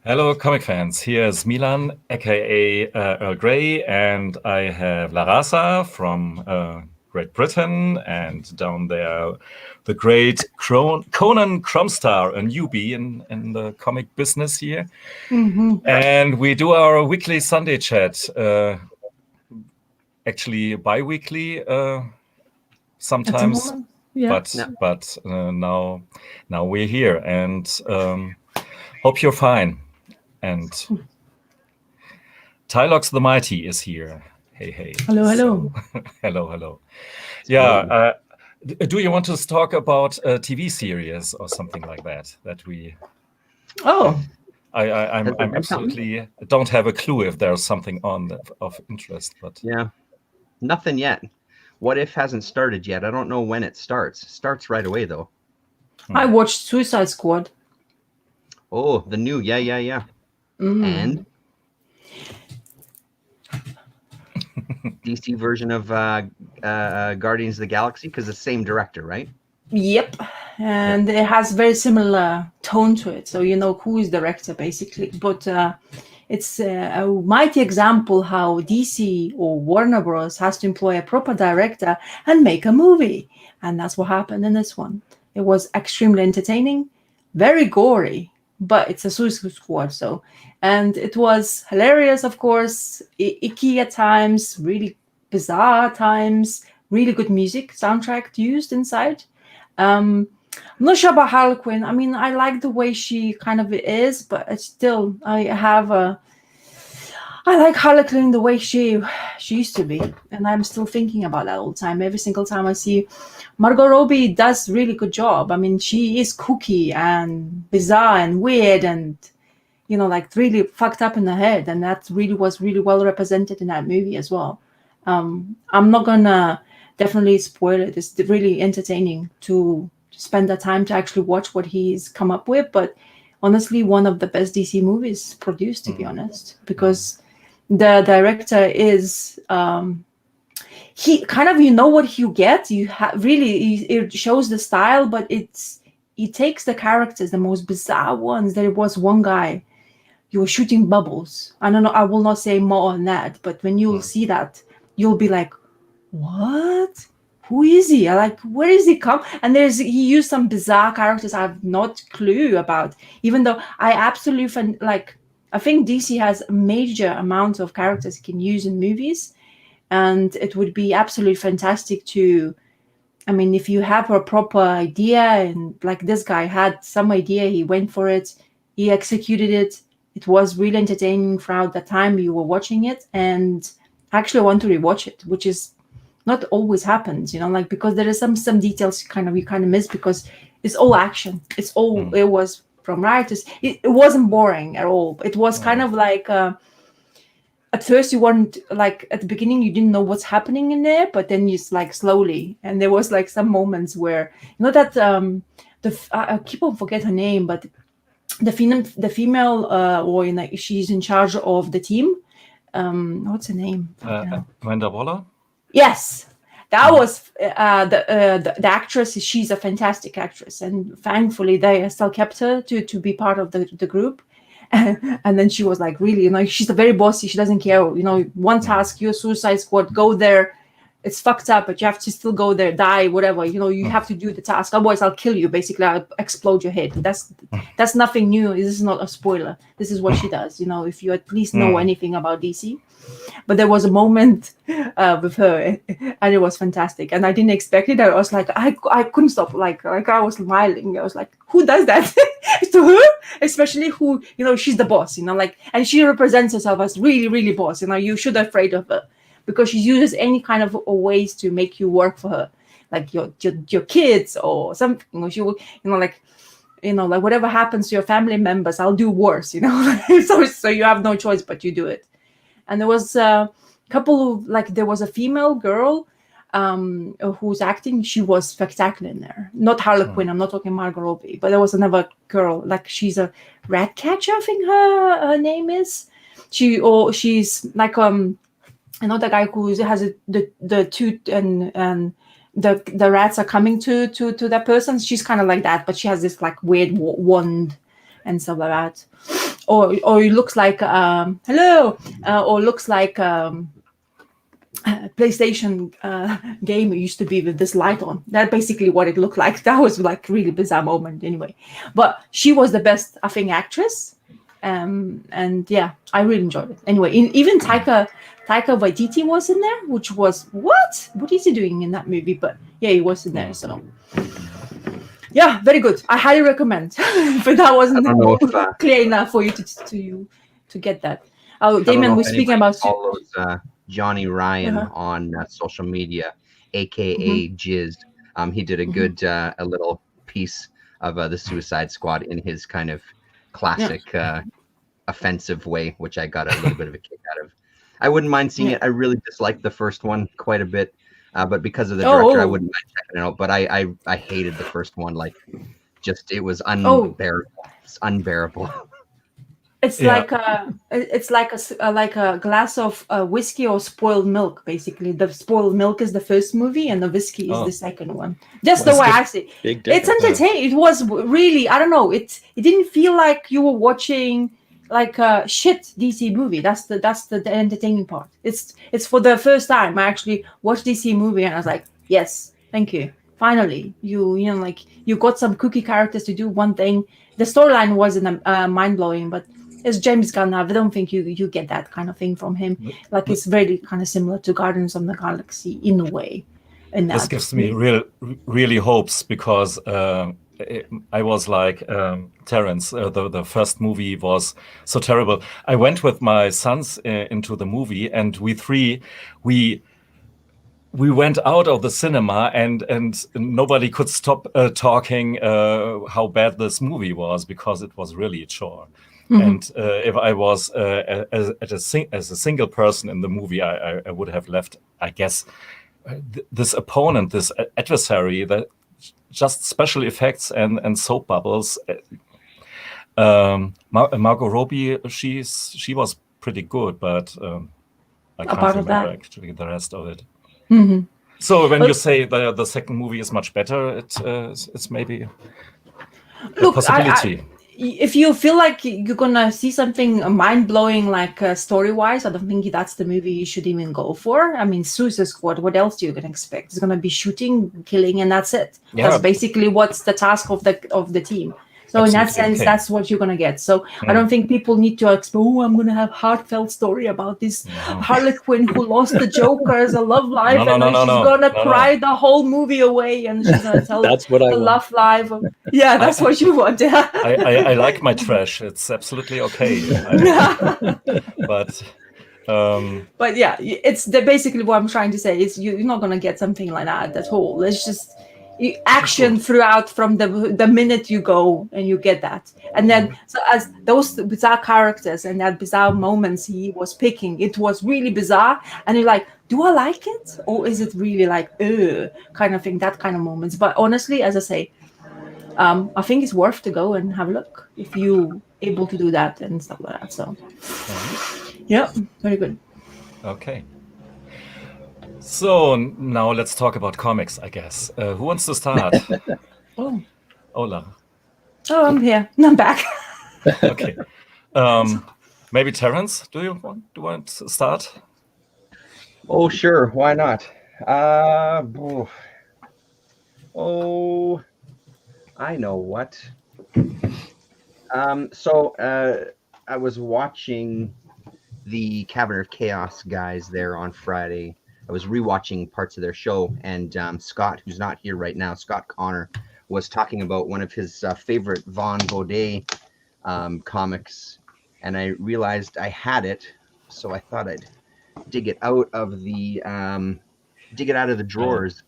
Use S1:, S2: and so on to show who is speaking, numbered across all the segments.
S1: Hello, comic fans. Here's Milan, aka Earl Grey, and I have Lahrasa from Great Britain, and down there, the great Conan Crumstar, a newbie in the comic business here. And we do our weekly Sunday chat, actually bi-weekly sometimes, but now we're here, and hope you're fine. And Tylox the Mighty is here. Hey.
S2: Hello.
S1: Hello. Yeah. Do you want to talk about a TV series or something like that? That we.
S2: Oh.
S1: I'm absolutely don't have a clue if there's something on of interest, but
S3: yeah, nothing yet. What If hasn't started yet. I don't know when it starts. It starts right away though.
S2: I watched Suicide Squad.
S3: Oh, the new, yeah. And DC version of Guardians of the Galaxy, because the same director, right?
S2: Yep, and it has very similar tone to it, so you know who is the director basically. But it's a mighty example how DC or Warner Bros. Has to employ a proper director and make a movie, and that's what happened in this one. It was extremely entertaining, very gory, but it's a Suicide Squad, and it was hilarious, of course, icky at times, really bizarre at times, really good music soundtrack used inside. I'm not sure about Harley Quinn. I mean, I like the way she kind of is, but it's still, I like Harley Quinn the way she used to be, and I'm still thinking about that all the time. Every single time I see Margot Robbie does really good job. I mean, she is kooky and bizarre and weird and, you know, like really fucked up in the head, and that really was really well represented in that movie as well. I'm not gonna definitely spoil it. It's really entertaining to spend the time to actually watch what he's come up with, but honestly, one of the best DC movies produced, to be honest, because the director is he kind of, you know what you get. You really, it shows the style, but he takes the characters, the most bizarre ones. There was one guy, he was shooting bubbles. I don't know, I will not say more on that, but when you'll see that, you'll be like, what? Who is he? Like, where is he come? And he used some bizarre characters I have not clue about, even though I absolutely I think DC has a major amount of characters it can use in movies, and it would be absolutely fantastic to, I mean, if you have a proper idea, and like this guy had some idea, he went for it, he executed it. It was really entertaining throughout the time you were watching it, and actually I want to rewatch it, which is not always happens, you know, like, because there is some details you kind of miss, because it's all action. It's all it was from writers. It wasn't boring at all. It was kind of like at first you weren't, like, at the beginning you didn't know what's happening in there, but then you like slowly, and there was like some moments where, you know, that I keep on forget her name, but the female or, you know, she's in charge of the team. What's her name?
S1: Amanda Waller.
S2: Yes, that was the actress. She's a fantastic actress, and thankfully they still kept her to be part of the group. And then she was like, really, you know, she's a very bossy. She doesn't care, you know, one task, your Suicide Squad, go there. It's fucked up, but you have to still go there, die, whatever. You know, you have to do the task. Otherwise, I'll kill you. Basically, I'll explode your head. That's nothing new. This is not a spoiler. This is what she does. You know, if you at least know anything about DC. But there was a moment with her, and it was fantastic. And I didn't expect it. I was like, I couldn't stop. Like I was smiling. I was like, who does that to her? Especially who, you know, she's the boss. You know, like, and she represents herself as really, really boss. You know, you should be afraid of her, because she uses any kind of ways to make you work for her, like your kids or something. Or she will, you know, like whatever happens to your family members, I'll do worse. You know, so you have no choice but you do it. And there was a couple of, like, there was a female girl who's acting. She was spectacular in there. Not Harley Quinn. I'm not talking Margot Robbie, but there was another girl. Like, she's a rat catcher, I think her name is. She's like another guy who has the tooth, and the rats are coming to that person. She's kind of like that, but she has this like weird wand and stuff like that. or it looks like hello, or looks like PlayStation game it used to be with this light on. That's basically what it looked like. That was like really bizarre moment anyway. But she was the best, I think, actress. And yeah, I really enjoyed it. Anyway, even Taika Waititi was in there, which was what is he doing in that movie? But yeah, he was in there. So yeah, very good. I highly recommend. But that wasn't clear enough for you to get that. Oh, Damon was speaking about
S3: follows Johnny Ryan on social media, aka Jizz. He did a good a little piece of the Suicide Squad in his kind of classic offensive way, which I got a little bit of a kick out of. I wouldn't mind seeing it. I really disliked the first one quite a bit, but because of the director, I wouldn't mind checking it out. But I hated the first one. Like, just it was unbearable. It's unbearable.
S2: It's like a glass of whiskey or spoiled milk. Basically, the spoiled milk is the first movie, and the whiskey is the second one. Just the way I see it. It's entertaining. It was really, I don't know. It didn't feel like you were watching like a shit DC movie. That's the entertaining part. It's for the first time I actually watched DC movie, and I was like, yes, thank you. Finally, you know, like you got some kooky characters to do one thing. The storyline wasn't mind blowing, but it's James Gunn. I don't think you get that kind of thing from him. Like it's very kind of similar to Guardians of the Galaxy in a way. And
S1: this gives me really hopes, because I was like Terrence. The first movie was so terrible. I went with my sons into the movie, and we went out of the cinema, and nobody could stop talking how bad this movie was, because it was really a chore. And if I was as a single person in the movie, I would have left, I guess, this opponent, this adversary, that just special effects and soap bubbles. Margot Robbie, she was pretty good, but I can't remember actually the rest of it. So when you say the second movie is much better, it's maybe a possibility.
S2: If you feel like you're gonna see something mind-blowing, like story-wise, I don't think that's the movie you should even go for. I mean, Suicide Squad, what else are you gonna expect? It's gonna be shooting, killing, and that's it. Yeah. That's basically what's the task of the team. So absolutely, in that sense, that's what you're gonna get. So I don't think people need to explain, I'm gonna have heartfelt story about this Harley Quinn who lost the Joker as a love life, and then she's gonna cry the whole movie away, and she's gonna tell
S4: that's what I
S2: love life. Yeah, that's what you want.
S1: I like my trash. It's absolutely okay. But
S2: yeah, it's basically what I'm trying to say is you're not gonna get something like that at all. It's just action throughout from the minute you go, and you get that. And then so as those bizarre characters and that bizarre moments he was picking, it was really bizarre, and you're like, do I like it, or is it really like kind of thing, that kind of moments. But honestly, as I say, I think it's worth to go and have a look if you able to do that and stuff like that. So yeah, very good.
S1: Okay. So now let's talk about comics, I guess. Who wants to start? Ola.
S2: Oh, I'm here. I'm back.
S1: Okay. Maybe Terrence, do you want to start?
S3: Oh, sure. Why not? I know what. So I was watching the Cabinet of Chaos guys there on Friday. I was rewatching parts of their show, and Scott, who's not here right now, Scott Connor, was talking about one of his favorite Vaughn Baudet comics, and I realized I had it, so I thought I'd dig it out of the drawers.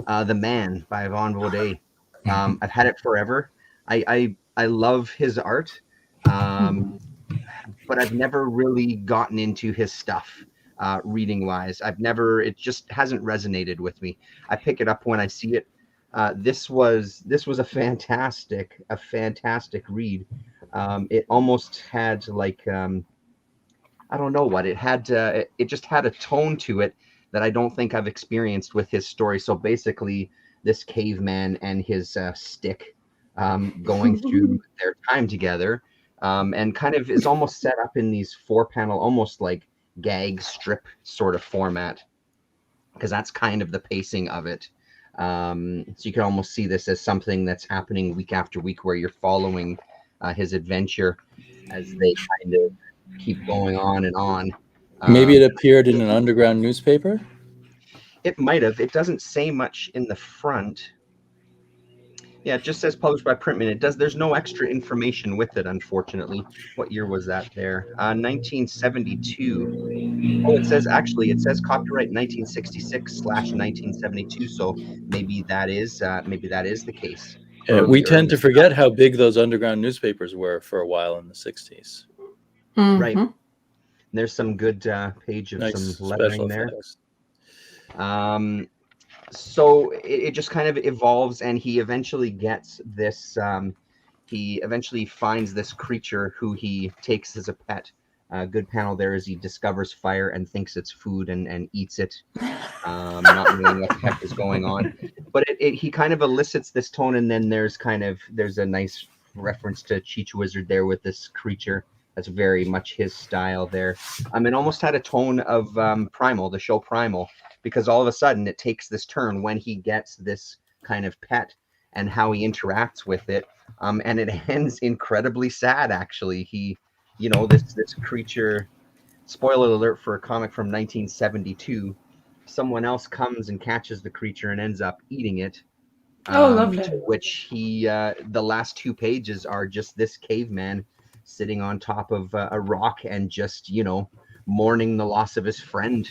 S3: The Man by Vaughn Baudet. I've had it forever. I love his art, but I've never really gotten into his stuff. Reading wise, it just hasn't resonated with me. I pick it up when I see it. This was a fantastic read. It almost had like I don't know what it had. It just had a tone to it that I don't think I've experienced with his story. So basically, this caveman and his stick going through their time together, and kind of is almost set up in these 4-panel, almost like gag strip sort of format, because that's kind of the pacing of it. So you can almost see this as something that's happening week after week, where you're following his adventure as they kind of keep going on and on.
S4: Maybe it appeared in an underground newspaper?
S3: It might have. It doesn't say much in the front. Yeah, it just says published by Printman. It does. There's no extra information with it, unfortunately. What year was that there? 1972. Oh, it says copyright 1966/1972. So maybe that is the case.
S4: We tend to forget how big those underground newspapers were for a while in the 60s.
S3: Right. There's some good page of some lettering there. So it just kind of evolves, and he eventually gets this. He eventually finds this creature who he takes as a pet. Good panel there as he discovers fire and thinks it's food and eats it, not knowing what the heck is going on. But he kind of elicits this tone, and then there's a nice reference to Cheech Wizard there with this creature. That's very much his style there. It almost had a tone of Primal, the show Primal, because all of a sudden it takes this turn when he gets this kind of pet and how he interacts with it. And it ends incredibly sad, actually. This creature, spoiler alert for a comic from 1972, someone else comes and catches the creature and ends up eating it.
S2: Lovely.
S3: Which the last 2 pages are just this caveman sitting on top of a rock and just, mourning the loss of his friend.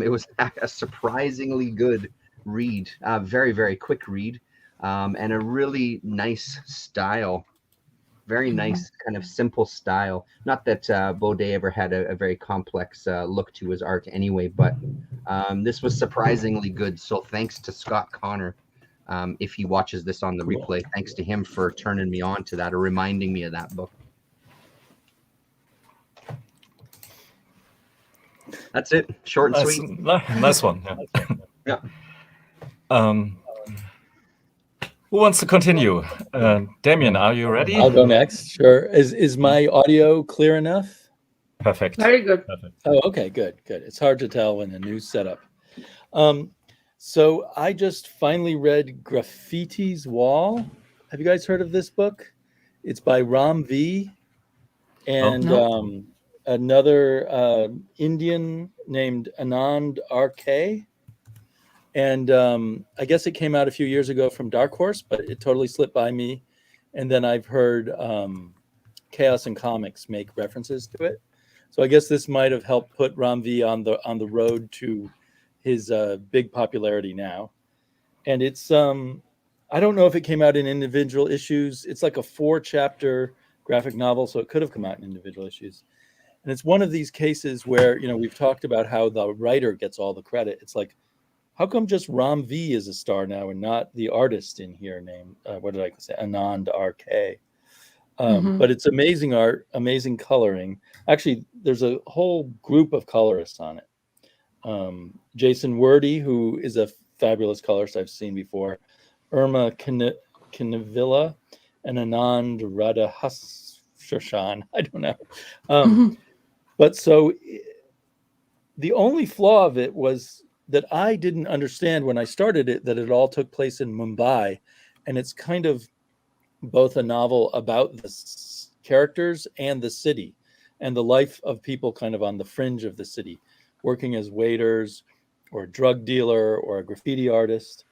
S3: It was a surprisingly good read, very, very quick read, and a really nice style. Very nice, kind of simple style. Not that Baudet ever had a very complex look to his art anyway, but this was surprisingly good. So thanks to Scott Connor. If he watches this on the replay, thanks to him for turning me on to that or reminding me of that book. That's it. Short and sweet.
S1: Nice one.
S3: Yeah.
S1: Who wants to continue? Damien, are you ready?
S4: I'll go next. Sure. Is my audio clear enough?
S1: Perfect.
S2: Very good.
S1: Perfect.
S4: Oh, okay, good. It's hard to tell when the new setup. So I just finally read Graffiti's Wall. Have you guys heard of this book? It's by Ram V. And another Indian named Anand R.K. And I guess it came out a few years ago from Dark Horse, but it totally slipped by me. And then I've heard Chaos and Comics make references to it. So I guess this might have helped put Ram V on the road to his big popularity now. And it's I don't know if it came out in individual issues. It's like a 4-chapter graphic novel, so it could have come out in individual issues. And it's one of these cases where, we've talked about how the writer gets all the credit. It's like, how come just Ram V is a star now and not the artist in here named, what did I say, Anand R.K.? But it's amazing art, amazing coloring. Actually, there's a whole group of colorists on it. Jason Wordy, who is a fabulous colorist I've seen before, Irma Kanavilla, and Anand Radhashashan. I don't know. But so the only flaw of it was that I didn't understand when I started it, that it all took place in Mumbai. And it's kind of both a novel about the characters and the city and the life of people kind of on the fringe of the city, working as waiters or a drug dealer or a graffiti artist.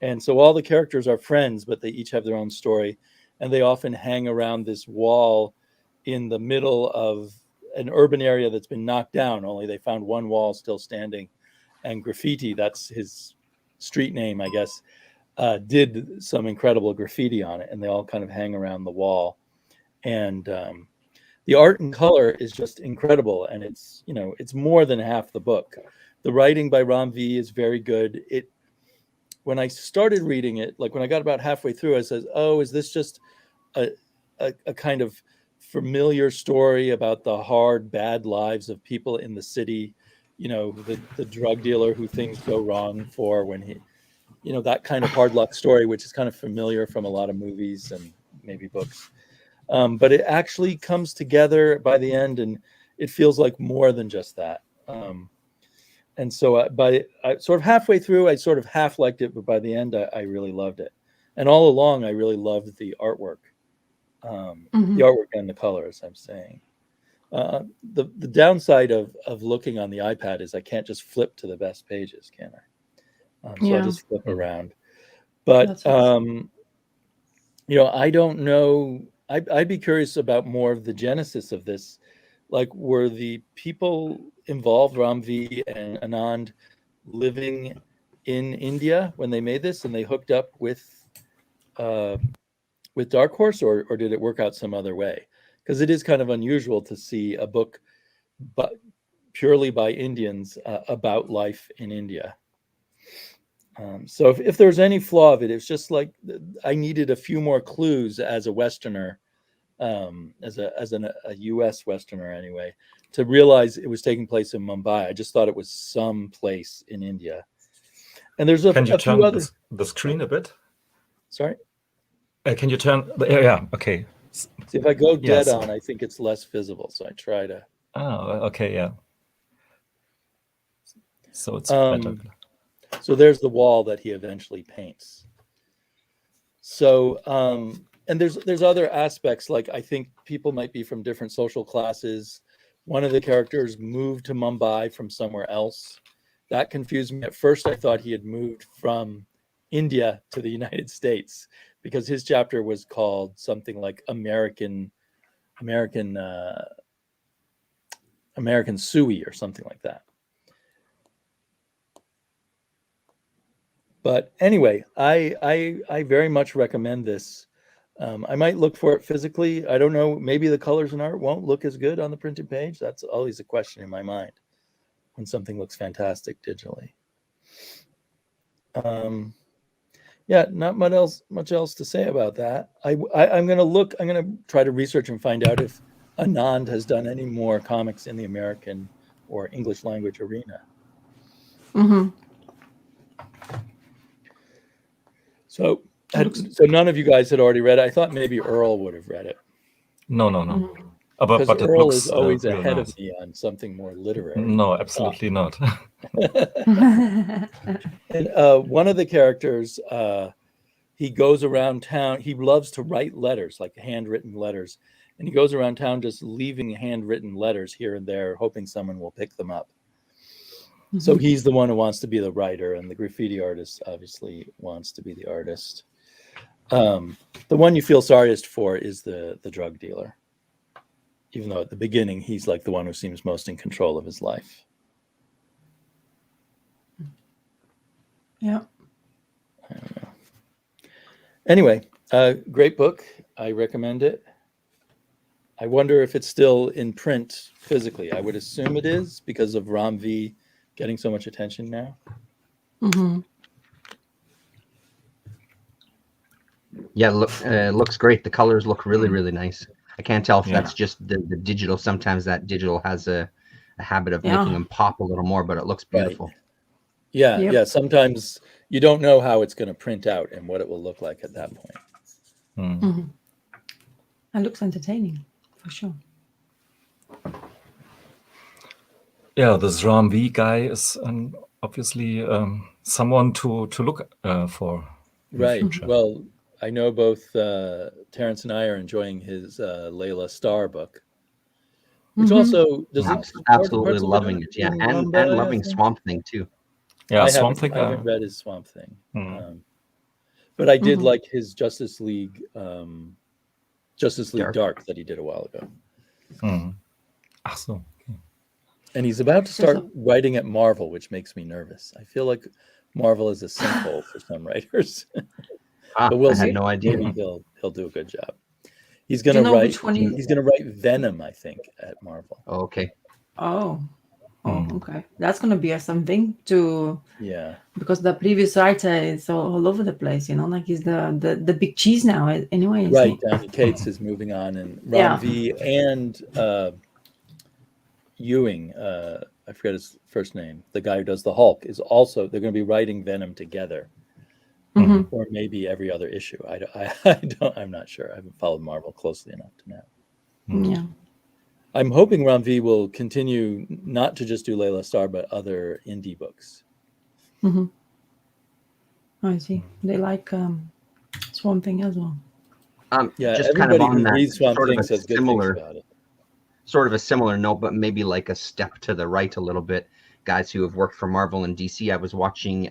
S4: And so all the characters are friends, but they each have their own story. And they often hang around this wall in the middle of an urban area that's been knocked down, only they found one wall still standing. And Graffiti, that's his street name, I guess, did some incredible graffiti on it. And they all kind of hang around the wall. And the art and color is just incredible. And it's, it's more than half the book. The writing by Ram V is very good. When I started reading it, like when I got about halfway through, I said, oh, is this just a kind of familiar story about the hard, bad lives of people in the city? The drug dealer who things go wrong for when he, that kind of hard luck story, which is kind of familiar from a lot of movies and maybe books. But it actually comes together by the end, and it feels like more than just that. And so I sort of halfway through, I sort of half liked it, but by the end, I really loved it. And all along, I really loved the artwork, the artwork and the colors, I'm saying. The downside of looking on the iPad is I can't just flip to the best pages, can I? So I just flip around. But, I don't know. I'd be curious about more of the genesis of this. Like, were the people involved, Ram V and Anand, living in India when they made this, and they hooked up with Dark Horse, or did it work out some other way? Because it is kind of unusual to see a book, but purely by Indians about life in India. So if there's any flaw of it, it's just like I needed a few more clues as a Westerner. As a U.S. Westerner anyway, to realize it was taking place in Mumbai. I just thought it was some place in India. And there's a
S1: Can you
S4: few
S1: turn
S4: other...
S1: the screen a bit?
S4: Sorry?
S1: Can you turn... Yeah, okay.
S4: See, if I go dead on, I think it's less visible, so I try to...
S1: Oh, okay, yeah. So it's better.
S4: So there's the wall that he eventually paints. So... and there's other aspects, like I think people might be from different social classes. One of the characters moved to Mumbai from somewhere else. That confused me. At first, I thought he had moved from India to the United States, because his chapter was called something like American Suey or something like that. But anyway, I very much recommend this. I might look for it physically. I don't know. Maybe the colors and art won't look as good on the printed page. That's always a question in my mind when something looks fantastic digitally. Yeah, not much else to say about that. I'm going to try to research and find out if Anand has done any more comics in the American or English language arena. So none of you guys had already read it. I thought maybe Earl would have read it.
S1: No.
S4: Because
S1: but
S4: Earl
S1: it looks
S4: is always ahead
S1: nice.
S4: of me on something more literary.
S1: No, absolutely not.
S4: And one of the characters, he goes around town. He loves to write letters, like handwritten letters. And he goes around town just leaving handwritten letters here and there, hoping someone will pick them up. So he's the one who wants to be the writer, and the graffiti artist obviously wants to be the artist. The one you feel sorriest for is the drug dealer, even though at the beginning he's like the one who seems most in control of his life.
S2: Yeah.
S4: I don't know. Anyway, great book. I recommend it. I wonder if it's still in print physically. I would assume it is, because of Ram V getting so much attention now.
S3: Yeah, looks great. The colors look really, really nice. I can't tell if that's just the digital. Sometimes that digital has a habit of making them pop a little more, but it looks beautiful.
S4: Right. Yeah. Sometimes you don't know how it's going to print out and what it will look like at that point.
S2: It looks entertaining, for sure.
S1: Yeah, this Ram V guy is obviously someone to look for.
S4: Right. Well, I know both Terrence and I are enjoying his Layla Starr book, which also does
S3: absolutely loving it. Yeah, and loving Swamp Thing too.
S1: Yeah, Swamp Thing.
S4: I haven't read his Swamp Thing, but I did like his Justice League Dark that he did a while ago.
S1: So.
S4: And he's about to start writing at Marvel, which makes me nervous. I feel like Marvel is a sinkhole for some writers. But we'll see.
S3: I had no idea.
S4: Maybe he'll do a good job. He's gonna write. He's gonna write Venom, I think, at Marvel.
S3: Oh, okay.
S2: Okay. That's gonna be something to.
S4: Yeah.
S2: Because the previous writer is all over the place, like he's the big cheese now. Anyway.
S4: Right. Danny Cates is moving on, and Ron V and Ewing. I forget his first name. The guy who does the Hulk is also. They're going to be writing Venom together.
S2: Mhm.
S4: or maybe every other issue. I'm not sure. I haven't followed Marvel closely enough to know.
S2: Yeah.
S4: I'm hoping Ram V will continue not to just do Layla Starr, but other indie books.
S2: Mhm. I see. They like Swamp Thing as well.
S4: Yeah,
S3: Just kind of
S4: everybody
S3: on
S4: who
S3: that
S4: reads Swamp
S3: sort of
S4: Thing
S3: a
S4: says good things
S3: similar,
S4: about it.
S3: sort of a similar note, but maybe like a step to the right a little bit. Guys who have worked for Marvel and DC. I was watching,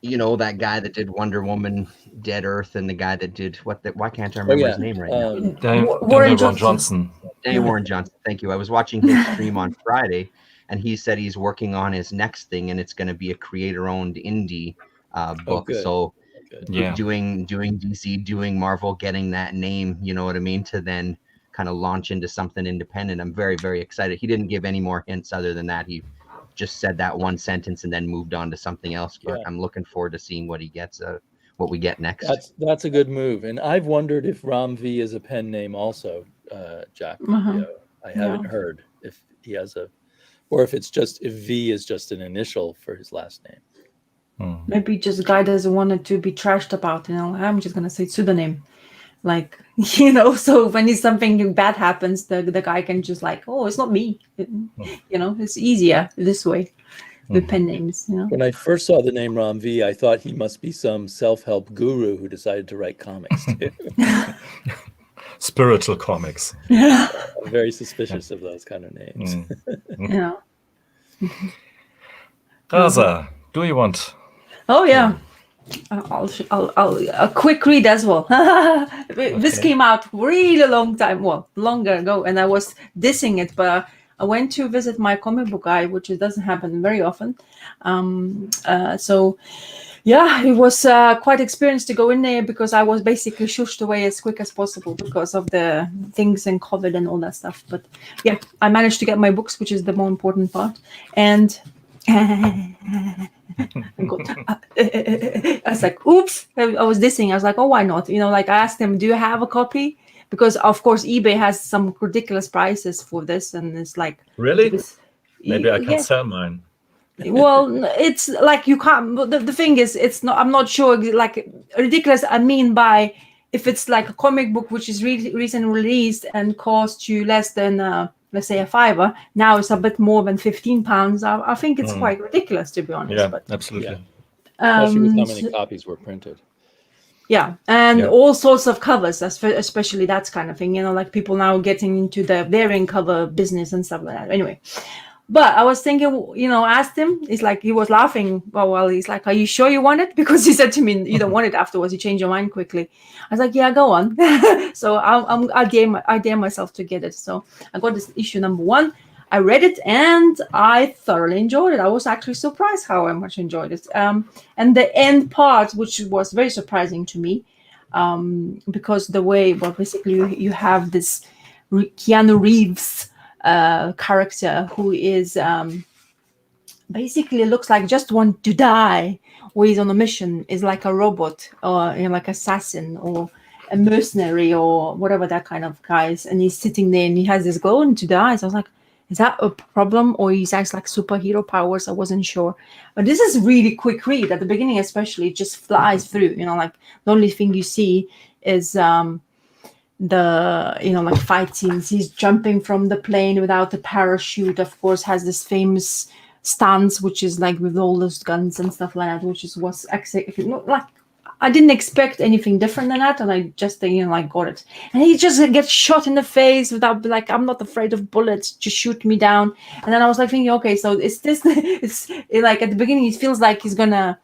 S3: you know, that guy that did Wonder Woman, Dead Earth, and the guy that did why can't I remember his name right now?
S1: Daniel
S2: Warren
S1: Ron
S2: Johnson.
S1: Johnson.
S3: Daniel Warren Johnson. Thank you. I was watching his stream on Friday, and he said he's working on his next thing, and it's going to be a creator-owned indie book.
S4: good.
S3: So
S4: Good.
S1: Yeah.
S3: doing DC, doing Marvel, getting that name, you know what I mean, to then kind of launch into something independent. I'm very, very excited. He didn't give any more hints other than that. He just said that one sentence and then moved on to something else. But
S4: Yeah.
S3: I'm looking forward to seeing what he gets, what we get next.
S4: That's a good move. And I've wondered if Ram V is a pen name also, Jack.
S2: Uh-huh.
S4: I haven't heard if he has or if it's just if V is just an initial for his last name.
S2: Maybe just guy doesn't want it to be trashed about, you know. I'm just gonna say pseudonym. Like, you know, so when something bad happens, the guy can just like, oh, it's not me. You know, it's easier this way with pen names, you know.
S4: When I first saw the name Ram V, I thought he must be some self-help guru who decided to write comics too.
S1: Spiritual comics.
S2: Yeah.
S4: I'm very suspicious of those kind of names.
S2: Yeah.
S1: Rasa, do you want?
S2: Oh yeah. I'll a quick read as well. This came out really long time, longer ago, and I was dissing it, but I went to visit my comic book guy, which it doesn't happen very often. So yeah, it was quite experienced to go in there because I was basically shushed away as quick as possible because of the things and COVID and all that stuff. But yeah, I managed to get my books, which is the more important part. And I was like, oops, I was dissing. I was like, oh, why not? You know, like I asked him, do you have a copy? Because of course eBay has some ridiculous prices for this, and it's like,
S1: Really? Maybe I can sell mine.
S2: Well, it's like you can't. The thing is, it's not. I'm not sure. Like ridiculous. I mean by if it's like a comic book which is recently released and costs you less than let's say a $5. Now it's a bit more than £15. I think it's quite ridiculous, to be honest.
S1: Yeah,
S2: but,
S1: absolutely.
S4: Especially with how many copies were printed.
S2: Yeah, and all sorts of covers, especially that kind of thing. You know, like people now getting into the variant cover business and stuff like that. Anyway. But I was thinking, you know, asked him, it's like he was laughing. Well, he's like, are you sure you want it? Because he said to me, you don't want it afterwards. You change your mind quickly. I was like, yeah, go on. So I dare myself to get it. So I got this issue number 1. I read it and I thoroughly enjoyed it. I was actually surprised how much I enjoyed it. And the end part, which was very surprising to me, because the way, well, basically you have this Keanu Reeves character who is basically looks like just want to die, or he's on a mission, is like a robot or like assassin or a mercenary or whatever that kind of guy is, and he's sitting there and he has this glow into the eyes. I was like, is that a problem, or he's actually like superhero powers? I wasn't sure, but this is really quick read at the beginning, especially. It just flies through. You know, like the only thing you see is the like fight scenes. He's jumping from the plane without a parachute, of course, has this famous stance which is like with all those guns and stuff like that, which is was like I didn't expect anything different than that, and I just like got it. And he just gets shot in the face without, like, I'm not afraid of bullets, just shoot me down. And then I was like thinking, okay, so it's like at the beginning it feels like he's gonna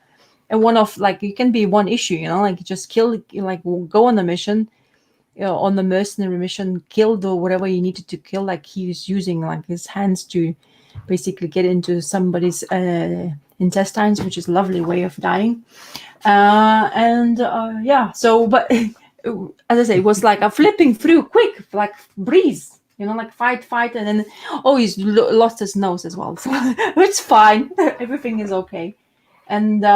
S2: one of, like, it can be one issue, like just kill, like go on the mission, on the mercenary mission, killed or whatever you needed to kill, like he was using like his hands to basically get into somebody's intestines, which is a lovely way of dying. So but as I say, it was like a flipping through quick, like breeze, like fight, and then he's lost his nose as well, so it's fine. Everything is okay. And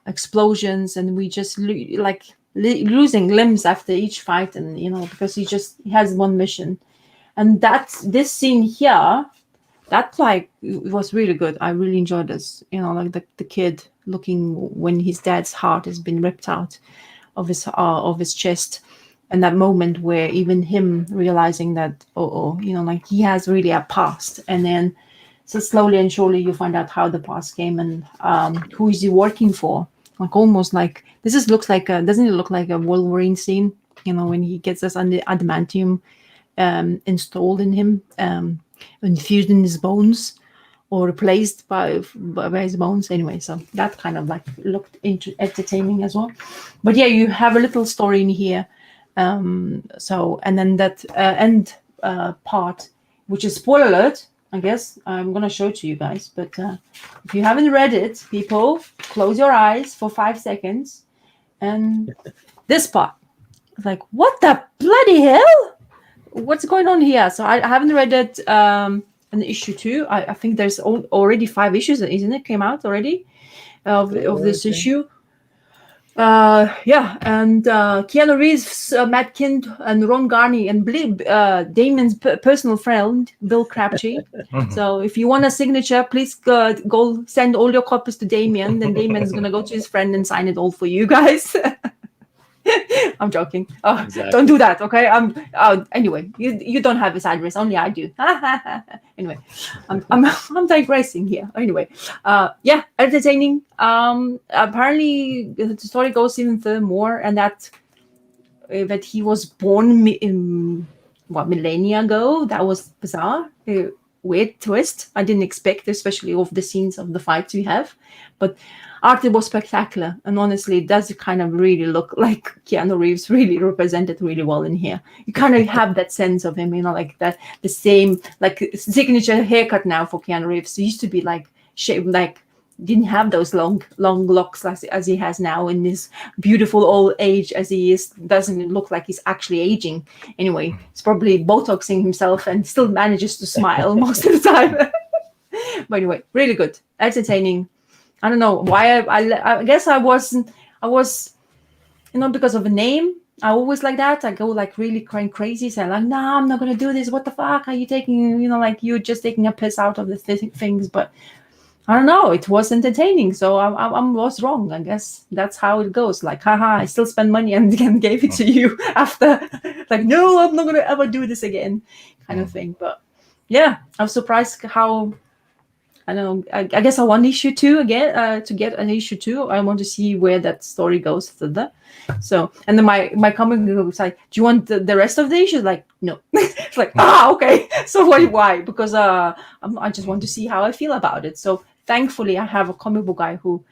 S2: explosions, and we just losing limbs after each fight, and because he has one mission. And this scene here that like it was really good. I really enjoyed this. You know, like the kid looking when his dad's heart has been ripped out of his chest, and that moment where even him realizing that you know, like he has really a past, and then so slowly and surely you find out how the past came and who is he working for. Like almost like looks like doesn't it look like a Wolverine scene? You know, when he gets this adamantium installed in him, infused in his bones, or replaced by his bones. Anyway, so that kind of like looked entertaining as well. But yeah, you have a little story in here. So and then that end part, which is spoiler alert. I guess I'm gonna show it to you guys. But if you haven't read it, people, close your eyes for 5 seconds, and this part. It's like, what the bloody hell? What's going on here? So I haven't read it in issue 2. I think there's already 5 issues, isn't it? Came out already of this issue. Yeah, and Keanu Reeves, Matt Kint, and Ron Garney, and Damon's personal friend, Bill Crabtree. So if you want a signature, please go send all your copies to Damien. Then Damien's going to go to his friend and sign it all for you guys. I'm joking. Oh, exactly. Don't do that, okay? Anyway, you don't have his address, only I do. Anyway, I'm digressing here. Anyway, yeah, entertaining. Apparently, the story goes even further more, and that he was born millennia ago. That was bizarre. Weird twist. I didn't expect, especially of the scenes of the fights we have, but art was spectacular, and honestly, it does kind of really look like Keanu Reeves really represented really well in here. You kind of have that sense of him, you know, like that the same like signature haircut now for Keanu Reeves. He used to be like shaved, like didn't have those long locks as he has now in this beautiful old age as he is. Doesn't look like he's actually aging. Anyway, he's probably Botoxing himself and still manages to smile most of the time. But anyway, really good, entertaining. I don't know why I guess I was, you know, because of a name. I always like that. I go like really crying crazy. So I'm like, nah, I'm not going to do this. What the fuck are you taking? You know, like you're just taking a piss out of the things. But I don't know. It was entertaining. So I was wrong. I guess that's how it goes. Like, haha, I still spend money and gave it to you after. Like, no, I'm not going to ever do this again kind of thing. But yeah, I was surprised how... I don't know. I guess I want issue 2 again. To get an issue 2, I want to see where that story goes further. So, and then my comic was like, "Do you want the rest of the issues?" Like, no. It's like, okay. So why? Because I just want to see how I feel about it. So thankfully, I have a comic book guy who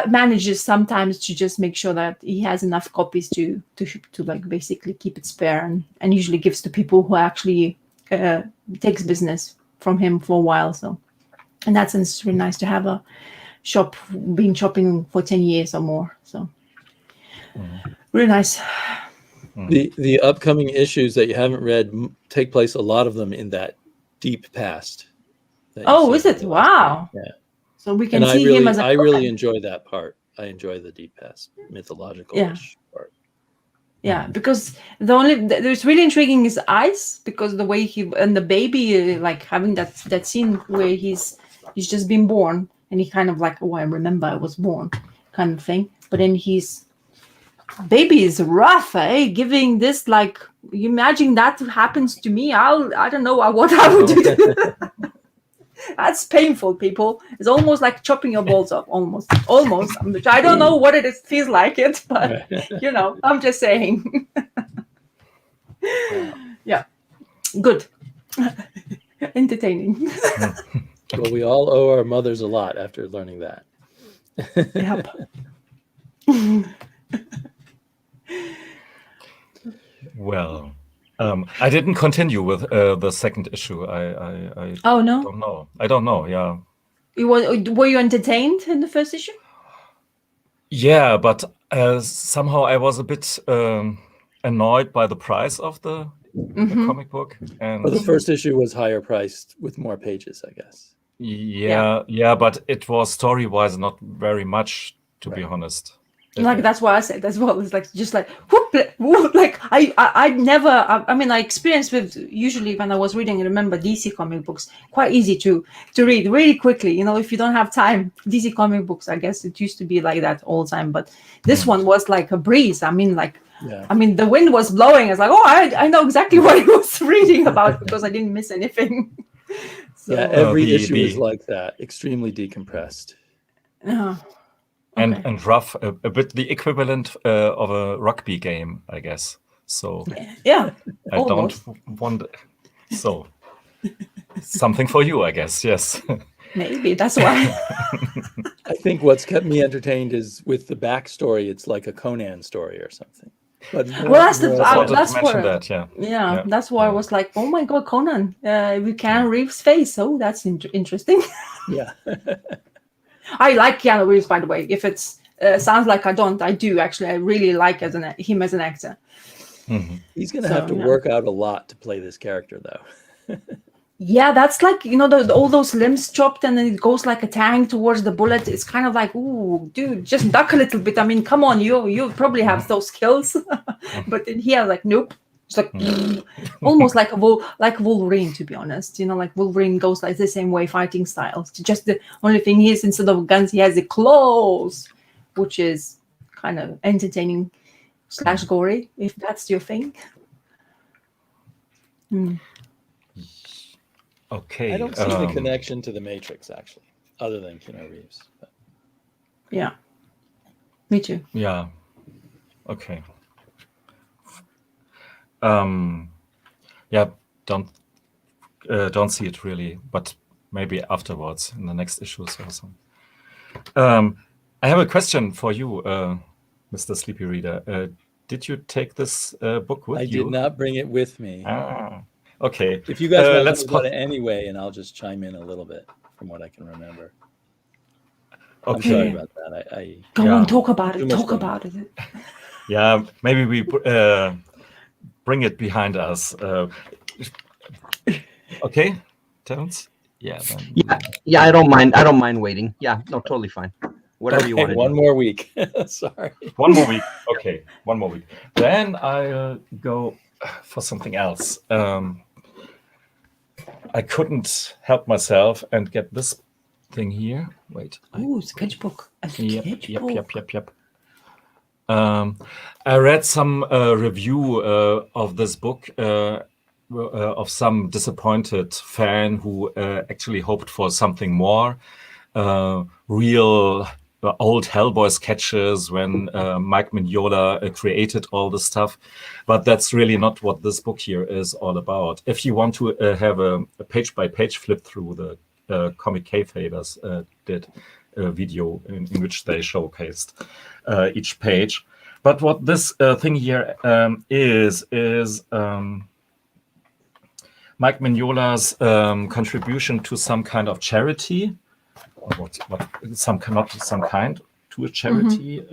S2: manages sometimes to just make sure that he has enough copies to like basically keep it spare, and usually gives to people who actually takes business from him for a while. So. In that sense, it's really nice to have a shop, been shopping for 10 years or more. So really nice.
S4: The upcoming issues that you haven't read take place, a lot of them, in that deep past.
S2: Oh, is it? Wow.
S4: Yeah.
S2: So we can see him as a...
S4: I really enjoy that part. I enjoy the deep past, mythological part.
S2: Yeah, because there's really intriguing his eyes, because the way he and the baby, like having that scene where he's just been born and he kind of like, oh, I remember I was born kind of thing. But then baby is rough, eh? Giving this, like, you imagine that happens to me. I don't know what I would do. That's painful, people. It's almost like chopping your balls off. Almost. I don't know what it feels like it, but you know, I'm just saying. Yeah, good, entertaining.
S4: Well, we all owe our mothers a lot after learning that.
S2: Yep.
S1: Well, I didn't continue with the second issue. I
S2: oh no,
S1: don't know. I don't know. Yeah.
S2: Were you entertained in the first issue?
S1: Yeah, but somehow I was a bit annoyed by the price of the comic book. And
S4: the first issue was higher priced with more pages, I guess.
S1: Yeah, but it was story-wise not very much, to be honest.
S2: Like that's why I said as well. It's like just like whoop, like I never. I mean, I experienced with usually when I was reading. I remember DC comic books quite easy to read really quickly. You know, if you don't have time, DC comic books. I guess it used to be like that all the time, but this one was like a breeze. I mean, like.
S4: Yeah.
S2: I mean, the wind was blowing. I was like, oh, I know exactly what I was reading about because I didn't miss anything. So,
S4: Yeah, every issue is like that, extremely decompressed.
S2: okay.
S1: And rough, a bit the equivalent of a rugby game, I guess. So
S2: yeah,
S1: I
S2: almost.
S1: don't want. So something for you, I guess. Yes.
S2: Maybe that's why.
S4: I think what's kept me entertained is with the backstory. It's like a Conan story or something. But
S2: Well, that's the
S1: I wanted
S2: that's
S1: to mention
S2: where.
S1: that. Yeah.
S2: Yeah, that's why I was like, oh my god, Conan, we Keanu Reeves' face. Oh, that's interesting.
S4: Yeah.
S2: I like Keanu Reeves, by the way. If it's sounds like I don't, I do actually. I really like him as an actor.
S1: Mm-hmm.
S4: He's going to have to work out a lot to play this character, though.
S2: Yeah, that's like, you know, all those limbs chopped and then it goes like a tank towards the bullet. It's kind of like, ooh, dude, just duck a little bit. I mean, come on, you probably have those skills. But then here, like, nope. It's like almost like like Wolverine, to be honest. You know, like Wolverine goes like the same way, fighting styles. Just the only thing is, instead of guns, he has the claws, which is kind of entertaining / gory, if that's your thing.
S1: Okay.
S4: I don't see the connection to the Matrix, actually, other than Keanu Reeves. But.
S2: Yeah, me too.
S1: Yeah. Okay. Yeah. Don't see it really, but maybe afterwards in the next issues or something. I have a question for you, Mr. Sleepy Reader. Did you take this book with you?
S4: I did not bring it with me.
S1: Ah. Okay.
S4: If you guys want
S1: let's
S4: to know about it anyway, and I'll just chime in a little bit from what I can remember.
S1: Okay.
S4: I'm sorry about that.
S2: Go on, talk about it. Talk about it.
S1: Yeah, maybe we bring it behind us. Okay, Terence? Yeah. Then.
S3: Yeah. I don't mind. I don't mind waiting. Yeah. No, totally fine. Whatever you want to do.
S4: One more week. Sorry.
S1: 1 more week. Okay, 1 more week. Then I'll go for something else. I couldn't help myself and get this thing here. Wait.
S2: Ooh, sketchbook. A sketchbook.
S1: Yep. I read some review of this book of some disappointed fan who actually hoped for something more. Real old Hellboy sketches when Mike Mignola created all this stuff. But that's really not what this book here is all about. If you want to have a page-by-page flip through, the comickkrakk did a video in which they showcased each page. But what this thing here is Mike Mignola's contribution to some kind of charity. Not some kind to a charity.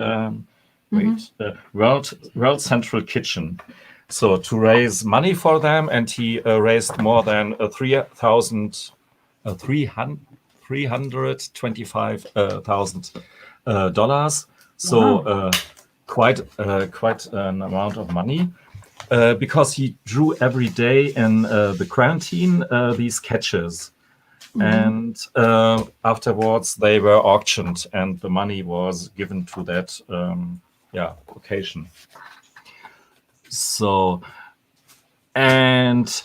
S1: World Central Kitchen. So to raise money for them, and he raised more than $325,000. So quite an amount of money. Because he drew every day in the quarantine these sketches. And afterwards they were auctioned and the money was given to that occasion. So, and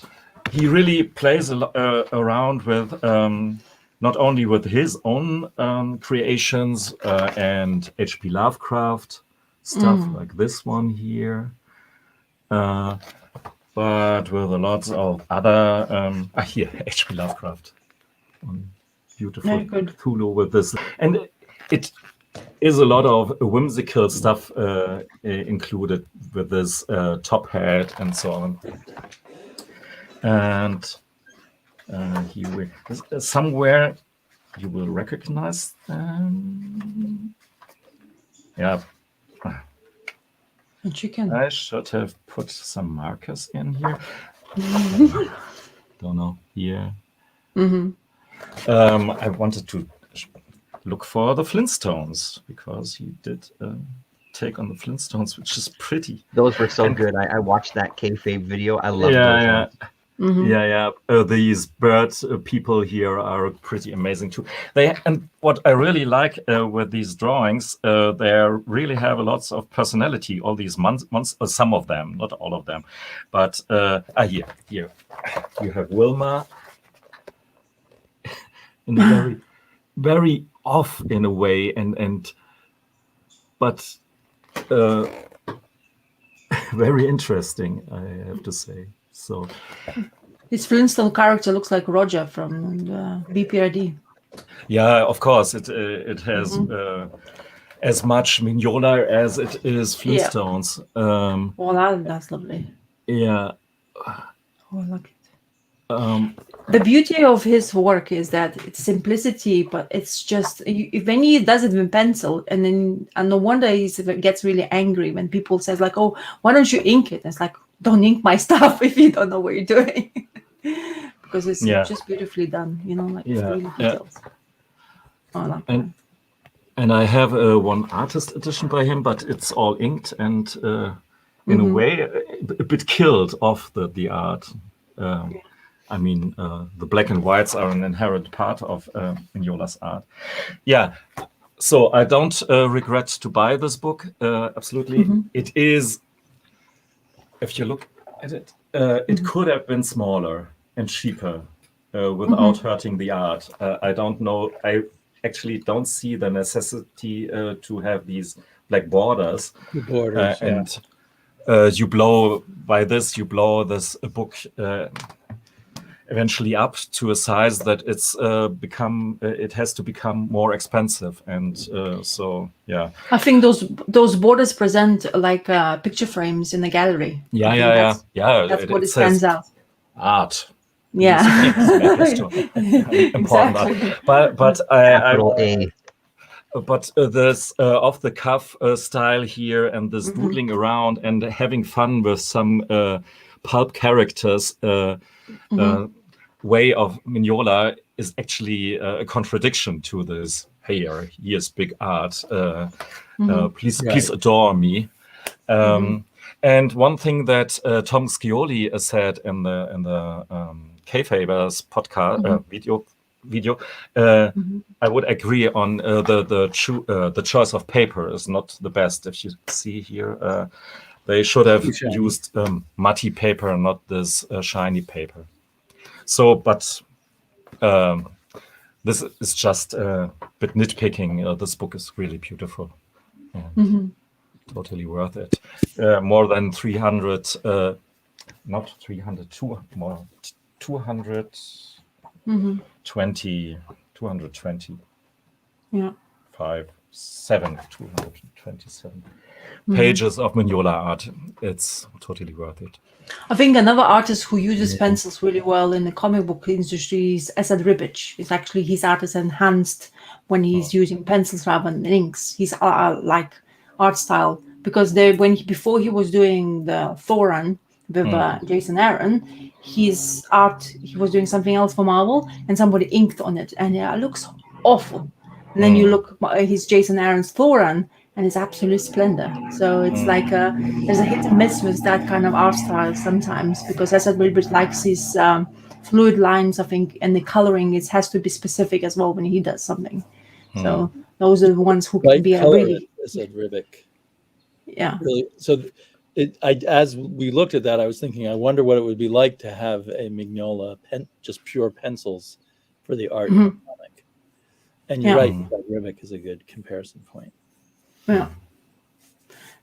S1: he really plays around with not only with his own creations and H.P. Lovecraft stuff like this one here, but with a lot of other here H.P. Lovecraft. Beautiful Cthulhu with this, and it is a lot of whimsical stuff included with this top hat and so on. And here somewhere you will recognize them. Yeah.
S2: A chicken.
S1: I should have put some markers in here. Don't know here. I wanted to look for the Flintstones because he did a take on the Flintstones, which is pretty.
S3: Those were so good. I watched that kayfabe video. I love those ones.
S1: These bird people here are pretty amazing too. And what I really like with these drawings, they really have lots of personality. All these some of them, not all of them, but here you have Wilma, in a very, very off in a way, but very interesting, I have to say. So.
S2: This Flintstone character looks like Roger from the BPRD.
S1: Yeah, of course. It has as much Mignola as it is Flintstones.
S2: That's lovely.
S1: Yeah.
S2: Oh, I like it. The beauty of his work is that it's simplicity, but it's just when he does it with pencil, and no wonder he gets really angry when people says like, "Oh, why don't you ink it?" And it's like, don't ink my stuff if you don't know what you're doing. Because it's just beautifully done, it's really details. I like that.
S1: And I have one artist edition by him, but it's all inked and in a way a bit killed off the art. I mean, the black and whites are an inherent part of Mignola's art. Yeah, so I don't regret to buy this book, absolutely. It is, if you look at it, it could have been smaller and cheaper without hurting the art. I don't know. I actually don't see the necessity to have these black borders. And you blow this book eventually up to a size that it has to become more expensive, and I think those borders present like picture frames in the gallery. That's what it stands out. Art.
S2: Important
S1: exactly. Art. But this off the cuff style here, and this doodling around and having fun with some pulp characters way of Mignola is actually a contradiction to this. Here's big art. Please adore me. And one thing that Tom Scioli said in the Kayfabers podcast video, I would agree on the choice of paper is not the best. If you see here, they should have used muddy paper, not this shiny paper. So, but this is just a bit nitpicking. This book is really beautiful. And totally worth it. More than 300, not 300, 220. Yeah. 227 pages of Mignola art. It's totally worth it.
S2: I think another artist who uses pencils really well in the comic book industry is Esad Ribic. It's actually his art is enhanced when he's using pencils rather than inks. His like art style, because before he was doing the Thoran with Jason Aaron, his art, he was doing something else for Marvel, and somebody inked on it, and it looks awful. And then you look at his Jason Aaron's Thoran, and it's absolute splendor. So it's like there's a hit and miss with that kind of art style sometimes, because Esad Ribic likes his fluid lines, I think, and the coloring has to be specific as well when he does something. So those are the ones who can be really
S4: Esad Ribic.
S2: Yeah.
S4: Really. So as we looked at that, I was thinking, I wonder what it would be like to have a Mignola just pure pencils for the art in the comic. And you're right, Ribic is a good comparison point.
S2: Yeah.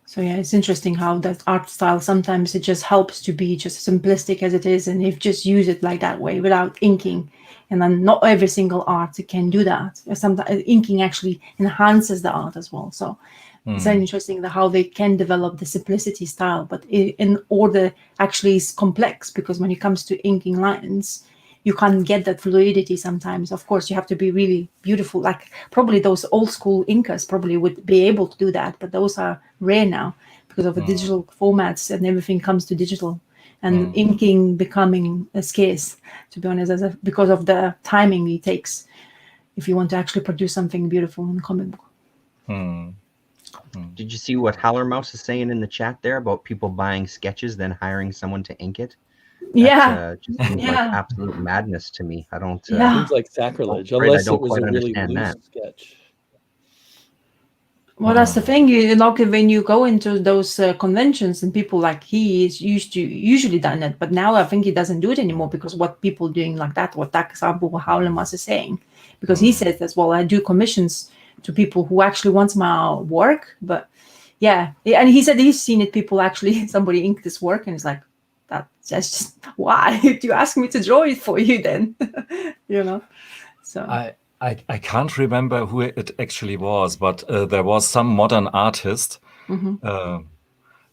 S2: So it's interesting how that art style, sometimes it just helps to be just simplistic as it is, and if just use it like that way without inking. And then not every single art can do that. Sometimes inking actually enhances the art as well. So it's interesting how they can develop the simplicity style, but in order actually is complex, because when it comes to inking lines, you can't get that fluidity sometimes. Of course, you have to be really beautiful. Like probably those old school inkers probably would be able to do that, but those are rare now because of the digital formats, and everything comes to digital, and inking becoming scarce, to be honest, because of the timing it takes if you want to actually produce something beautiful in a comic book.
S3: Did you see what Howlermouse is saying in the chat there about people buying sketches, then hiring someone to ink it? That just seems like absolute madness to me. I don't.
S4: Seems like sacrilege,
S3: I
S4: unless
S3: don't
S4: it was
S3: quite
S4: a really
S3: understand
S4: loose
S3: that.
S4: sketch.
S2: Well, that's the thing. You know, when you go into those conventions and people like he is usually done it, but now I think he doesn't do it anymore because what people doing like that, what that example Howlemas is saying, because he says as well, I do commissions to people who actually wants my work, but yeah, and he said he's seen it. People actually somebody inked this work, and it's like that's just why do you ask me to draw it for you then, you know? So
S1: I can't remember who it actually was, but there was some modern artist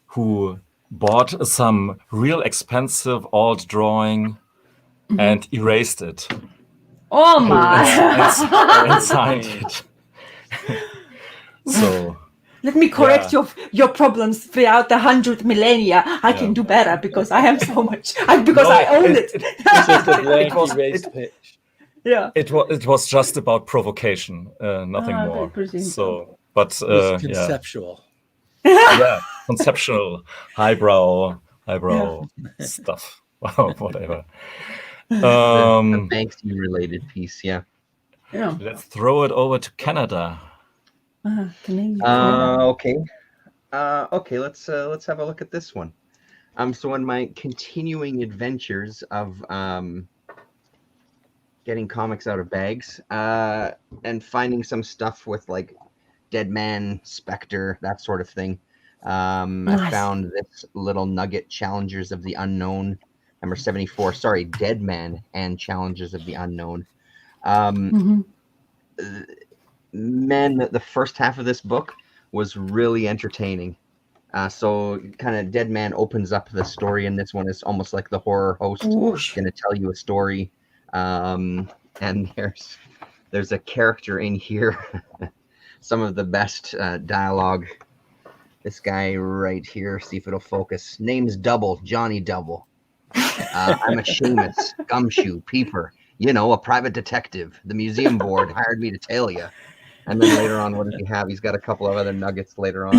S1: who bought some real expensive old drawing and erased it.
S2: Oh my!
S1: And signed it. So
S2: let me correct your problems throughout the 100 millennia. I can do better because I am so much. I own it.
S4: It's just a blank erased page.
S2: Yeah.
S1: It was just about provocation, nothing more. So, but
S4: it was conceptual.
S1: Yeah, conceptual, highbrow stuff, whatever.
S3: The Banksy related piece, yeah.
S1: Let's throw it over to Canada.
S3: Okay. Okay. Let's have a look at this one. So in my continuing adventures of getting comics out of bags and finding some stuff with like Dead Man, Spectre, that sort of thing. Nice. I found this little nugget, Challengers of the Unknown, number 74. Sorry, Dead Man and Challengers of the Unknown. Man, the first half of this book was really entertaining. So kind of Dead Man opens up the story, and this one is almost like the horror host going to tell you a story. And there's a character in here, some of the best dialogue. This guy right here, see if it'll focus. Name's Double, Johnny Double. I'm a Seamus, gumshoe, peeper, a private detective. The museum board hired me to tail you. And then later on, what does he have? He's got a couple of other nuggets later on.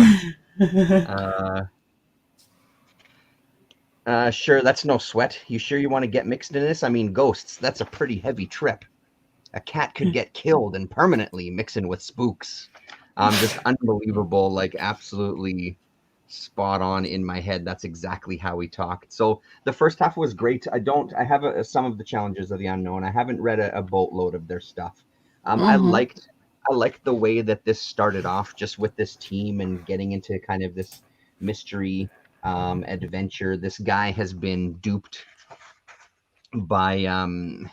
S3: Sure, that's no sweat. You sure you want to get mixed in this? I mean, ghosts, that's a pretty heavy trip. A cat could get killed and permanently mixing with spooks. Just unbelievable, like absolutely spot on in my head. That's exactly how we talked. So the first half was great. I have some of the Challengers of the Unknown. I haven't read a boatload of their stuff. I liked the way that this started off, just with this team and getting into kind of this mystery adventure. This guy has been duped by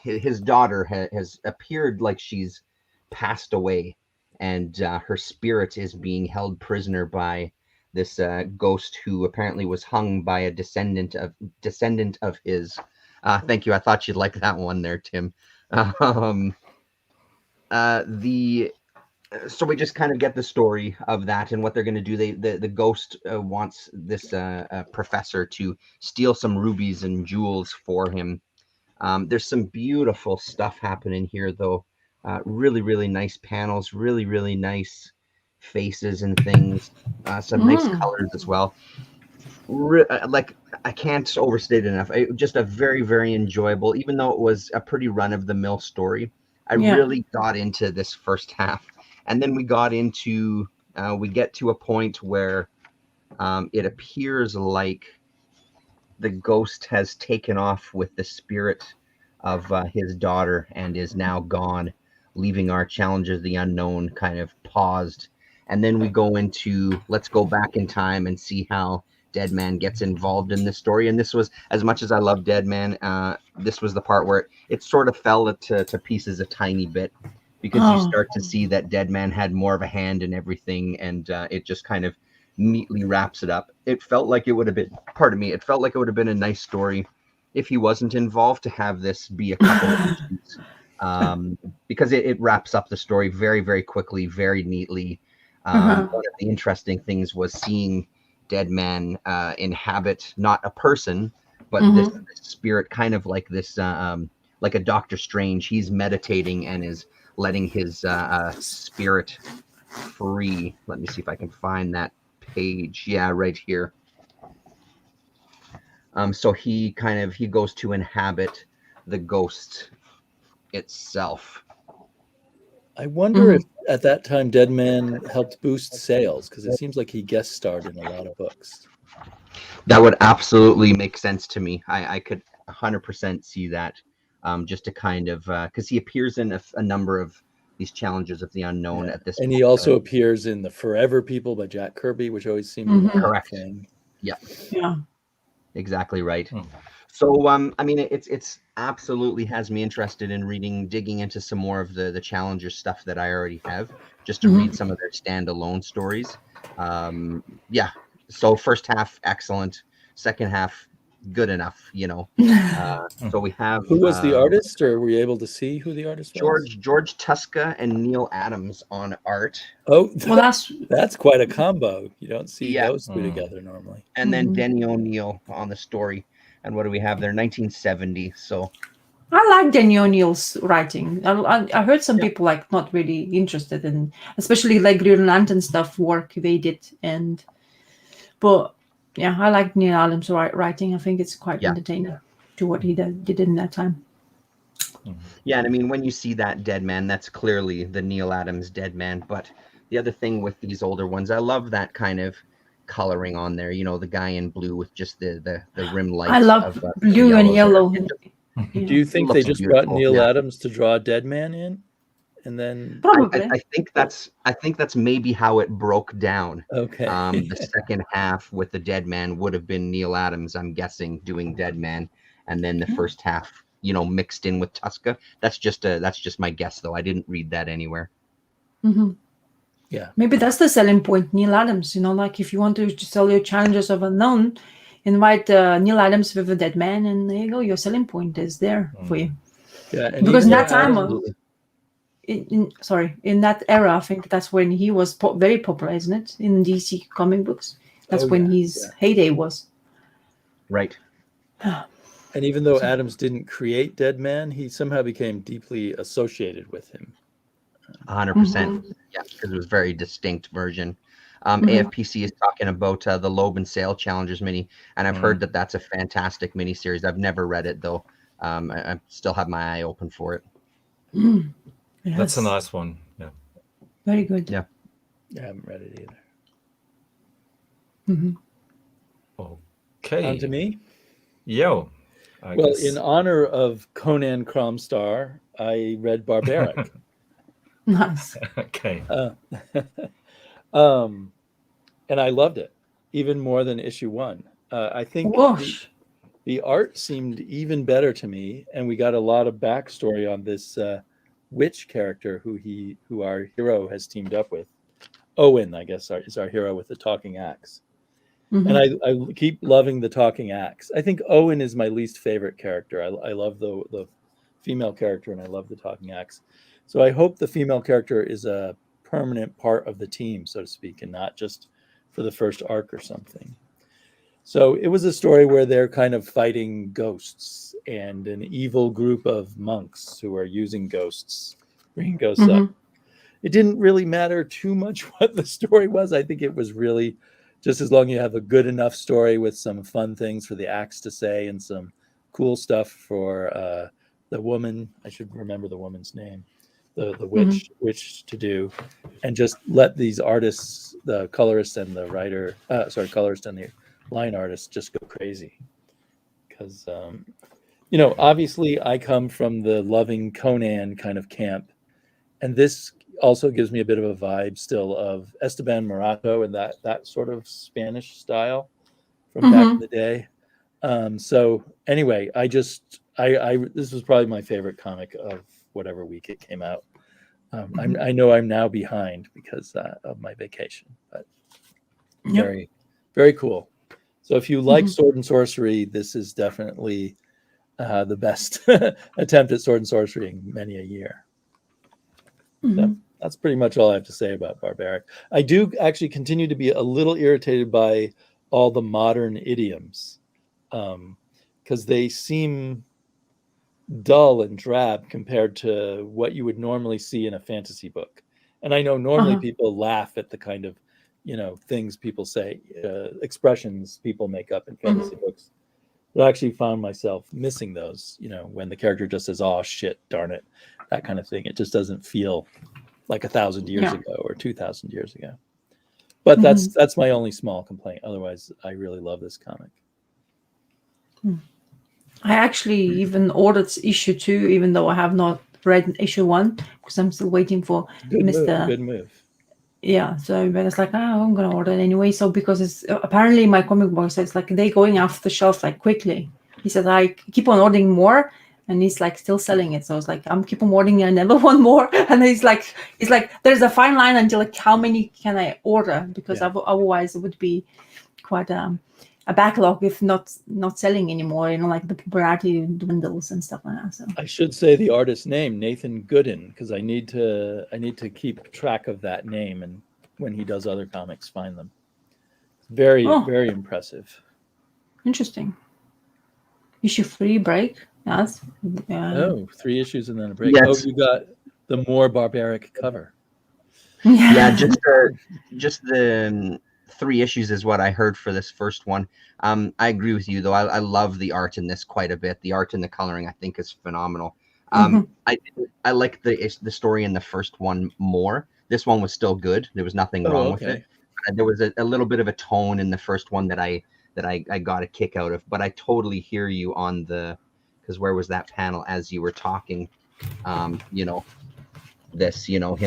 S3: his daughter has appeared like she's passed away, and her spirit is being held prisoner by this ghost who apparently was hung by a descendant of his. Thank you. I thought you'd like that one there, Tim. So we just kind of get the story of that and what they're going to do. The ghost wants this professor to steal some rubies and jewels for him. There's some beautiful stuff happening here, though. Really, really nice panels, really, really nice faces and things. Some nice colors as well. Like, I can't overstate it enough. Just a very, very enjoyable, even though it was a pretty run-of-the-mill story. I really got into this first half. And then we get to a point where it appears like the ghost has taken off with the spirit of his daughter and is now gone, leaving our Challengers of the Unknown kind of paused. And then we go into, let's go back in time and see how Dead Man gets involved in this story. And this was, as much as I love Dead Man, this was the part where it sort of fell to pieces a tiny bit, because you start to see that Dead Man had more of a hand in everything, and it just kind of neatly wraps it up. It felt like it would have been, it felt like it would have been a nice story if he wasn't involved, to have this be a couple of issues, because it wraps up the story very, very quickly, very neatly. One of the interesting things was seeing Dead Man inhabit not a person, but this spirit, kind of like this, like a Doctor Strange. He's meditating and is letting his spirit free. Let me see if I can find that page. Yeah, right here. So he goes to inhabit the ghost itself.
S4: I wonder if at that time Dead Man helped boost sales, because it seems like he guest starred in a lot of books.
S3: That would absolutely make sense to me. I could 100% see that. Just to kind of because he appears in a number of these challenges of the unknown at this
S4: And
S3: point.
S4: he also appears in The Forever People by Jack Kirby, which always seemed to be
S3: correct.
S4: a thing.
S3: Yeah.
S2: Yeah.
S3: Exactly right. So I mean, it's absolutely has me interested in digging into some more of the Challenger stuff that I already have, just to read some of their standalone stories. Yeah. So first half excellent, second half good enough. So we have
S4: Who was the artist, or were you able to see who the artist was?
S3: George Tuska and Neil Adams on art.
S4: Oh,
S2: Well,
S4: that's quite a combo. You don't see
S3: Yeah.
S4: those two together normally.
S3: And then Denny O'Neil on the story. And what do we have there? 1970. So
S2: I like Danny O'Neill's writing. I heard some people like not really interested in, especially like Green Lantern stuff work they did. But yeah, I like Neil Adams' writing. I think it's quite entertaining to what he did in that time.
S3: Yeah, and I mean, when you see that Dead Man, that's clearly the Neil Adams Dead Man. But the other thing with these older ones, I love that kind of coloring on there. The guy in blue with just the rim lights.
S2: I love blue and yellow.
S4: Do you think they just brought Neil Adams to draw Dead Man in, and then
S2: probably?
S3: I think that's maybe how it broke down.
S4: Okay.
S3: The second half with the Dead Man would have been Neil Adams, I'm guessing, doing Dead Man, and then the first half, mixed in with Tuska. That's just my guess, though. I didn't read that anywhere.
S4: Yeah.
S2: Maybe that's the selling point, Neil Adams. Like if you want to sell your Challengers of Unknown, invite Neil Adams with a Dead Man, and there you go. Your selling point is there for you.
S4: Yeah, and
S2: because in that time,
S3: absolutely.
S2: in that era, I think that's when he was very popular, isn't it? In DC comic books, that's when his heyday was.
S3: Right.
S4: And even though Adams didn't create Dead Man, he somehow became deeply associated with him.
S3: 100%. Yeah, because it was a very distinct version. AFPC is talking about the Loeb and Sale Challengers mini, and I've heard that that's a fantastic mini series. I've never read it, though. I still have my eye open for it.
S2: Yes.
S1: That's a nice one. Yeah.
S2: Very good.
S3: Yeah.
S4: I haven't read it
S2: either.
S1: Okay.
S4: On to me?
S1: Yo.
S4: Well, in honor of Conan Cromstar, I read Barbaric.
S2: Nice.
S1: Okay.
S4: And I loved it, even more than issue 1. I think the art seemed even better to me, and we got a lot of backstory on this witch character who our hero has teamed up with. Owen, I guess, is our hero with the talking axe. And I keep loving the talking axe. I think Owen is my least favorite character. I love the female character, and I love the talking axe. So I hope the female character is a permanent part of the team, so to speak, and not just for the first arc or something. So it was a story where they're kind of fighting ghosts and an evil group of monks who are using ghosts, bringing ghosts up. It didn't really matter too much what the story was. I think it was really just as long as you have a good enough story with some fun things for the axe to say and some cool stuff for the woman. I should remember the woman's name. The witch to do, and just let these artists, the colorist and the writer, colorist and the line artist, just go crazy. Because obviously I come from the loving Conan kind of camp, and this also gives me a bit of a vibe still of Esteban Morato and that sort of Spanish style from back in the day. So anyway, I this was probably my favorite comic of whatever week it came out. I know I'm now behind because of my vacation, but very, very cool. So if you like sword and sorcery, this is definitely the best attempt at sword and sorcery in many a year. So that's pretty much all I have to say about Barbaric. I do actually continue to be a little irritated by all the modern idioms because they seem dull and drab compared to what you would normally see in a fantasy book. And I know normally people laugh at the kind of, things people say, expressions people make up in fantasy books. But I actually found myself missing those, when the character just says, "Oh shit, darn it," that kind of thing. It just doesn't feel like 1,000 years ago or 2,000 years ago. But that's my only small complaint. Otherwise, I really love this comic.
S2: I actually even ordered issue 2, even though I have not read issue 1, because I'm still waiting for Mr.
S4: Good move.
S2: Yeah, so but it's like, I'm gonna order it anyway. So because it's apparently my comic book says like they going off the shelf like quickly. He said I keep on ordering more, and he's like still selling it. So it's like I'm keep on ordering, I never want more. And he's like there's a fine line until like how many can I order, because otherwise it would be quite a backlog if not selling anymore. Like the popularity dwindles and stuff like that. So
S4: I should say the artist's name, Nathan Gooden, because I need to keep track of that name, and when he does other comics, find them. Very impressive.
S2: Interesting. Issue 3 break. That's
S4: 3 issues and then a break.
S3: Yes.
S4: Oh, you got the more barbaric cover.
S3: Yeah, just the 3 issues is what I heard for this first one. I agree with you though. I love the art in this quite a bit. The art and the coloring I think is phenomenal. I like the story in the first one more. This one was still good. There was nothing wrong with it. There was a little bit of a tone in the first one that I got a kick out of. But I totally hear you on because where was that panel as you were talking? Him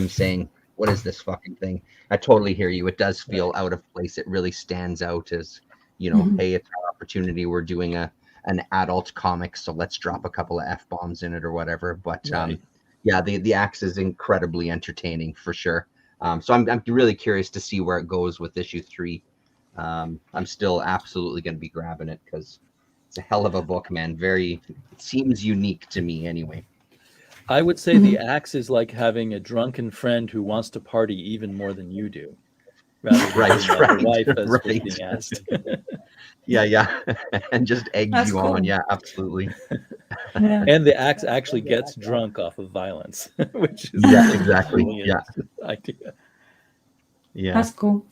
S3: saying, "What is this fucking thing?" I totally hear you. It does feel out of place. It really stands out as, hey, it's our opportunity. We're doing an adult comic, so let's drop a couple of F-bombs in it or whatever. But the axe is incredibly entertaining for sure. So I'm really curious to see where it goes with issue 3. I'm still absolutely going to be grabbing it because it's a hell of a book, man. It seems unique to me anyway.
S4: I would say the axe is like having a drunken friend who wants to party even more than you do. Rather than wife as being asked.
S3: Yeah. And just eggs
S2: That's
S3: you
S2: cool.
S3: on. Yeah, absolutely.
S2: Yeah.
S4: And the axe actually gets drunk off of violence, which is
S3: exactly.
S4: brilliant idea.
S3: Yeah.
S2: That's cool.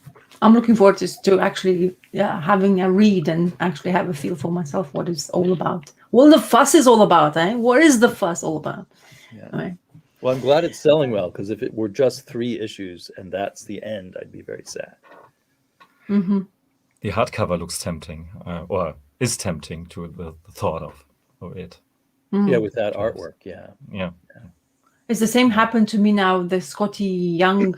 S2: I'm looking forward to actually having a read and actually have a feel for myself what it's all about. What the fuss is all about, eh? What is the fuss all about?
S4: Yeah.
S2: Right.
S4: Well, I'm glad it's selling well, because if it were just 3 issues and that's the end, I'd be very sad.
S2: Mm-hmm.
S1: The hardcover looks tempting, or is tempting to the thought of it.
S2: Mm-hmm.
S4: Yeah, with that artwork, yeah.
S2: It's the same happened to me now. The Scotty Young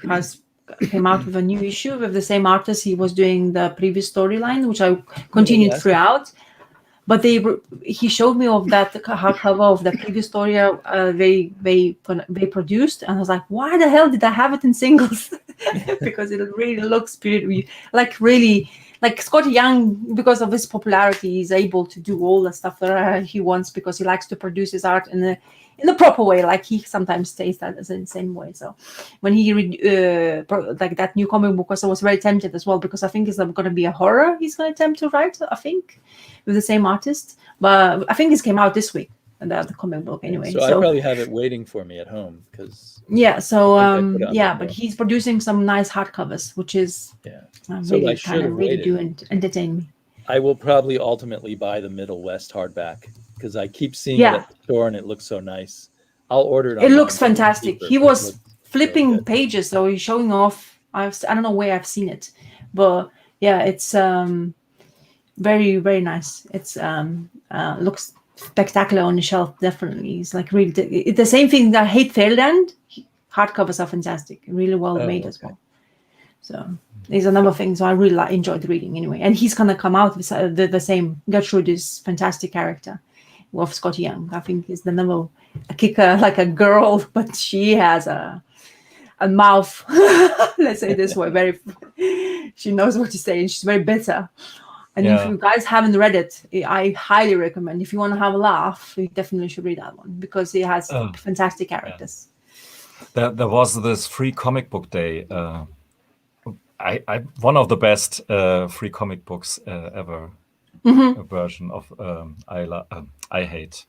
S2: came out with a new issue with the same artist. He was doing the previous storyline, which I continued throughout. But he showed me of that hardcover of the previous story they produced, and I was like, why the hell did I have it in singles? Because it really looks really like Scotty Young, because of his popularity, is able to do all the stuff that he wants because he likes to produce his art in the proper way. Like he sometimes stays that as in the same way. So when he like that new comic book, I was very tempted as well, because I think it's going to be a horror he's going to attempt to write, I think, with the same artist. But I think this came out this week, the comic book anyway.
S4: So I probably have it waiting for me at home because
S2: but he's producing some nice hardcovers, which is really kind of really do entertain me.
S4: I will probably ultimately buy the Middle West hardback because I keep seeing it at the store and it looks so nice. I'll order it.
S2: It looks fantastic. He was flipping pages, so he's showing off. I don't know where I've seen it, but yeah, it's very, very nice. It's looks spectacular on the shelf. Definitely, it's like really it's the same thing that I hate Fairyland. Hardcovers are fantastic, really well made as well. So there's another thing. So I really enjoyed reading anyway. And he's gonna come out with the same Gertrude is fantastic character of Scotty Young. I think is the number a kicker like a girl, but she has a mouth. Let's say it this way. She knows what to say, and she's very bitter. And if you guys haven't read it, I highly recommend. If you want to have a laugh, you definitely should read that one because it has fantastic characters.
S1: There was this free comic book day. I one of the best free comic books ever. A version of I hate.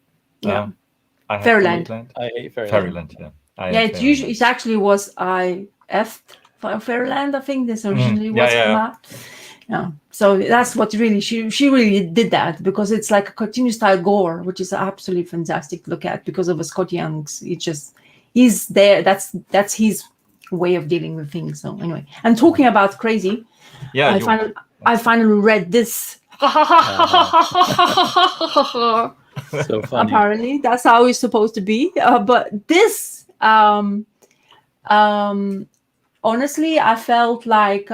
S2: Fairyland.
S1: I hate Fairyland.
S2: It's usually it actually was IF Fairyland. I think this originally was from that. Yeah, so that's what really she really did that, because it's like a cartoon style gore, which is absolutely fantastic to look at because of Scott Young's. He's there. That's his way of dealing with things. So anyway, and talking about crazy, I finally read this.
S4: So funny.
S2: Apparently, that's how it's supposed to be. But this, honestly, I felt like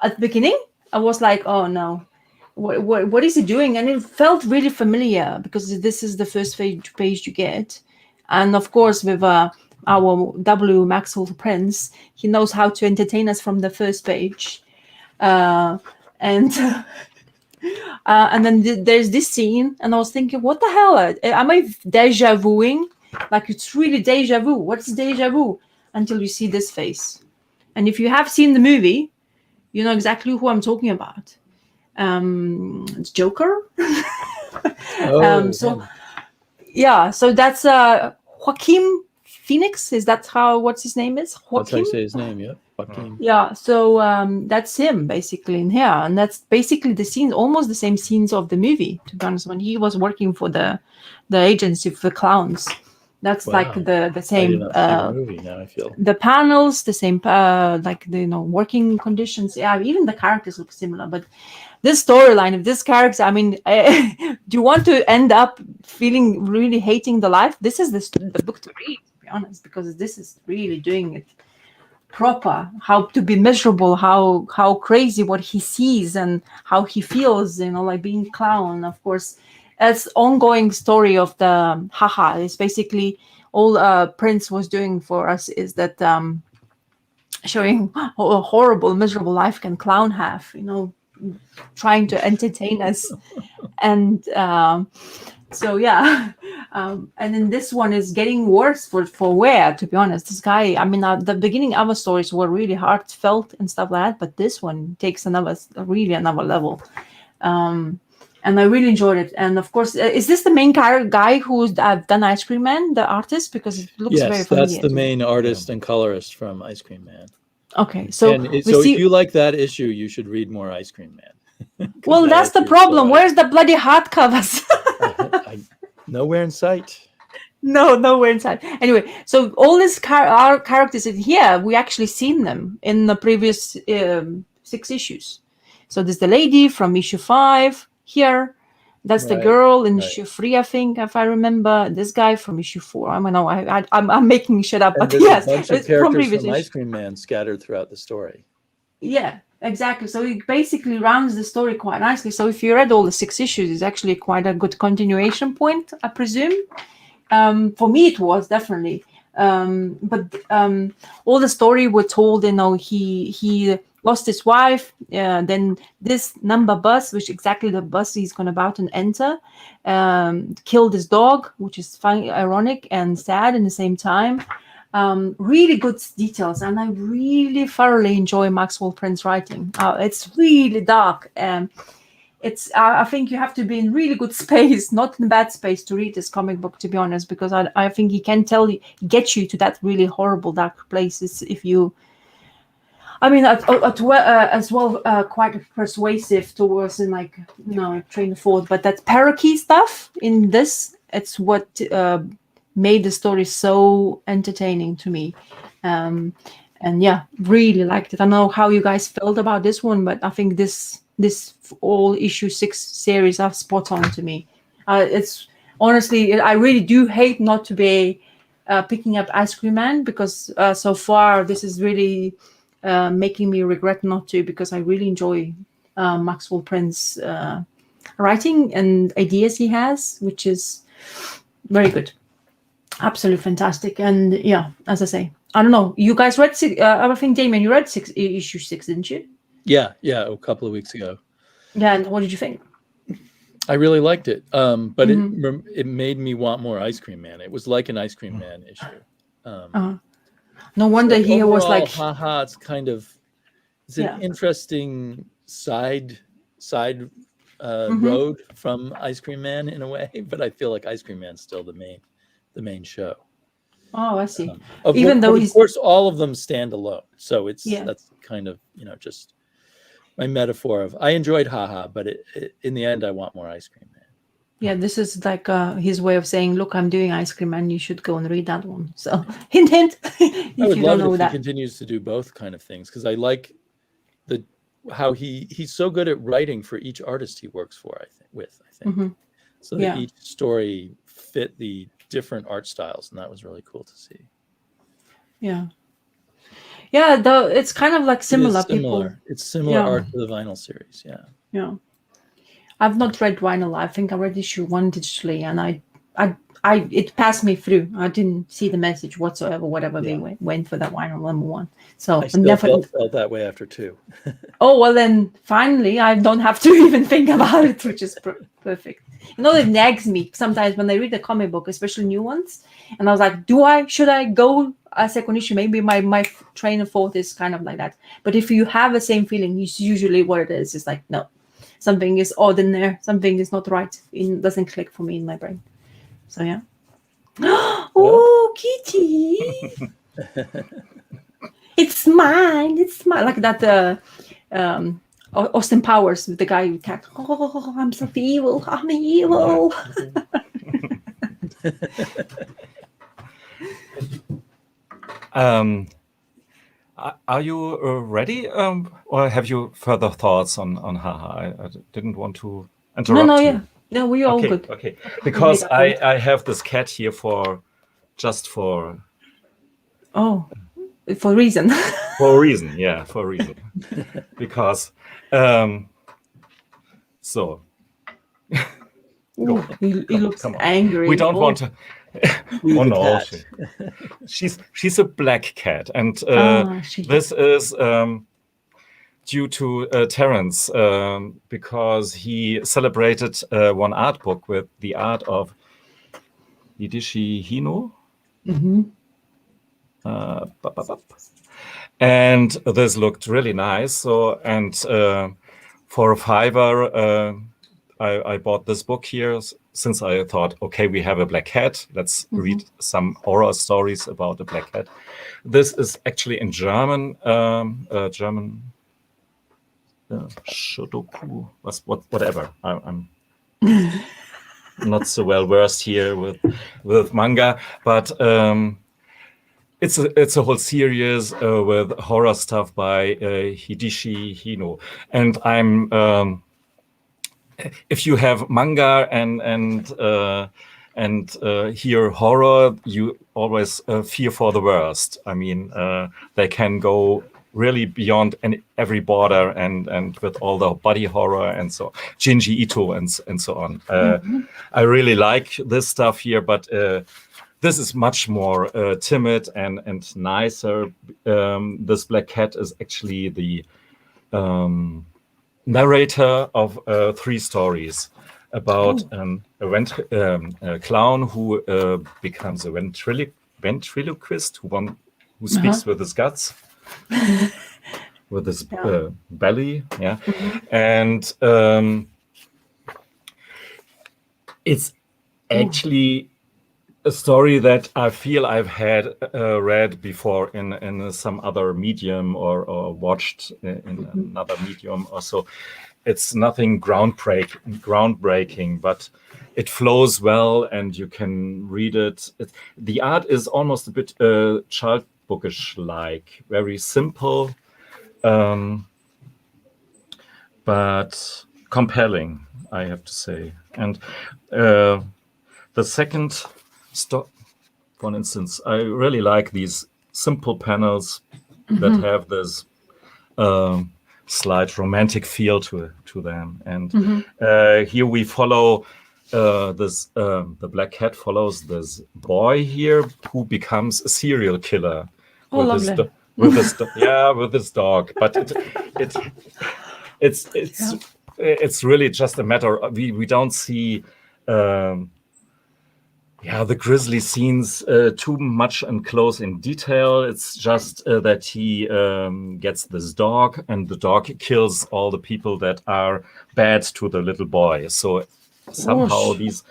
S2: at the beginning, I was like, "Oh no, what is he doing?" And it felt really familiar because this is the first page you get, and of course with our W. Maxwell Prince, he knows how to entertain us from the first page, and then there's this scene, and I was thinking, what the hell? Am I deja vuing? Like, it's really deja vu. What's deja vu? Until you see this face. And if you have seen the movie, you know exactly who I'm talking about. It's Joker. So that's Joaquin Phoenix. Is that what's his name is? Joaquin?
S4: That's how you say his name, yeah. Joaquin.
S2: Yeah, so that's him basically in here. And that's basically the scenes, almost the same scenes of the movie, to be honest, when he was working for the agency for the clowns. That's like the same
S4: the movie now, I feel.
S2: The panels, the same like the working conditions. Yeah, even the characters look similar. But this storyline of this character, I mean, do you want to end up feeling really hating the life? This is the book to read, to be honest, because this is really doing it proper. How to be miserable, how crazy what he sees and how he feels, like being clown. Of course, it's ongoing story of the haha. It's basically all Prince was doing for us is that showing a horrible, miserable life can clown have, trying to entertain us. And so yeah, and then this one is getting worse for wear, to be honest. This guy, I mean, the beginning other stories were really heartfelt and stuff like that, but this one takes another level. And I really enjoyed it. And of course, is this the main guy who's done Ice Cream Man, the artist? Because it looks very familiar.
S4: Yes, that's the main artist and colorist from Ice Cream Man.
S2: Okay, so
S4: if you like that issue, you should read more Ice Cream Man.
S2: Well, that's the problem. Where's the bloody hardcovers?
S4: Nowhere in sight.
S2: No, nowhere in sight. Anyway, so all these our characters in here, we actually seen them in the previous 6 issues. So there's the lady from issue 5 here. That's the girl in issue 3, I think, if I remember. This guy from issue 4. I don't know. I'm making shit up, but yes,
S4: a bunch of characters from Ice Cream Man scattered throughout the story. Yeah,
S2: exactly. So it basically rounds the story quite nicely. So if you read all the 6 issues, it's actually quite a good continuation point, I presume. For me, it was definitely. But all the story were told. He lost his wife. Then this number bus, which exactly the bus he's going about to enter, killed his dog, which is funny, ironic and sad in the same time. Really good details, and I really thoroughly enjoy Maxwell Prince writing. It's really dark. I think you have to be in really good space, not in bad space, to read this comic book, to be honest, because I think he can get you to that really horrible dark places if you. I mean, as well, quite persuasive towards train of thought. But that parakeet stuff in this, it's what made the story so entertaining to me. And yeah, really liked it. I don't know how you guys felt about this one, but I think this all issue 6 series are spot on to me. It's honestly, I really do hate not to be picking up Ice Cream Man, because so far this is really making me regret not to, because I really enjoy Maxwell Prince writing and ideas he has, which is very good. Absolutely fantastic. And yeah, as I say, I don't know, you guys read I think, Damien, you read issue 6, didn't you?
S4: Yeah, a couple of weeks ago.
S2: Yeah, and what did you think?
S4: I really liked it, but it made me want more Ice Cream Man. It was like an Ice Cream Man issue.
S2: No wonder he
S4: overall,
S2: was like,
S4: haha, it's an interesting side road from Ice Cream Man in a way, but I feel like Ice Cream Man's still the main show.
S2: Oh, I see.
S4: Of course, all of them stand alone. So that's kind of, just my metaphor of I enjoyed Haha, but in the end, I want more Ice Cream Man.
S2: Yeah, this is like his way of saying, look, I'm doing Ice Cream Man. You should go and read that one. So hint, hint.
S4: I would love it if he continues to do both kind of things, because I like how he's so good at writing for each artist he works for, I think. So that each story fit the different art styles, and that was really cool to see.
S2: Yeah. Yeah, though it's kind of like similar.
S4: It's similar art to the vinyl series,
S2: Yeah. I've not read vinyl. I think I read issue 1 digitally, and it passed me through. I didn't see the message whatsoever, whatever they went for that vinyl number 1. So
S4: I still felt that way after 2.
S2: Oh, well then finally I don't have to even think about it, which is perfect. It nags me sometimes when I read a comic book, especially new ones, and I was like, should I go a second issue? Maybe my train of thought is kind of like that. But if you have the same feeling, it's usually what it is. It's like, no, something is odd in there. Something is not right. It doesn't click for me in my brain. So yeah. Oh, Kitty! It's mine. It's mine. Like that. Austin Powers with the guy who attacked. Oh, I'm so evil. I'm evil.
S1: Are you ready, or have you further thoughts on Haha? I didn't want to interrupt you.
S2: No, we're all good.
S1: Okay, because I have this cat here for
S2: for a reason.
S1: For a reason. Because so.
S2: Ooh, he looks angry.
S1: We don't want to. Oh no, she's a black cat, and this is due to Terence, because he celebrated one art book with the art of Hideshi Hino. And this looked really nice. So, and for a $5, I bought this book here, since I thought, okay, we have a black cat. Let's read some horror stories about a black cat. This is actually in German. German Shodoku, whatever. I'm not so well versed here with manga, but it's a whole series with horror stuff by Hideshi Hino, and I'm. If you have manga and hear horror, you always fear for the worst. I mean, they can go really beyond every border, and with all the body horror and so Junji Ito and so on. I really like this stuff here, but this is much more timid and nicer. This black cat is actually the narrator of 3 stories about a clown who becomes a ventriloquist who speaks with his guts, with his belly, and it's actually a story that I feel I've had read before in some other medium or watched in another medium or so. It's nothing groundbreaking, but it flows well and you can read it. The art is almost a bit child bookish-like, very simple, but compelling, I have to say. And the second for instance, I really like these simple panels that have this slight romantic feel to them. And here we follow the black cat follows this boy here who becomes a serial killer with this dog. But it's really just a matter of, we don't see the grisly scenes too much and close in detail. It's just that he gets this dog, and the dog kills all the people that are bad to the little boy. So somehow these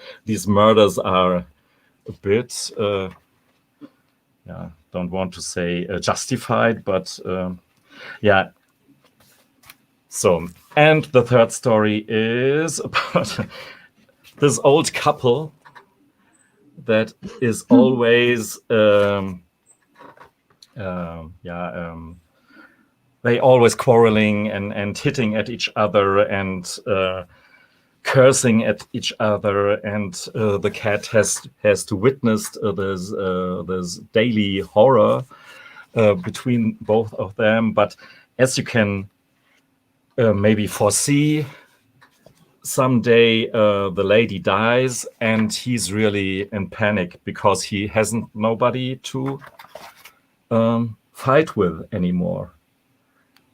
S1: murders are a bit yeah, don't want to say justified, but yeah. So, and the third story is about this old couple that is always they always quarreling and hitting at each other and cursing at each other, and the cat has to witness this daily horror between both of them. But as you can maybe foresee, someday the lady dies and he's really in panic because he hasn't nobody to fight with anymore.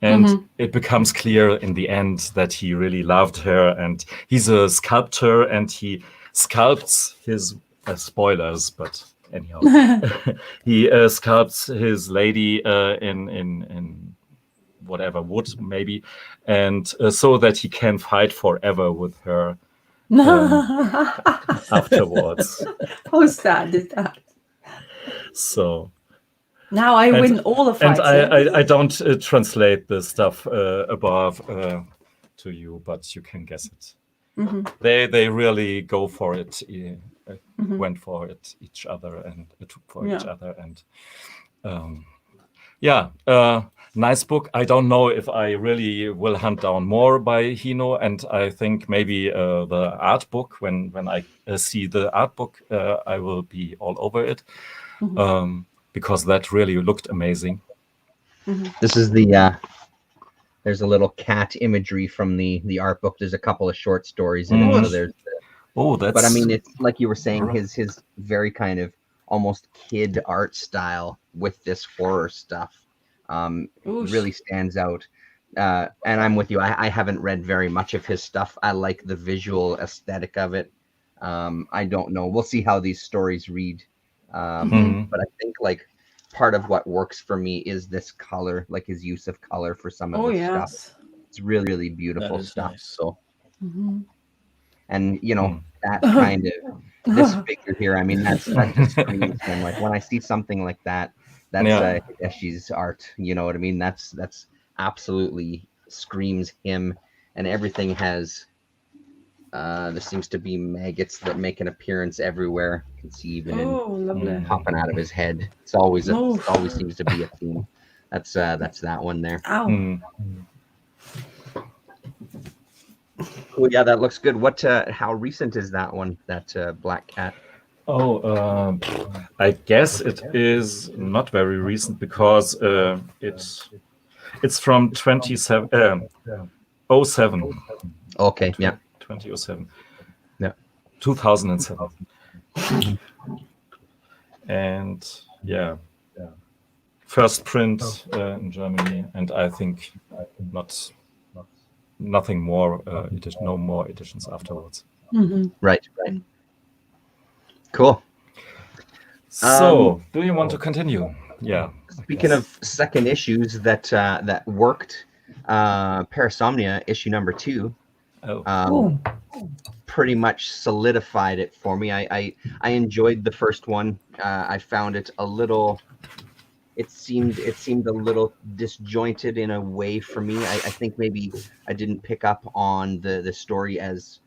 S1: And it becomes clear in the end that he really loved her, and he's a sculptor and he sculpts his spoilers, but anyhow, he sculpts his lady in whatever wood maybe, and so that he can fight forever with her afterwards.
S2: How sad is that?
S1: So
S2: now I win all the fights.
S1: And I don't translate the stuff above to you, but you can guess it. They really go for it, went for it each other and took for each other, and nice book. I don't know if I really will hunt down more by Hino, and I think maybe the art book, when I see the art book, I will be all over it, because that really looked amazing.
S3: This is the there's a little cat imagery from the art book. There's a couple of short stories in it. So there's
S1: that's.
S3: But I mean, it's like you were saying, his very kind of almost kid art style with this horror stuff really stands out. And I'm with you. I haven't read very much of his stuff. I like the visual aesthetic of it. I don't know. We'll see how these stories read. But I think like part of what works for me is this color, like his use of color for some of the stuff. It's really, really beautiful stuff. Nice. So, and you know, that kind of this figure here. I mean, that just screams him. Like when I see something like that, that's Hideshi's art. You know what I mean? That's absolutely screams him, and everything has. There seems to be maggots that make an appearance everywhere. You can see even popping out of his head. It's always always seems to be a theme. That's that one there. Cool. Yeah, that looks good. What? How recent is that one? That black cat?
S1: Oh, I guess it is not very recent because it's from 07.
S3: Okay. Yeah.
S1: 2007.
S3: Yeah.
S1: 2007. And first print in Germany, and I think nothing more no more editions afterwards.
S3: Right. Cool.
S1: So, do you want to continue? Yeah.
S3: Speaking of second issues that worked, Parasomnia issue number 2. Pretty much solidified it for me. I enjoyed the first one. I found it a little. It seemed a little disjointed in a way for me. I think maybe I didn't pick up on the story as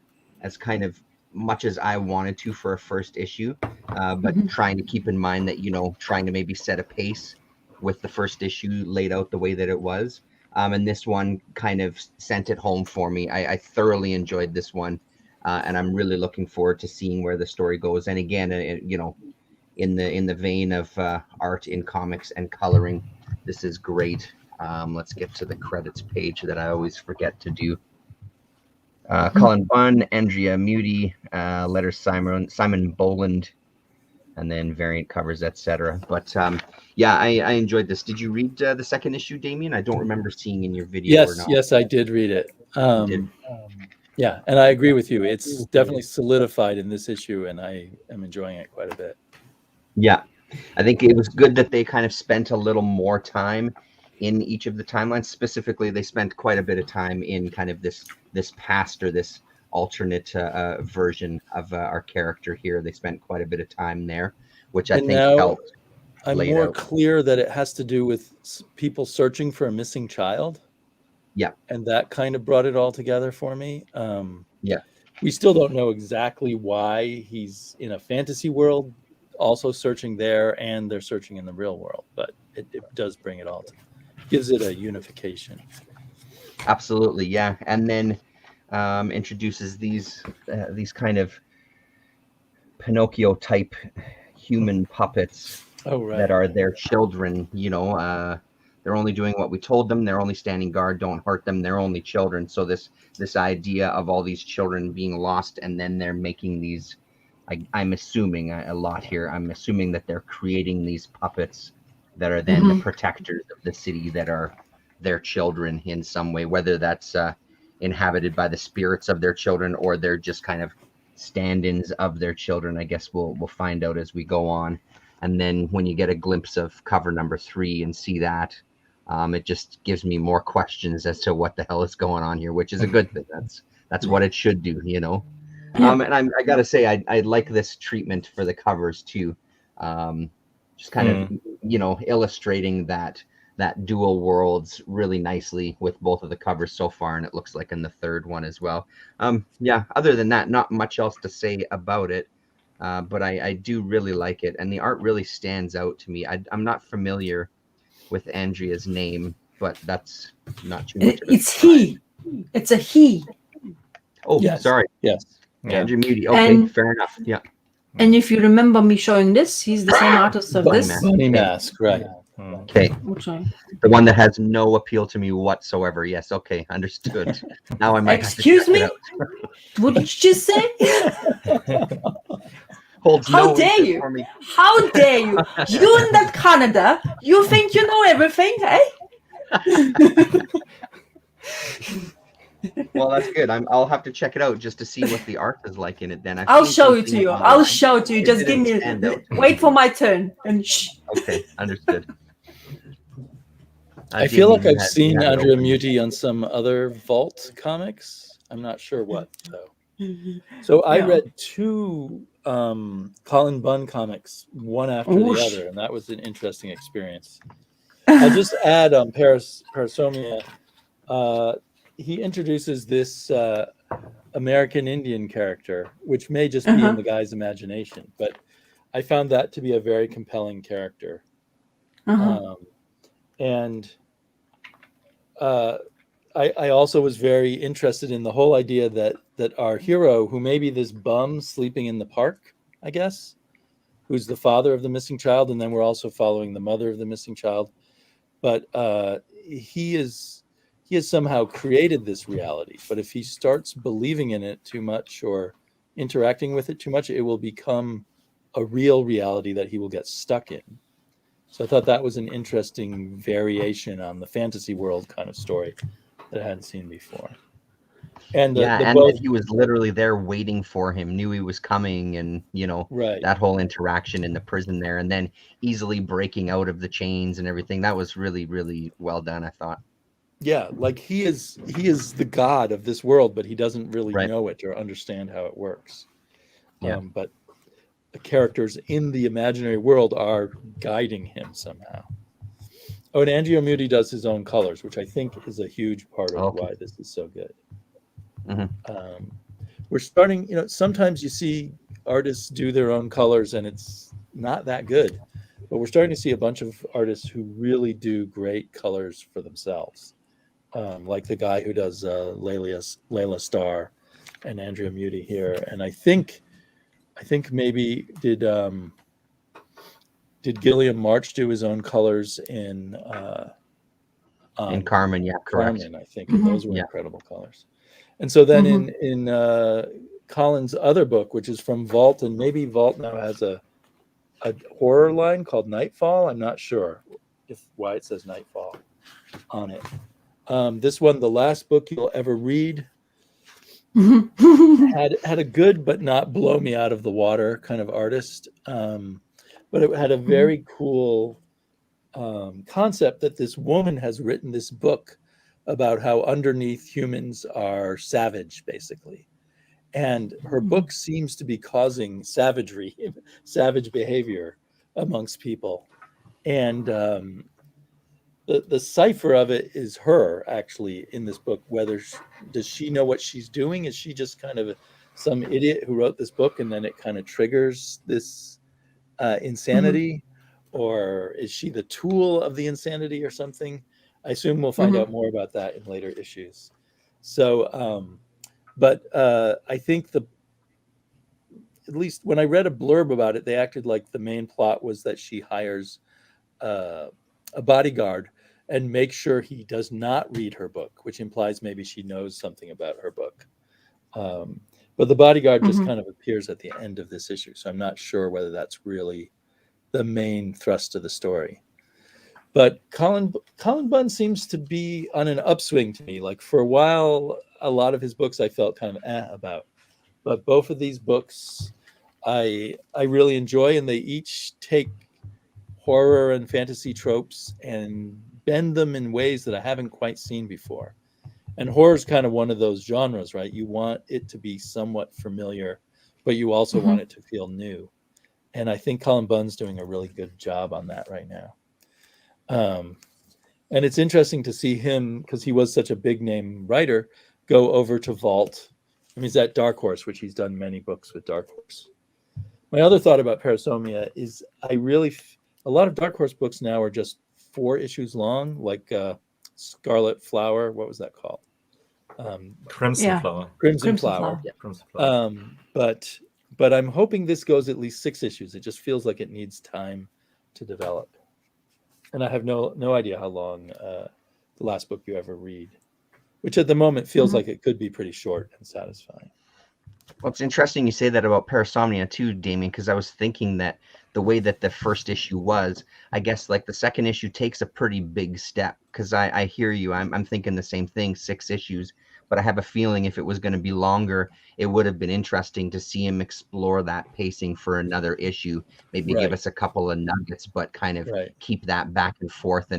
S3: kind of much as I wanted to for a first issue. But trying to keep in mind that trying to maybe set a pace with the first issue laid out the way that it was. And this one kind of sent it home for me. I thoroughly enjoyed this one, and I'm really looking forward to seeing where the story goes. And again, in the vein of art in comics and coloring, this is great. Let's get to the credits page that I always forget to do. Colin Bunn, Andrea Muti, letters Simon Boland, and then variant covers, etc. But I enjoyed this. Did you read the second issue, Damien? I don't remember seeing in your video.
S4: Yes, I did read it. Yeah, and I agree with you. It's definitely solidified in this issue, and I am enjoying it quite a bit.
S3: Yeah, I think it was good that they kind of spent a little more time in each of the timelines. Specifically, they spent quite a bit of time in kind of this past or this alternate version of our character here. They spent quite a bit of time there, which I think helped.
S4: I'm
S3: laid
S4: more
S3: out.
S4: clear that it has to do with people searching for a missing child.
S3: Yeah.
S4: And that kind of brought it all together for me.
S3: Yeah.
S4: We still don't know exactly why he's in a fantasy world, also searching there, and they're searching in the real world, but it does bring it all together. Gives it a unification.
S3: Absolutely, yeah. And then introduces these kind of Pinocchio type human puppets that are their children. They're only doing what we told them. They're only standing guard. Don't hurt them. They're only children. So this idea of all these children being lost, and then they're making these. I'm assuming a lot here. I'm assuming that they're creating these puppets that are then the protectors of the city, that are their children in some way, whether that's inhabited by the spirits of their children, or they're just kind of stand-ins of their children. I guess we'll find out as we go on. And then when you get a glimpse of cover number 3 and see that, it just gives me more questions as to what the hell is going on here, which is a good thing. That's what it should do, And I gotta say, I like this treatment for the covers too. Just kind of illustrating that dual worlds really nicely with both of the covers so far, and it looks like in the third one as well. Other than that, not much else to say about it, but I do really like it, and the art really stands out to me. I'm not familiar with Andrea's name, but that's not too much of a
S2: surprise. It's a he.
S3: Oh, yes. Sorry.
S4: Yes.
S3: Andrew Moody. Okay, fair enough. Yeah.
S2: And if you remember me showing this, he's the same artist of this.
S4: Bunny Mask, right.
S3: Okay. The one that has no appeal to me whatsoever. Yes, okay, understood. Now I might
S2: Excuse me? What did you just say? How dare you? How dare you? You in that Canada, you think you know everything, eh?
S3: Well, that's good. I'll have to check it out just to see what the art is like in it. Then
S2: I'll show it to you. I'll show it to you. Just give me. Wait for my turn and shh.
S3: Okay, understood.
S4: I feel like I've seen Andrea Muti on some other Vault comics. I'm not sure what though. So I read 2 Colin Bunn comics, one after the other, and that was an interesting experience. I'll just add Parasomnia. He introduces this American Indian character, which may just be in the guy's imagination, but I found that to be a very compelling character. And I also was very interested in the whole idea that our hero, who may be this bum sleeping in the park, I guess, who's the father of the missing child, and then we're also following the mother of the missing child, but he has somehow created this reality. But if he starts believing in it too much or interacting with it too much, it will become a real reality that he will get stuck in. So I thought that was an interesting variation on the fantasy world kind of story that I hadn't seen before. And
S3: that he was literally there waiting for him, knew he was coming, and that whole interaction in the prison there, and then easily breaking out of the chains and everything. That was really, really well done, I thought.
S4: Yeah, like he is the god of this world, but he doesn't really know it or understand how it works. But the characters in the imaginary world are guiding him somehow. Oh, and Andrea Muti does his own colors, which I think is a huge part of why this is so good. We're starting, sometimes you see artists do their own colors and it's not that good, but we're starting to see a bunch of artists who really do great colors for themselves. Like the guy who does Layla Starr and Andrea Muti here. And I think maybe did Gilliam March do his own colors in
S3: Carmen? Yeah, correct.
S4: Carmen, I think, and those were incredible colors. And so then in Colin's other book, which is from Vault, and maybe Vault now has a horror line called Nightfall. I'm not sure why it says Nightfall on it. This one, The Last Book You'll Ever Read, had a good but not blow me out of the water kind of artist, but it had a very cool concept that this woman has written this book about how underneath humans are savage, basically, and her book seems to be causing savage behavior amongst people, And the cipher of it is her actually in this book. Does she know what she's doing? Is she just kind of some idiot who wrote this book and then it kind of triggers this insanity, or is she the tool of the insanity or something? I assume we'll find out more about that in later issues. So, but I think at least when I read a blurb about it, they acted like the main plot was that she hires a bodyguard and makes sure he does not read her book, which implies maybe she knows something about her book. But the bodyguard just kind of appears at the end of this issue, so I'm not sure whether that's really the main thrust of the story. But Colin Bunn seems to be on an upswing to me. Like for a while, a lot of his books I felt kind of about, but both of these books I really enjoy, and they each take horror and fantasy tropes and bend them in ways that I haven't quite seen before. And horror is kind of one of those genres, right? You want it to be somewhat familiar, but you also want it to feel new. And I think Colin Bunn's doing a really good job on that right now. And it's interesting to see him, because he was such a big name writer, go over to Vault. I mean, he's at Dark Horse, which he's done many books with Dark Horse. My other thought about Parasomnia is a lot of Dark Horse books now are just 4 issues long, like Scarlet Flower. What was that called?
S1: Crimson Flower.
S4: Crimson Flower.
S1: Yeah. Crimson Flower.
S4: But I'm hoping this goes at least 6 issues. It just feels like it needs time to develop. And I have no idea how long the last book you ever read, which at the moment feels like it could be pretty short and satisfying.
S3: Well, it's interesting you say that about Parasomnia too, Damien, because I was thinking that the way that the first issue was, I guess like the second issue takes a pretty big step, because I hear you. I'm thinking the same thing, 6 issues. But I have a feeling if it was going to be longer, it would have been interesting to see him explore that pacing for another issue. Maybe give us a couple of nuggets, but kind of keep that back and forth.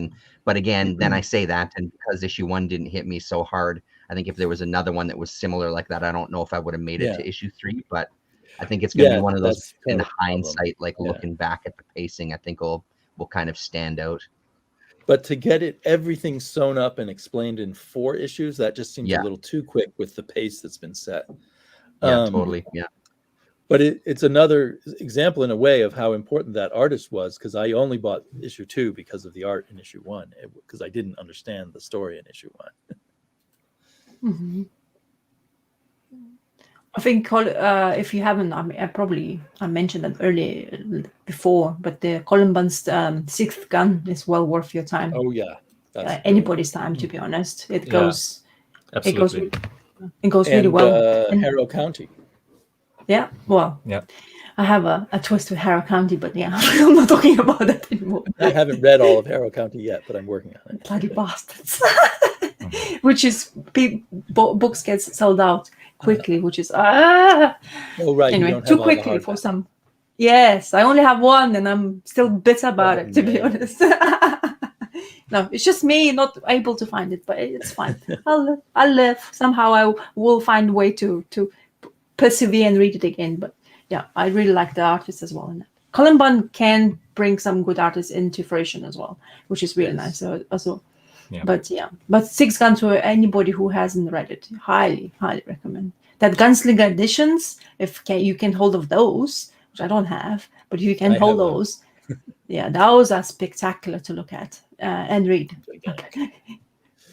S3: But again, then I say that, and because issue 1 didn't hit me so hard, I think if there was another one that was similar like that, I don't know if I would have made it to issue 3. But I think it's going to be one of those in hindsight, like looking back at the pacing, I think will kind of stand out.
S4: But to get everything sewn up and explained in 4 issues, that just seems a little too quick with the pace that's been set.
S3: Yeah, totally. Yeah.
S4: But it's another example in a way of how important that artist was, because I only bought issue 2 because of the art in issue 1, because I didn't understand the story in issue 1.
S2: I think if you haven't, I mentioned that earlier before, but the Colin Bunn's Sixth Gun is well worth your time.
S4: Oh yeah,
S2: anybody's time, to be honest. It goes,
S1: absolutely.
S2: It goes really well.
S4: And Harrow County.
S2: Yeah, well,
S1: yeah.
S2: I have a twist with Harrow County, but yeah, I'm not talking about that anymore.
S4: I haven't read all of Harrow County yet, but I'm working on it.
S2: Bloody bastards. Which is books get sold out quickly, which is
S4: oh right,
S2: anyway, too quickly for some. Yes, I only have 1, and I'm still bitter about it, to be honest. No, it's just me not able to find it, but it's fine. I'll live. Somehow I will find a way to persevere and read it again. But yeah, I really like the artist as well in that. Colin Bunn can bring some good artists into fruition as well, which is really nice. So also. Yeah. But Six Gun, to anybody who hasn't read it, highly recommend. That Gunslinger editions, if you can hold of those, which I don't have, but if you can hold those, yeah, those are spectacular to look at and read.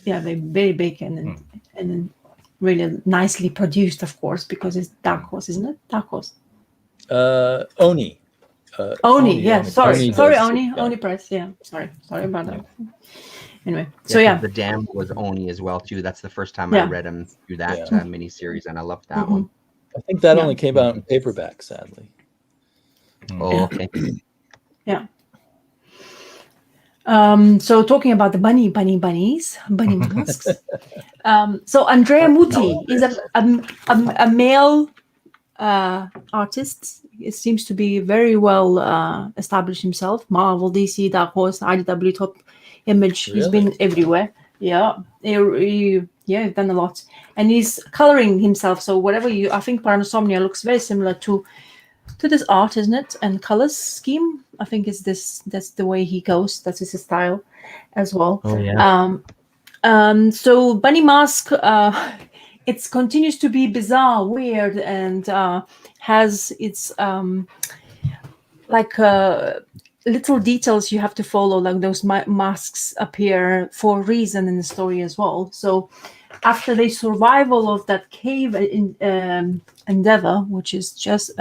S2: Yeah, they're very big and really nicely produced, of course, because it's Dark Horse, isn't it? Dark Horse.
S4: Oni.
S2: Oni, yeah. Sorry,
S4: Oni.
S2: Oni Press. Yeah, sorry about that. Anyway,
S3: The Dam was Oni as well too. That's the first time I read him through that miniseries, and I loved that one.
S4: I think that only came out in paperback, sadly.
S3: Oh, okay.
S2: Yeah. So talking about the bunny masks. So Andrea Muti is a male artist. It seems to be very well established himself. Marvel, DC, Dark Horse, IDW, Top Image. Really? He's been everywhere. Yeah, he's done a lot, and he's coloring himself. So whatever I think Parasomnia looks very similar to to this art, isn't it? And colors scheme. I think it's this. That's the way he goes. That's his style, as well.
S3: Oh yeah.
S2: So Bunny Mask, it continues to be bizarre, weird, and has its like little details you have to follow, like those masks appear for a reason in the story as well. So after the survival of that cave endeavor, which is just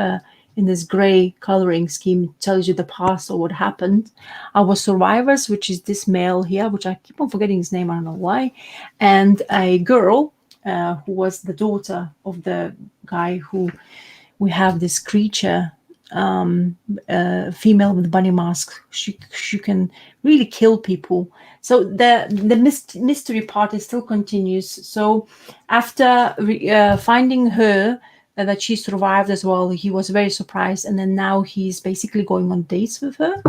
S2: in this gray coloring scheme, tells you the past or what happened. Our survivors, which is this male here, which I keep on forgetting his name, I don't know why, and a girl who was the daughter of the guy who we have this creature, female with bunny mask. She can really kill people. So the mystery part is still continues. So after finding her, that she survived as well, he was very surprised, and then now he's basically going on dates with her,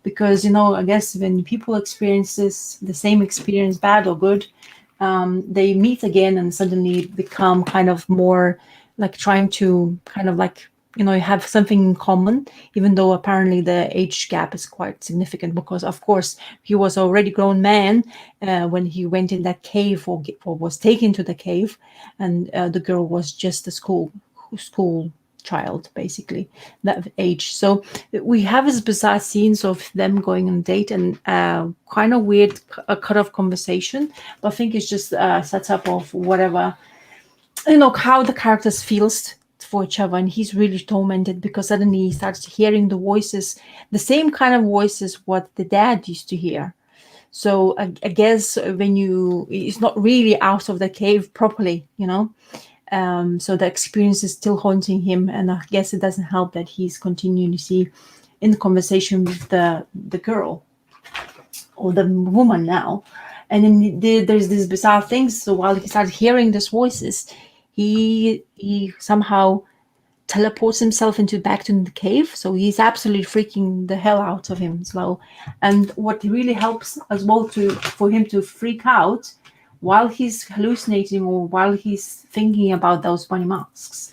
S2: because I guess when people experience the same experience, bad or good, they meet again and suddenly become kind of more like trying to kind of like have something in common, even though apparently the age gap is quite significant, because of course he was already grown man when he went in that cave or was taken to the cave, and the girl was just a school child, basically that age. So we have these bizarre scenes of them going on a date and kind of weird cut off conversation, but I think it's just a setup of whatever, how the characters feels for each other, and he's really tormented because suddenly he starts hearing the voices, the same kind of voices what the dad used to hear. So I guess when it's not really out of the cave properly, so the experience is still haunting him, and I guess it doesn't help that he's continuing to see in the conversation with the girl or the woman now, and then there's these bizarre things. So while he starts hearing these voices, he somehow teleports himself back to the cave. So he's absolutely freaking the hell out of him as well. And what really helps as well for him to freak out while he's hallucinating or while he's thinking about those bunny masks,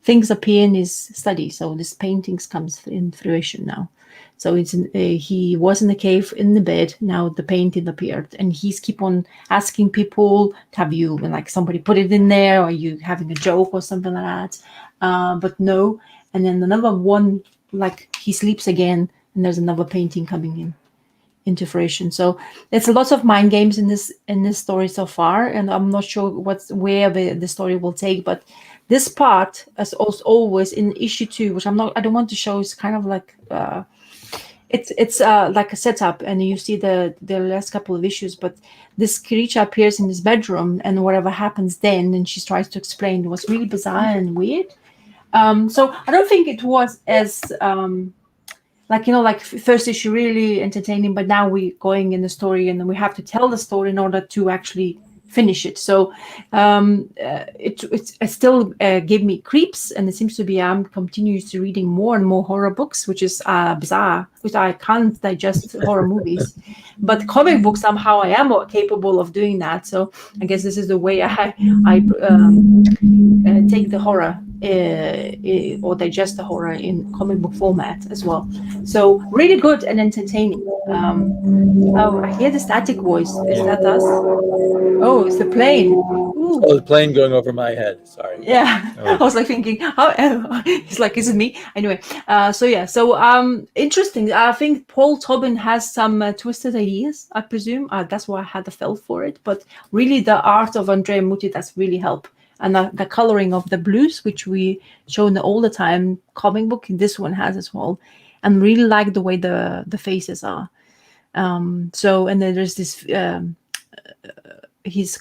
S2: things appear in his study. So this paintings comes in fruition now. So he was in the cave in the bed. Now the painting appeared, and he's keep on asking people, "Have you like somebody put it in there? Or are you having a joke or something like that?" But no. And then another one, like he sleeps again, and there's another painting coming into fruition. So there's a lot of mind games in this story so far, and I'm not sure where the story will take. But this part, as always in issue 2, which I don't want to show, is kind of like it's like a setup, and you see the last couple of issues. But this creature appears in his bedroom, and whatever happens then, and she tries to explain, it was really bizarre and weird. So I don't think it was as like first issue really entertaining, but now we're going in the story, and then we have to tell the story in order to actually finish it. So it still gave me creeps, and it seems to be I'm continuously reading more and more horror books, which is bizarre, which I can't digest horror movies, but comic books somehow I am capable of doing that. So I guess this is the way I take the horror or digest the horror in comic book format as well. So really good and entertaining. Oh, I hear the static voice. Is that us? Oh, it's the plane. Ooh.
S4: Oh, the plane going over my head. Sorry.
S2: Yeah. I was like thinking, it's like, is it me? Anyway, so interesting. I think Paul Tobin has some twisted ideas, I presume. That's why I had a feel for it. But really, the art of Andrea Mutti does really help. And the coloring of the blues, which we show all the time, comic book, this one has as well. And really like the way the faces are. So, and then there's this, his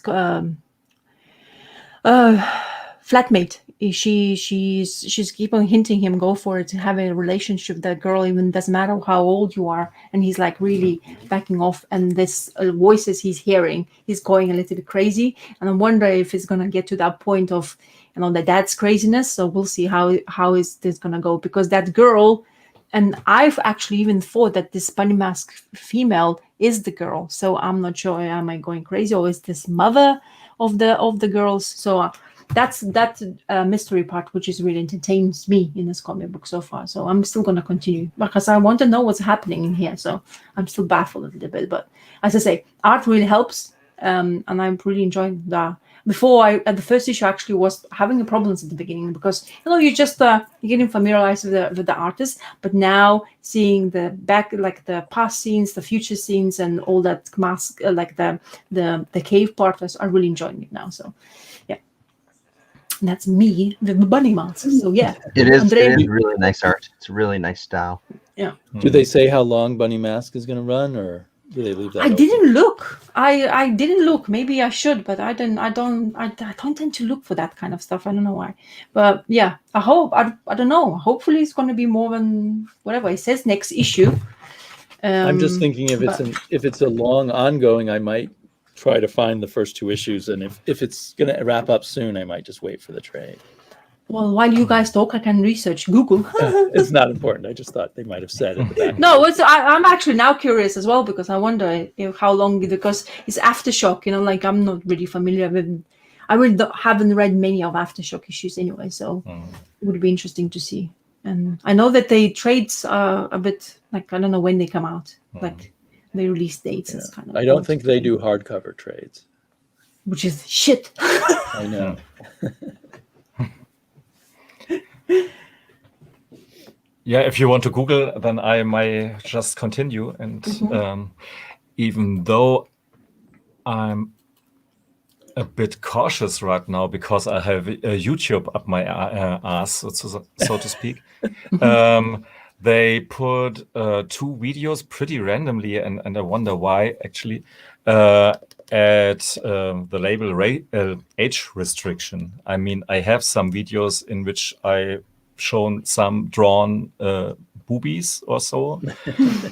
S2: flatmate. She's keep on hinting him, go for it, to have a relationship with that girl, even doesn't matter how old you are. And he's like really backing off, and this voices he's hearing, he's going a little bit crazy. And I wonder if it's gonna get to that point of the dad's craziness. So we'll see how is this gonna go, because that girl, and I've actually even thought that this bunny mask female is the girl. So I'm not sure, am I going crazy, or is this mother of the girls? So that's that mystery part which is really entertains me in this comic book so far. So I'm still going to continue because I want to know what's happening in here. So I'm still baffled a little bit, but as I say, art really helps, and I'm really enjoying that. Before the first issue actually was having problems at the beginning because you're just you're getting familiarized with the artist, but now seeing the back, like the past scenes, the future scenes, and all that mask, like the cave part, I'm really enjoying it now. So yeah, and that's me with the bunny mask. So yeah,
S3: it is really nice art. It's a really nice style.
S2: Yeah.
S4: Do they say how long Bunny Mask is going to run, or do they leave that?
S2: I didn't look. I didn't look. Maybe I should, but I don't tend to look for that kind of stuff. I don't know why. But yeah, I hope. I don't know. Hopefully, it's going to be more than whatever it says next issue.
S4: I'm just thinking if it's a long ongoing, I might try to find the first 2 issues, and if it's going to wrap up soon, I might just wait for the trade.
S2: Well, while you guys talk, I can research Google.
S4: It's not important. I just thought they might have said it.
S2: No, I'm actually now curious as well because I wonder how long, because it's Aftershock. Like I'm not really familiar with. I really haven't read many of Aftershock issues anyway, so it would be interesting to see. And I know that they trades are a bit like, I don't know when they come out, like the release dates.
S4: Yeah.
S2: Is kind of.
S4: I don't think they do hardcover trades,
S2: which is shit.
S4: I know.
S1: Yeah, if you want to Google, then I might just continue. And even though I'm a bit cautious right now because I have YouTube up my ass, so to speak, they put 2 videos pretty randomly, and I wonder why, actually, at the label age restriction. I mean, I have some videos in which I shown some drawn boobies or so,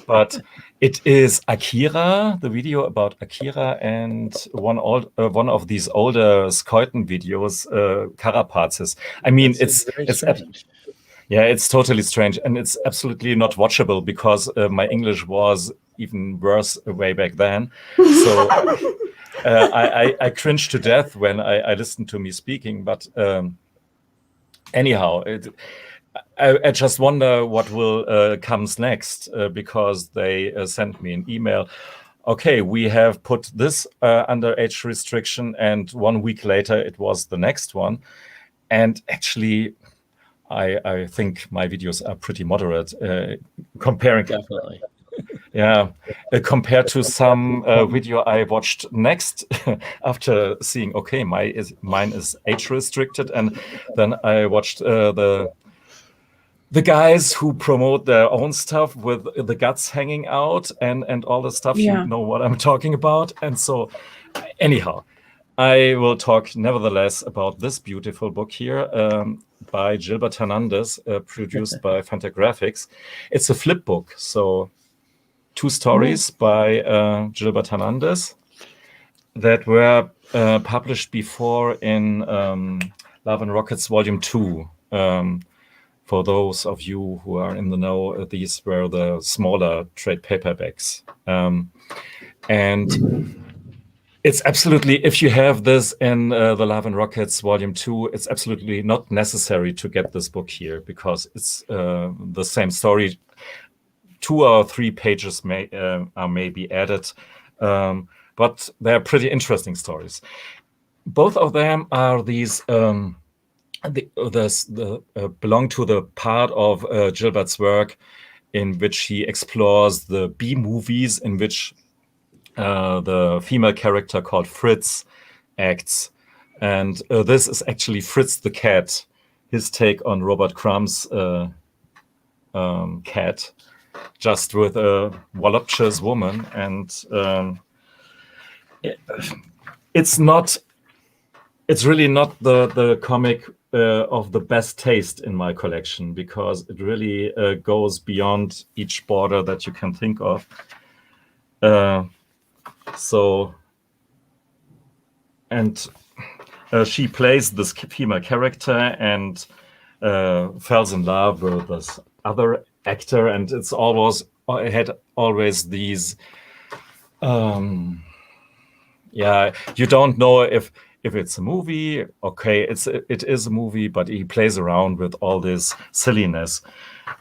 S1: but it is Akira, the video about Akira, and one of these older Skeuten videos, Carapaces. I mean, it's totally strange, and it's absolutely not watchable because my English was even worse way back then. So I cringed to death when I listened to me speaking. But anyhow, I just wonder what will comes next because they sent me an email. Okay, we have put this under age restriction, and 1 week later it was the next one. And actually, I think my videos are pretty moderate comparing.
S4: Definitely.
S1: Yeah, compared to some video I watched next after seeing, okay, mine is age restricted, and then I watched the guys who promote their own stuff with the guts hanging out and all the stuff.
S2: Yeah.
S1: You know what I'm talking about. And so, anyhow, I will talk nevertheless about this beautiful book here by Gilbert Hernandez, produced by Fantagraphics. It's a flip book, so 2 stories by Gilbert Hernandez that were published before in Love and Rockets Volume 2. For those of you who are in the know, these were the smaller trade paperbacks. And it's absolutely, if you have this in the Love and Rockets Volume 2, it's absolutely not necessary to get this book here because it's the same story. 2 or 3 pages are maybe added, but they're pretty interesting stories. Both of them are these belong to the part of Gilbert's work in which he explores the B movies in which the female character called Fritz acts, and this is actually Fritz the cat, his take on Robert Crumb's cat, just with a voluptuous woman. And it's really not the comic of the best taste in my collection because it really goes beyond each border that you can think of. She plays this female character and falls in love with this other actor, and it's always these you don't know if if it's a movie, okay, it is a movie, but he plays around with all this silliness,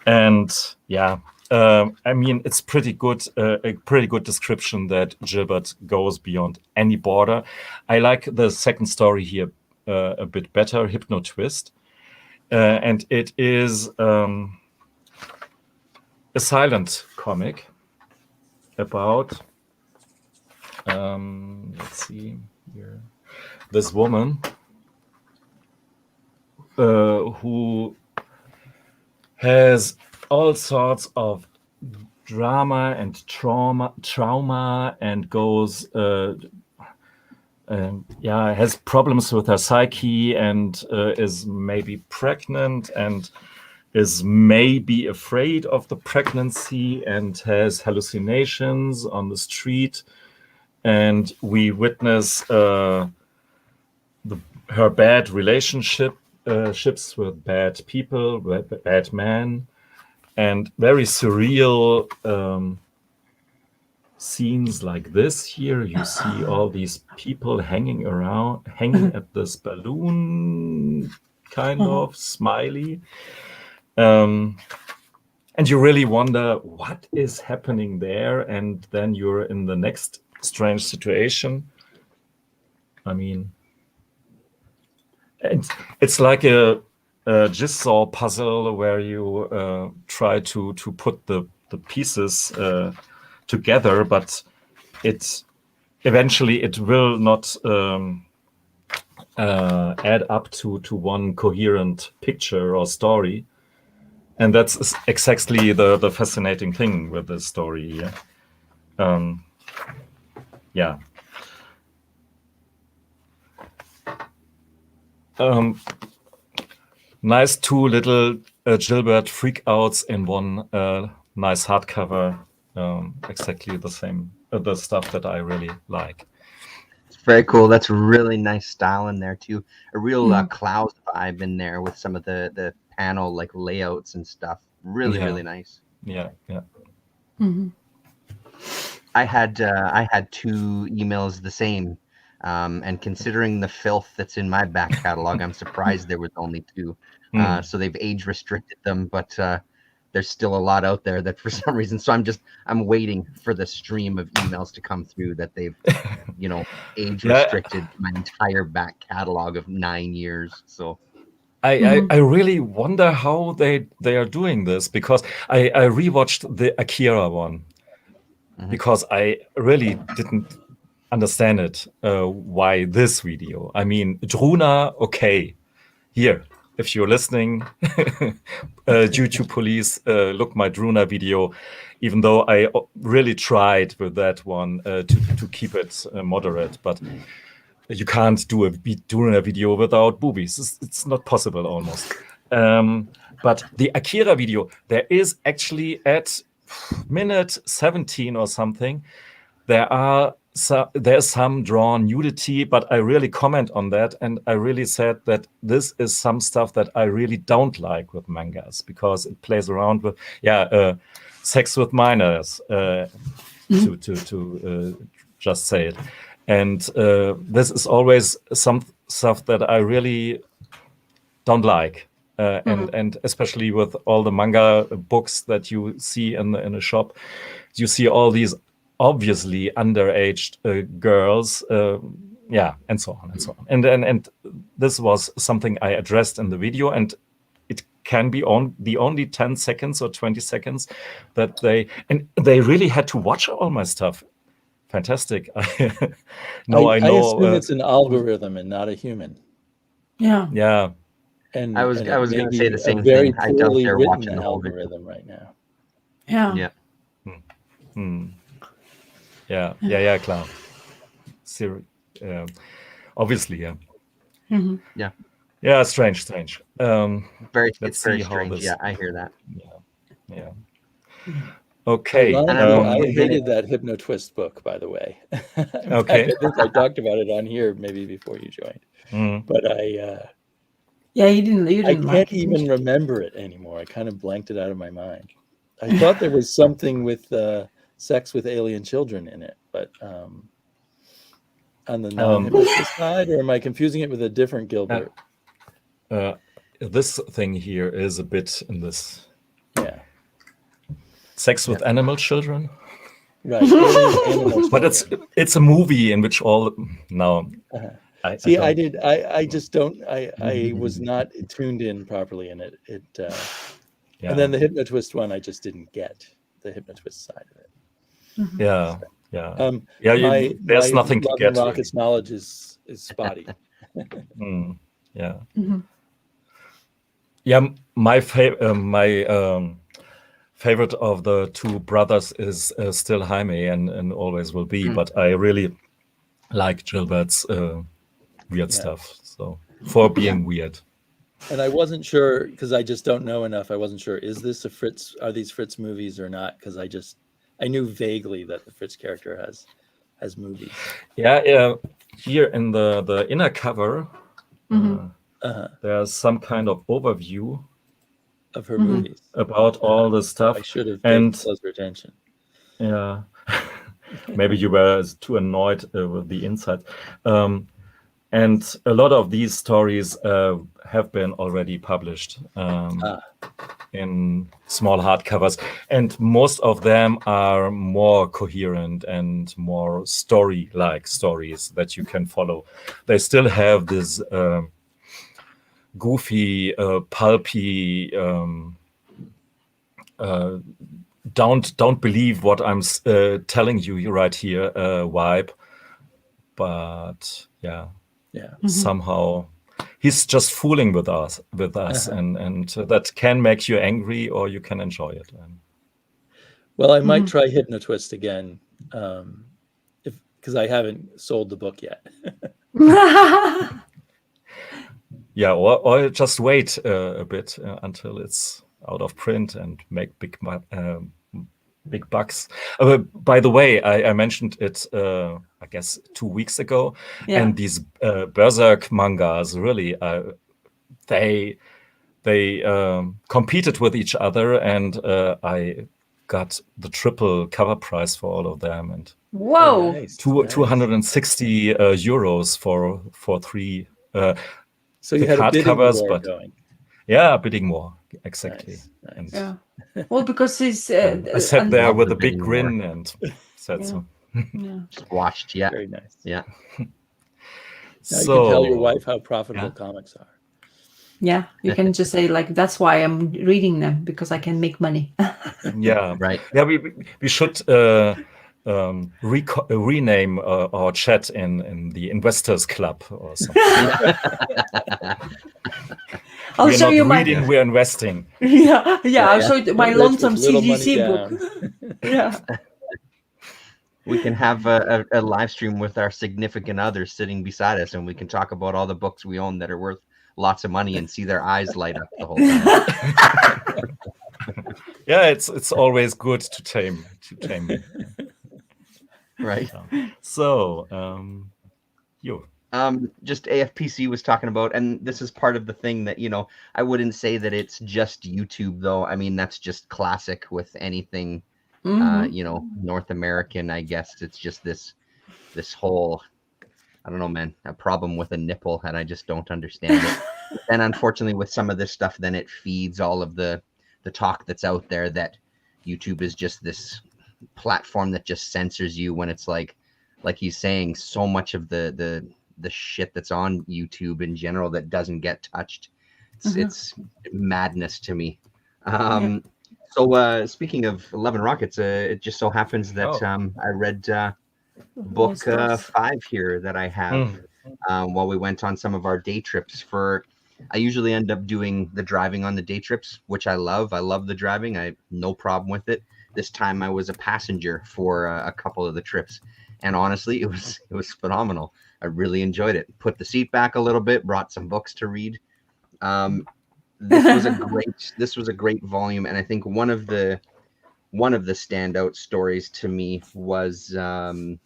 S1: and yeah. I mean, it's pretty good. A pretty good description that Gilbert goes beyond any border. I like the second story here a bit better, Hypno Twist, and it is a silent comic about. Let's see here. This woman who has all sorts of drama and trauma and goes has problems with her psyche and is maybe pregnant and is maybe afraid of the pregnancy and has hallucinations on the street, and we witness her bad relationships with bad people, bad men, and very surreal scenes like this here. You see all these people hanging at this balloon kind of smiley. And you really wonder what is happening there, and then you're in the next strange situation. I mean, it's like a jigsaw puzzle where you try to put the pieces together, but it eventually will not add up to one coherent picture or story. And that's exactly the fascinating thing with this story. Yeah. Nice two little Gilbert freakouts in one nice hardcover. Exactly the same, the stuff that I really like.
S3: It's very cool. That's really nice style in there too. A real Klaus vibe in there with some of the panel like layouts and stuff. Really, really nice.
S1: Yeah.
S2: Mm-hmm.
S3: I had 2 emails the same, and considering the filth that's in my back catalog, I'm surprised there was only 2. So they've age restricted them, but there's still a lot out there that for some reason. So I'm waiting for the stream of emails to come through that they've, age restricted my entire back catalog of 9 years. So
S1: I really wonder how they are doing this, because I rewatched the Akira one because I really didn't understand it. Why this video? I mean, Druna, okay, here. If you're listening, YouTube police, look my Druna video, even though I really tried with that one to keep it moderate, but you can't do a Druna video without boobies. It's not possible almost. But the Akira video, there is actually at minute 17 or something, there's some drawn nudity, but I really comment on that, and I really said that this is some stuff that I really don't like with mangas, because it plays around with sex with minors, to just say it, and this is always some stuff that I really don't like, and especially with all the manga books that you see in a shop, you see all these obviously underaged girls, and so on and so on. And this was something I addressed in the video, and it can be on the only 10 seconds or 20 seconds that they really had to watch all my stuff. Fantastic. I know.
S4: I assume it's an algorithm and not a human.
S1: Yeah.
S4: And
S3: I was going to say the same
S4: very
S3: thing. I doubt
S4: poorly
S3: they're
S4: written
S3: watching the whole video.
S4: algorithm right now.
S3: Yeah.
S1: Yeah, Clown. Obviously, yeah. Yeah, strange.
S3: Very
S1: let's
S3: very
S1: see how
S3: strange.
S1: this.
S3: Yeah, I hear that.
S1: Yeah. Okay.
S4: I hated that Hypno Twist book, by the way.
S1: Okay.
S4: I think I talked about it on here maybe before you joined, but
S2: you didn't.
S4: I
S2: Like
S4: can't
S2: it,
S4: even remember it anymore. I kind of blanked it out of my mind. I thought there was something with sex with alien children in it, but on the non-hypnotist side, or am I confusing it with a different Gilbert?
S1: This thing here is a bit in this
S4: Yeah.
S1: sex with animal children.
S4: Right. Alien animal
S1: But
S4: children.
S1: it's a movie in which all now.
S4: See, I just don't. I was not tuned in properly in it. And then the hypnotwist one, I just didn't get the hypnotwist side of it.
S1: Yeah. There's
S4: My
S1: nothing to
S4: Love
S1: get.
S4: and Rockets knowledge is spotty.
S1: Yeah. Yeah. My favorite of the two brothers is still Jaime, and always will be. But I really like Gilbert's weird stuff. So for being weird.
S4: And I wasn't sure because I just don't know enough. I wasn't sure, is this a Fritz? Are these Fritz movies or not? Because I knew vaguely that the Fritz character has movies.
S1: Yeah. Here in the inner cover, there's some kind of overview
S4: of her movies
S1: about all the stuff.
S4: I should have paid closer attention.
S1: Yeah. Maybe you were too annoyed with the inside. And a lot of these stories have been already published in small hardcovers. And most of them are more coherent and more story-like stories that you can follow. They still have this goofy, pulpy, don't believe what I'm telling you right here vibe. But somehow he's just fooling with us, and that can make you angry or you can enjoy it.
S4: Well, I might try Hypnotwist again, because I haven't sold the book yet.
S1: Yeah, or just wait a bit until it's out of print and make big bucks. By the way, I mentioned it, I guess 2 weeks ago, and these Berserk mangas really, they competed with each other, and I got the triple cover price for all of them, and
S2: whoa,
S4: nice.
S1: 260 euros for 3.
S4: So you had a bidding
S1: covers,
S4: war
S1: but
S4: going.
S1: Yeah, bidding war, exactly.
S4: Nice.
S2: Yeah. Well, because he's
S1: I sat there with a big grin and said so.
S3: Squashed, yeah.
S4: Very nice.
S3: Yeah.
S4: Now you can tell your wife how profitable comics are.
S2: Yeah, you can just say like, that's why I'm reading them, because I can make money.
S1: Yeah,
S3: right.
S1: Yeah, we should rename our chat in the Investors Club or something.
S2: I'll show you my
S1: reading, we're investing.
S2: Yeah, I'll show you my long-term
S4: Little money
S2: CGC
S4: down.
S2: book. Yeah.
S3: We can have a live stream with our significant others sitting beside us, and we can talk about all the books we own that are worth lots of money and see their eyes light up the whole time.
S1: Yeah, it's always good to tame.
S3: Right.
S1: So, you.
S3: Just AFPC was talking about, and this is part of the thing that, I wouldn't say that it's just YouTube though. I mean, that's just classic with anything, North American, I guess. It's just this whole, I don't know, man, a problem with a nipple, and I just don't understand it. And unfortunately with some of this stuff, then it feeds all of the talk that's out there that YouTube is just this platform that just censors you, when it's like he's saying, so much of the shit that's on YouTube in general that doesn't get touched. It's madness to me. So speaking of Love and Rockets, it just so happens that I read book 5 here that I have while we went on some of our day trips. I usually end up doing the driving on the day trips, which I love. I love the driving. I have no problem with it. This time I was a passenger for a couple of the trips, and honestly, it was phenomenal. I really enjoyed it. Put the seat back a little bit, brought some books to read. This was a great volume, and I think one of the standout stories to me was An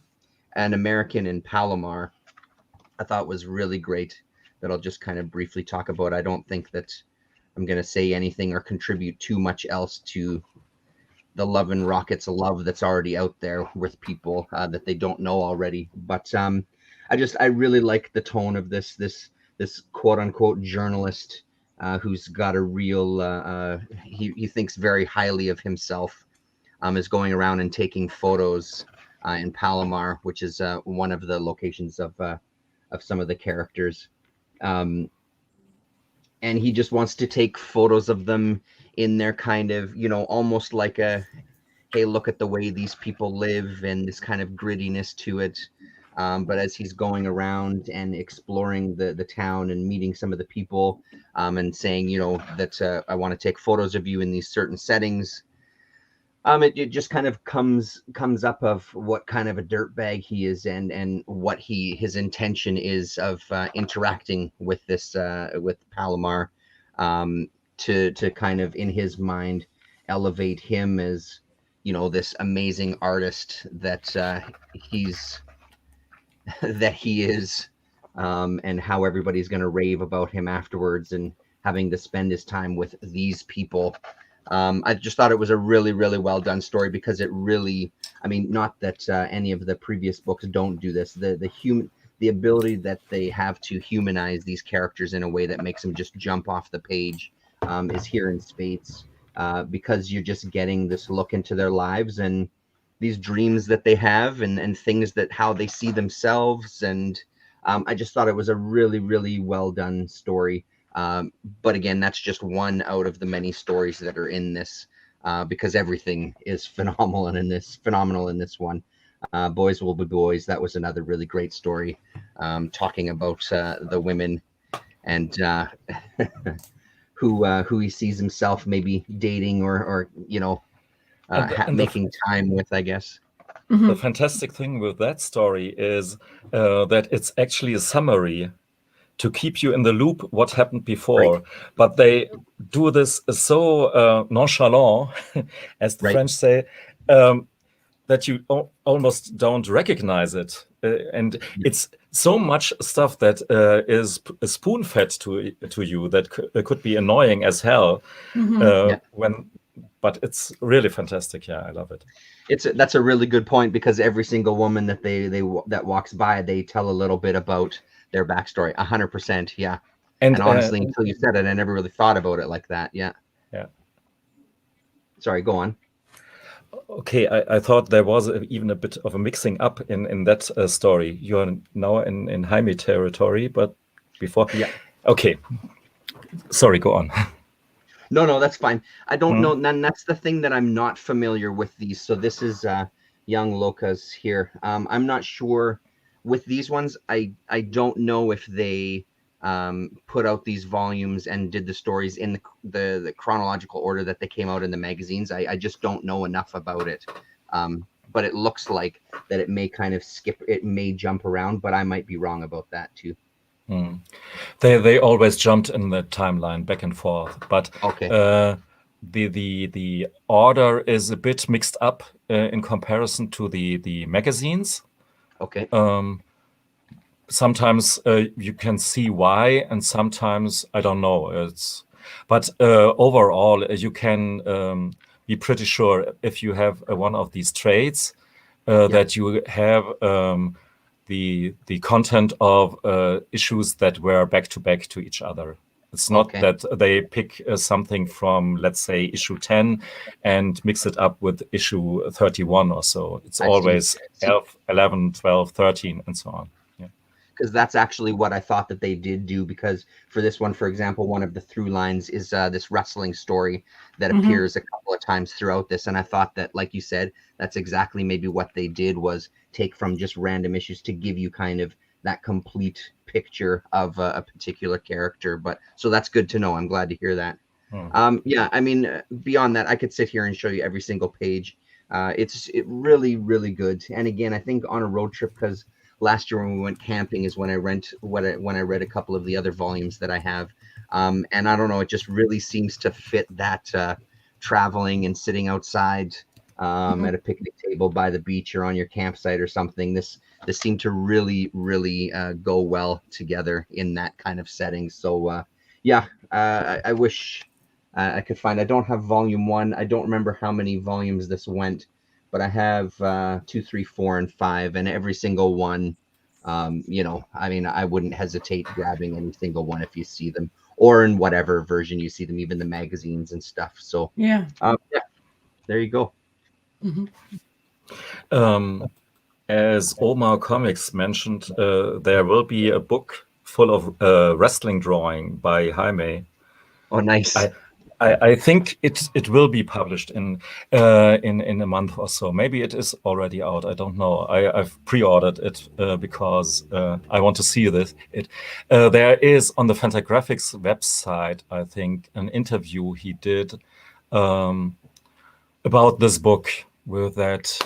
S3: American in Palomar. I thought was really great, that I'll just kind of briefly talk about. I don't think that I'm going to say anything or contribute too much else to the Love and Rockets love that's already out there with people that they don't know already. But I really like the tone of this quote unquote journalist who's got a real he thinks very highly of himself, is going around and taking photos in Palomar, which is one of the locations of some of the characters. And he just wants to take photos of them in their kind of, almost like a, hey, look at the way these people live, and this kind of grittiness to it. But as he's going around and exploring the town and meeting some of the people, and saying, that I want to take photos of you in these certain settings, it just kind of comes up of what kind of a dirtbag he is, and what his intention is of interacting with this with Palomar, to kind of, in his mind, elevate him as, this amazing artist that he's that he is, and how everybody's going to rave about him afterwards, and having to spend his time with these people. I just thought it was a really, really well done story, because it really, not that any of the previous books don't do this. The ability that they have to humanize these characters in a way that makes them just jump off the page is here in spades, because you're just getting this look into their lives and these dreams that they have, and things that how they see themselves. And I just thought it was a really, really well done story. But again, that's just one out of the many stories that are in this, because everything is phenomenal in this one. Boys Will Be Boys, that was another really great story, talking about the women and who he sees himself maybe dating or making time with, I guess.
S1: The fantastic thing with that story is that it's actually a summary to keep you in the loop what happened before.
S3: Right.
S1: But they do this so nonchalant, as the French say, that you almost don't recognize it. And it's so much stuff that is spoon-fed to you that could be annoying as hell. But it's really fantastic. Yeah, I love it.
S3: That's a really good point, because every single woman that that walks by, they tell a little bit about their backstory. 100%. Yeah. And honestly, until you said it, I never really thought about it like that. Yeah.
S1: Yeah.
S3: Sorry, go on.
S1: Okay, I thought there was even a bit of a mixing up in that story. You're now in Jaime territory, but before.
S3: Yeah.
S1: Okay. Sorry, go on.
S3: No, that's fine. I don't know. And that's the thing that I'm not familiar with these. So this is young Locas here. I'm not sure with these ones. I don't know if they put out these volumes and did the stories in the chronological order that they came out in the magazines. I just don't know enough about it. But it looks like that it may kind of skip, it may jump around, but I might be wrong about that too.
S1: They always jumped in the timeline back and forth, but
S3: okay.
S1: The order is a bit mixed up in comparison to the magazines.
S3: Okay.
S1: Sometimes you can see why, and sometimes I don't know. But overall, you can be pretty sure if you have one of these traits that you have the content of issues that were back to back to each other. It's not that they pick something from, let's say, issue 10 and mix it up with issue 31 or so. It's always 11, 12, 13, and so on.
S3: Because that's actually what I thought that they did do, because for this one, for example, one of the through lines is this wrestling story that appears a couple of times throughout this. And I thought that, like you said, that's exactly maybe what they did, was take from just random issues to give you kind of that complete picture of a particular character. But so that's good to know. I'm glad to hear that. Yeah, I mean, beyond that, I could sit here and show you every single page. It's really, really good. And again, I think on a road trip, because last year when we went camping is when I read a couple of the other volumes that I have. And I don't know, it just really seems to fit that traveling and sitting outside at a picnic table by the beach or on your campsite or something. This seemed to really, really go well together in that kind of setting. So yeah, I wish I could find, I don't have volume 1. I don't remember how many volumes this went, but I have 2, 3, 4, and 5, and every single one You know, I mean, I wouldn't hesitate grabbing any single one if you see them, or in whatever version you see them, even the magazines and stuff. So
S2: Yeah.
S3: yeah, there you go.
S1: As Omar Comics mentioned, there will be a book full of wrestling drawing by Jaime.
S3: Oh, nice.
S1: I think it will be published in a month or so. Maybe it is already out. I don't know. I've pre-ordered it because I want to see this. There is on the Fantagraphics website, I think, an interview he did about this book with that.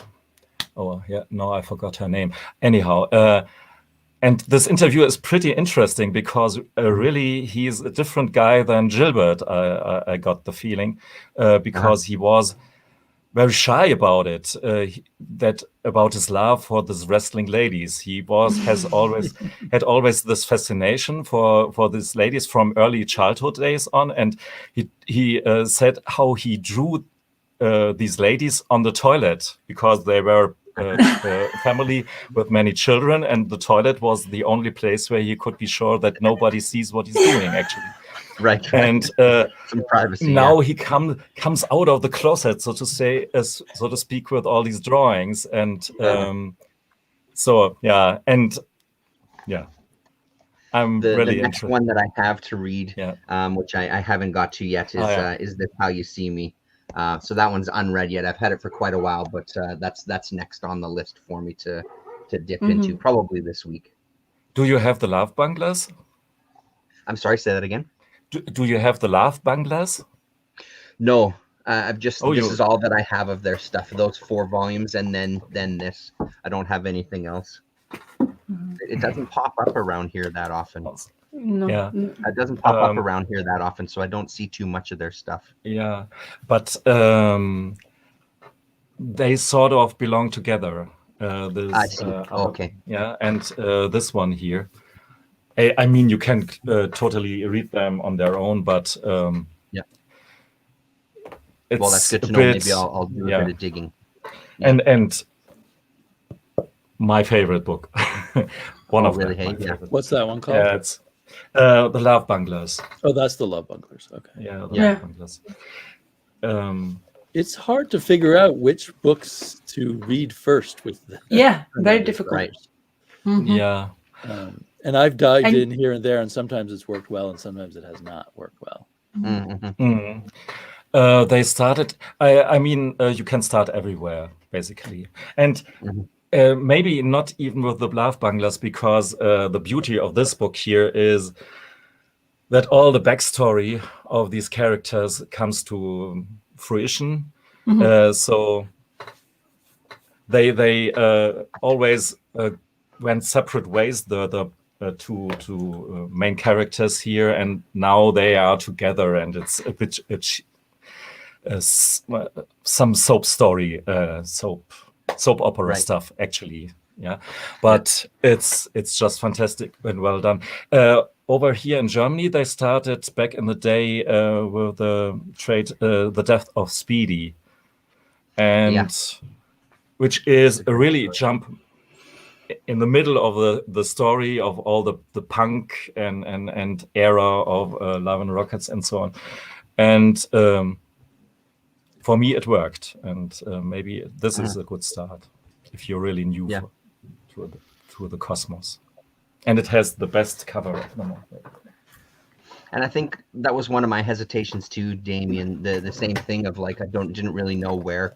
S1: Oh yeah, no, I forgot her name. Anyhow. And this interview is pretty interesting because really he's a different guy than Gilbert. I got the feeling because he was very shy about it. That about his love for these wrestling ladies. He had always this fascination for these ladies from early childhood days on, and he said how he drew these ladies on the toilet because they were. A family with many children, and the toilet was the only place where he could be sure that nobody sees what he's doing, actually.
S3: Right.
S1: And
S3: some privacy.
S1: Now he comes out of the closet, so to say, so to speak, with all these drawings, and so yeah, and yeah. I'm really
S3: the next one that I have to read, which I haven't got to yet, is This How You See Me? So that one's unread yet. I've had it for quite a while, but that's next on the list for me to dip into, probably this week.
S1: Do you have the Love Bunglers?
S3: I'm sorry, say that again.
S1: Do you have the Love Bunglers?
S3: No, I've just this is all that I have of their stuff. Those 4 volumes, and then this. I don't have anything else. It doesn't pop up around here that often.
S2: No.
S1: Yeah,
S3: it doesn't pop up around here that often, so I don't see too much of their stuff.
S1: Yeah, but they sort of belong together.
S3: I see. Okay.
S1: Yeah, and this one here. I mean, you can totally read them on their own, but
S3: yeah.
S1: It's
S3: well, that's good to know. Maybe I'll do a bit of digging.
S1: Yeah. And my favorite book. One of
S3: really?
S1: them.
S3: Yeah.
S4: What's that one called?
S1: Yeah, it's the Love Bunglers.
S4: Oh, that's the Love Bunglers. Okay.
S1: Yeah, the Love Bunglers.
S4: It's hard to figure out which books to read first with them.
S2: Yeah, very difficult.
S3: Right.
S1: Yeah.
S4: And I've dived in here and there, and sometimes it's worked well, and sometimes it has not worked well.
S1: They started. I mean, you can start everywhere, basically, and maybe not even with the Love Bunglers, because the beauty of this book here is that all the backstory of these characters comes to fruition. So they always went separate ways. The two main characters here, and now they are together, and it's a bit some soap story, soap opera stuff, actually. Yeah, but it's just fantastic and well done. Over here in Germany, they started back in the day with the trade, The Death of Speedy, and which is a really jump in the middle of the story of all the punk and era of Love and Rockets and so on. And for me, it worked. And maybe this is a good start if you're really new to the cosmos. And it has the best cover of them all.
S3: And I think that was one of my hesitations too, Damien. The same thing of like, didn't really know where.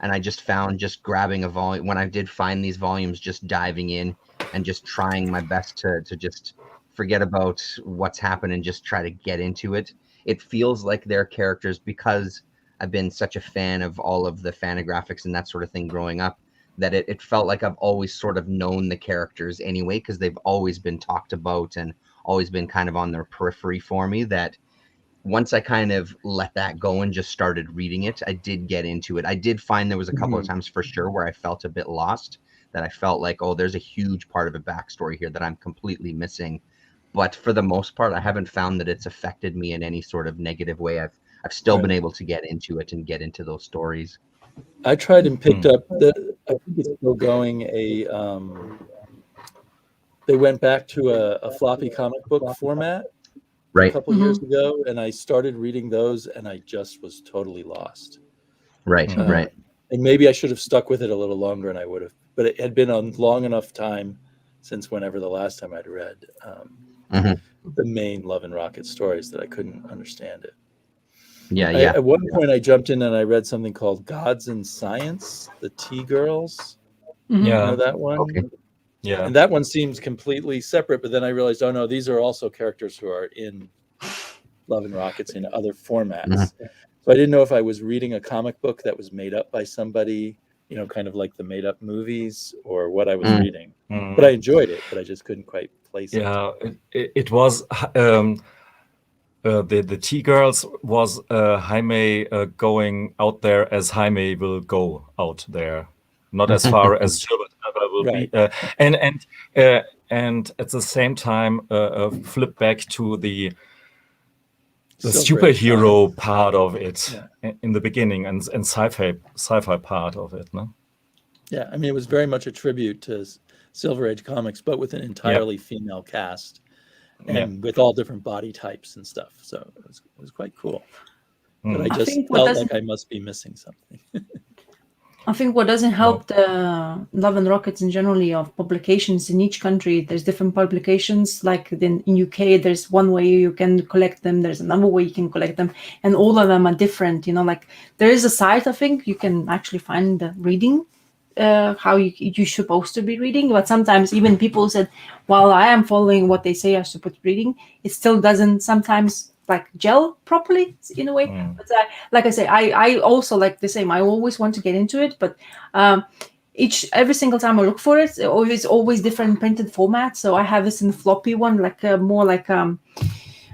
S3: And I just found just grabbing a volume, when I did find these volumes, just diving in and just trying my best to just forget about what's happened and just try to get into it. It feels like their characters, because I've been such a fan of all of the Fantagraphics and that sort of thing growing up, that it felt like I've always sort of known the characters anyway, because they've always been talked about and always been kind of on their periphery for me, that once I kind of let that go and just started reading it, I did get into it. I did find there was a couple of times for sure where I felt a bit lost, that I felt like, oh, there's a huge part of a backstory here that I'm completely missing. But for the most part, I haven't found that it's affected me in any sort of negative way. I've still been able to get into it and get into those stories.
S4: I tried and picked up I think it's still going, they went back to a floppy comic book format a
S3: Right.
S4: couple years ago, and I started reading those, and I just was totally lost.
S3: Right. Right.
S4: And maybe I should have stuck with it a little longer, and I would have. But it had been a long enough time since whenever the last time I'd read the main Love and Rocket stories that I couldn't understand it.
S3: Yeah.
S4: At one point, I jumped in and I read something called Gods in Science, the T-Girls.
S2: Mhm.
S4: You
S1: Yeah.
S4: know that one?
S3: Okay.
S1: Yeah.
S4: And that one seems completely separate, but then I realized, oh no, these are also characters who are in Love and Rockets in other formats. So I didn't know if I was reading a comic book that was made up by somebody, you know, kind of like the made up movies, or what I was reading. But I enjoyed it, but I just couldn't quite place it.
S1: Yeah, it was the T-Girls was Jaime going out there as Jaime will go out there, not as far as Gilbert ever will
S4: Right.
S1: be, and at the same time flip back to the
S4: Silver Age
S1: superhero part of it
S4: Yeah.
S1: in the beginning, and sci-fi part of it, no?
S4: Yeah, I mean, it was very much a tribute to Silver Age comics, but with an entirely female cast and with all different body types and stuff. So it was quite cool. But I just
S2: think what
S4: felt
S2: doesn't-
S4: like I must be missing something.
S2: I think what doesn't help the Love and Rockets in generally of publications in each country, there's different publications. Like in UK, there's one way you can collect them. There's another way you can collect them. And all of them are different. You know, like there is a site, I think, you can actually find the reading, how you're supposed to be reading. But sometimes even people said, while I am following what they say I should put reading, it still doesn't sometimes like gel properly in a way. But like I say, I also like the same. I always want to get into it, but every single time I look for it, it's always different printed formats. So I have this in floppy one, like more like I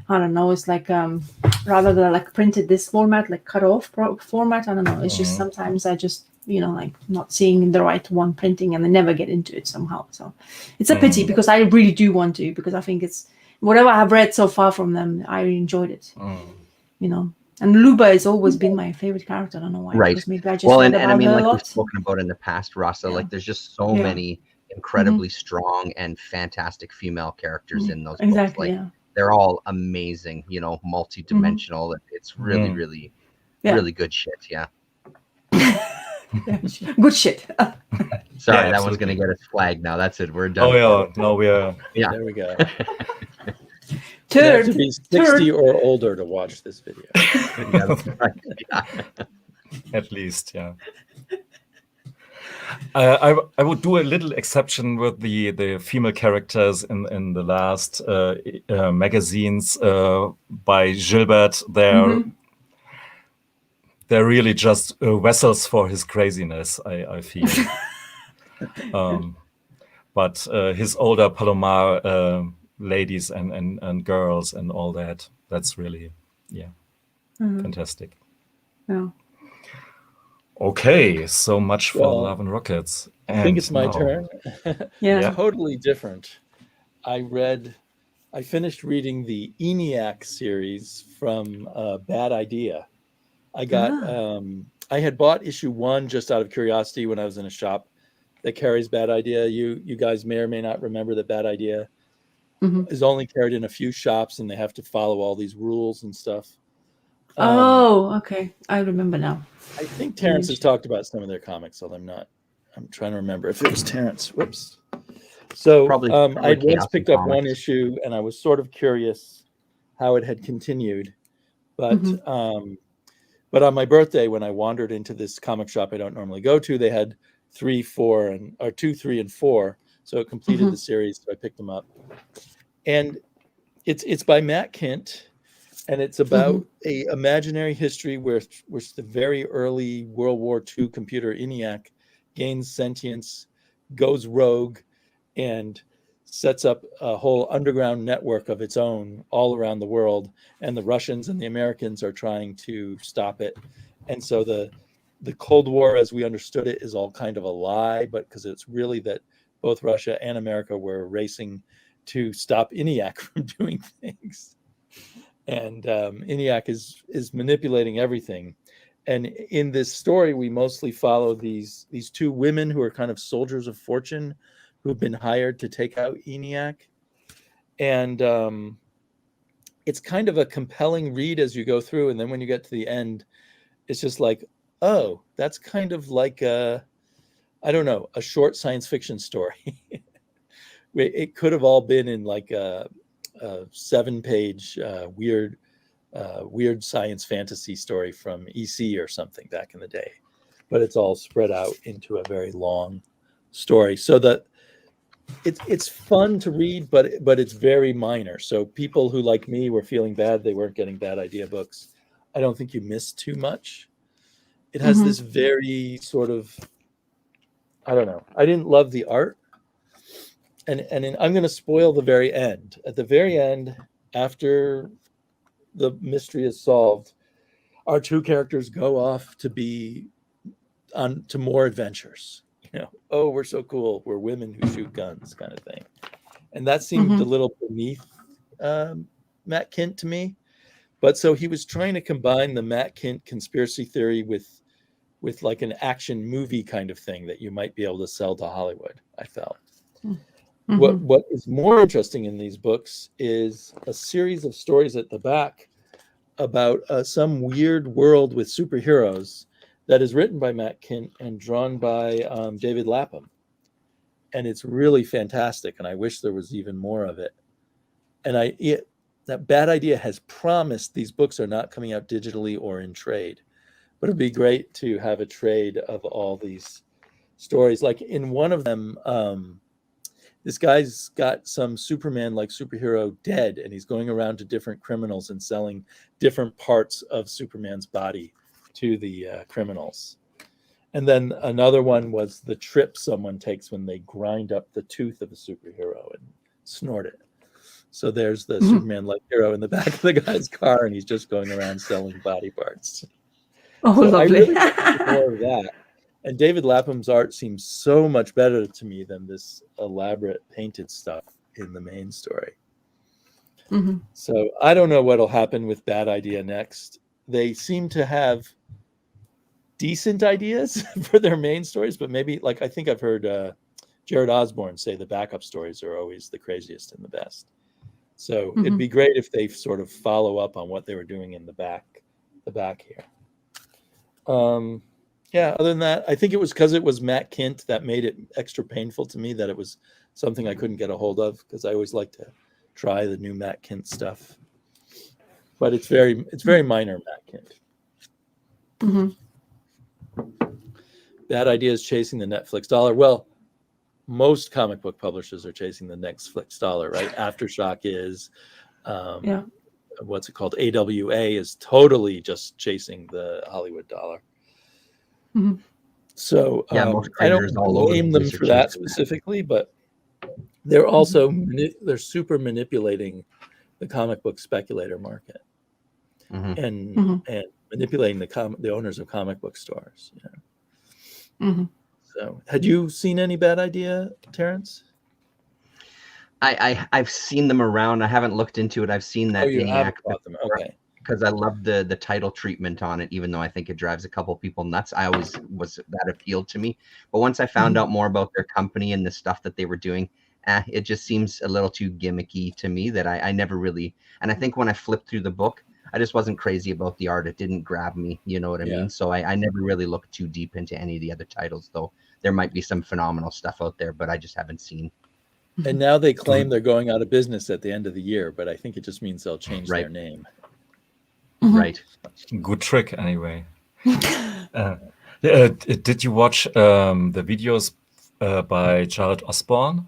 S2: don't know. It's like rather than like printed this format, like cut off format. I don't know. It's just sometimes I just like not seeing the right one printing, and I never get into it somehow. So it's a pity because I really do want to, because I think it's. Whatever I've read so far from them, I enjoyed it. And Luba has always been my favorite character. I don't know why.
S3: Right.
S2: Because maybe I just
S3: Well,
S2: read
S3: and I
S2: about
S3: mean,
S2: her a
S3: like we've
S2: lot.
S3: spoken about in the past, Rasa, like there's just so
S2: Yeah.
S3: many incredibly strong and fantastic female characters in those
S2: Exactly.
S3: books. Like they're all amazing, multi-dimensional. It's really, really, really good shit. Yeah.
S2: Good shit.
S3: Sorry, that one's gonna get us flagged now. That's it. We're done.
S1: Oh yeah, no, we are.
S3: Yeah.
S4: There we go.
S2: Third,
S4: You have to be 60 or older to watch this video.
S3: Yeah, that's right. Yeah.
S1: At least, yeah. I would do a little exception with the female characters in the last magazines by Gilbert. They're really just vessels for his craziness, I feel. But his older Palomar ladies and girls and all that's really, fantastic.
S2: Yeah.
S1: Okay, so much for
S4: Well,
S1: Love and Rockets.
S4: I think it's my
S1: now-
S4: turn.
S2: Yeah.
S4: Totally different. I finished reading the ENIAC series from Bad Idea. I had bought issue 1 just out of curiosity when I was in a shop that carries Bad Idea. You guys may or may not remember that Bad Idea is only carried in a few shops, and they have to follow all these rules and stuff.
S2: Okay. I remember now.
S4: I think Terrence has talked about some of their comics, although I'm trying to remember if it was Terrence. Whoops. So
S3: Probably
S4: I'd once
S3: Chaos
S4: picked up
S3: Comics.
S4: one issue, and I was sort of curious how it had continued. But on my birthday, when I wandered into this comic shop I don't normally go to, they had 2, 3, and 4. So it completed the series. So I picked them up. And it's by Matt Kint, and it's about a imaginary history which the very early World War II computer ENIAC gains sentience, goes rogue, and sets up a whole underground network of its own all around the world. And the Russians and the Americans are trying to stop it. And so the Cold War, as we understood it, is all kind of a lie, but because it's really that both Russia and America were racing to stop ENIAC from doing things. And ENIAC is manipulating everything. And in this story, we mostly follow these 2 women who are kind of soldiers of fortune, who've been hired to take out ENIAC. And it's kind of a compelling read as you go through. And then when you get to the end, it's just like, oh, that's kind of like a short science fiction story. It could have all been in like a 7-page weird science fantasy story from EC or something back in the day, but it's all spread out into a very long story. So that it's fun to read, but it's very minor. So people who, like me, were feeling bad they weren't getting bad idea books, I don't think you missed too much. It has this very sort of, I don't know. I didn't love the art. And I'm going to spoil the very end. At the very end, after the mystery is solved, our two characters go off to be on to more adventures. You know, oh, we're so cool. We're women who shoot guns, kind of thing. And that seemed a little beneath Matt Kint to me. But so he was trying to combine the Matt Kint conspiracy theory with like an action movie kind of thing that you might be able to sell to Hollywood, I felt. What is more interesting in these books is a series of stories at the back about some weird world with superheroes that is written by Matt Kint and drawn by David Lapham. And it's really fantastic. And I wish there was even more of it. And that Bad Idea has promised these books are not coming out digitally or in trade. But it'd be great to have a trade of all these stories. Like in one of them, this guy's got some Superman-like superhero dead, and he's going around to different criminals and selling different parts of Superman's body to the criminals. And then another one was the trip someone takes when they grind up the tooth of a superhero and snort it. So there's the Superman-like hero in the back of the guy's car, and he's just going around selling body parts.
S2: Oh,
S4: so
S2: lovely.
S4: I really like more of that. And David Lapham's art seems so much better to me than this elaborate painted stuff in the main story. So I don't know what'll happen with Bad Idea next. They seem to have decent ideas for their main stories, but maybe, like, I think I've heard Jared Osborne say the backup stories are always the craziest and the best. So it'd be great if they sort of follow up on what they were doing in the back here. Yeah, other than that, I think it was because it was Matt Kint that made it extra painful to me that it was something I couldn't get a hold of, because I always like to try the new Matt Kint stuff. But it's very minor Matt Kint. Bad Idea is chasing the Netflix dollar. Well, most comic book publishers are chasing the Netflix dollar, right? Aftershock is, what's it called? AWA is totally just chasing the Hollywood dollar. So I don't blame them for that specifically, but they're also they're super manipulating the comic book speculator market and manipulating the owners of comic book stores. So, had you seen any Bad Idea, Terrence?
S3: I've seen them around. I haven't looked into it. I've seen that ENIAC
S4: bought them. Okay.
S3: Because I love the title treatment on it, even though I think it drives a couple people nuts. I always that appealed to me. But once I found out more about their company and the stuff that they were doing, it just seems a little too gimmicky to me that I never really. And I think when I flipped through the book, I just wasn't crazy about the art. It didn't grab me. You know what I mean? So I never really looked too deep into any of the other titles, though there might be some phenomenal stuff out there, but I just haven't seen.
S4: And now they claim they're going out of business at the end of the year, but I think it just means they'll change their name.
S3: Right.
S1: Good trick, anyway. Did you watch the videos by Jared Osborne?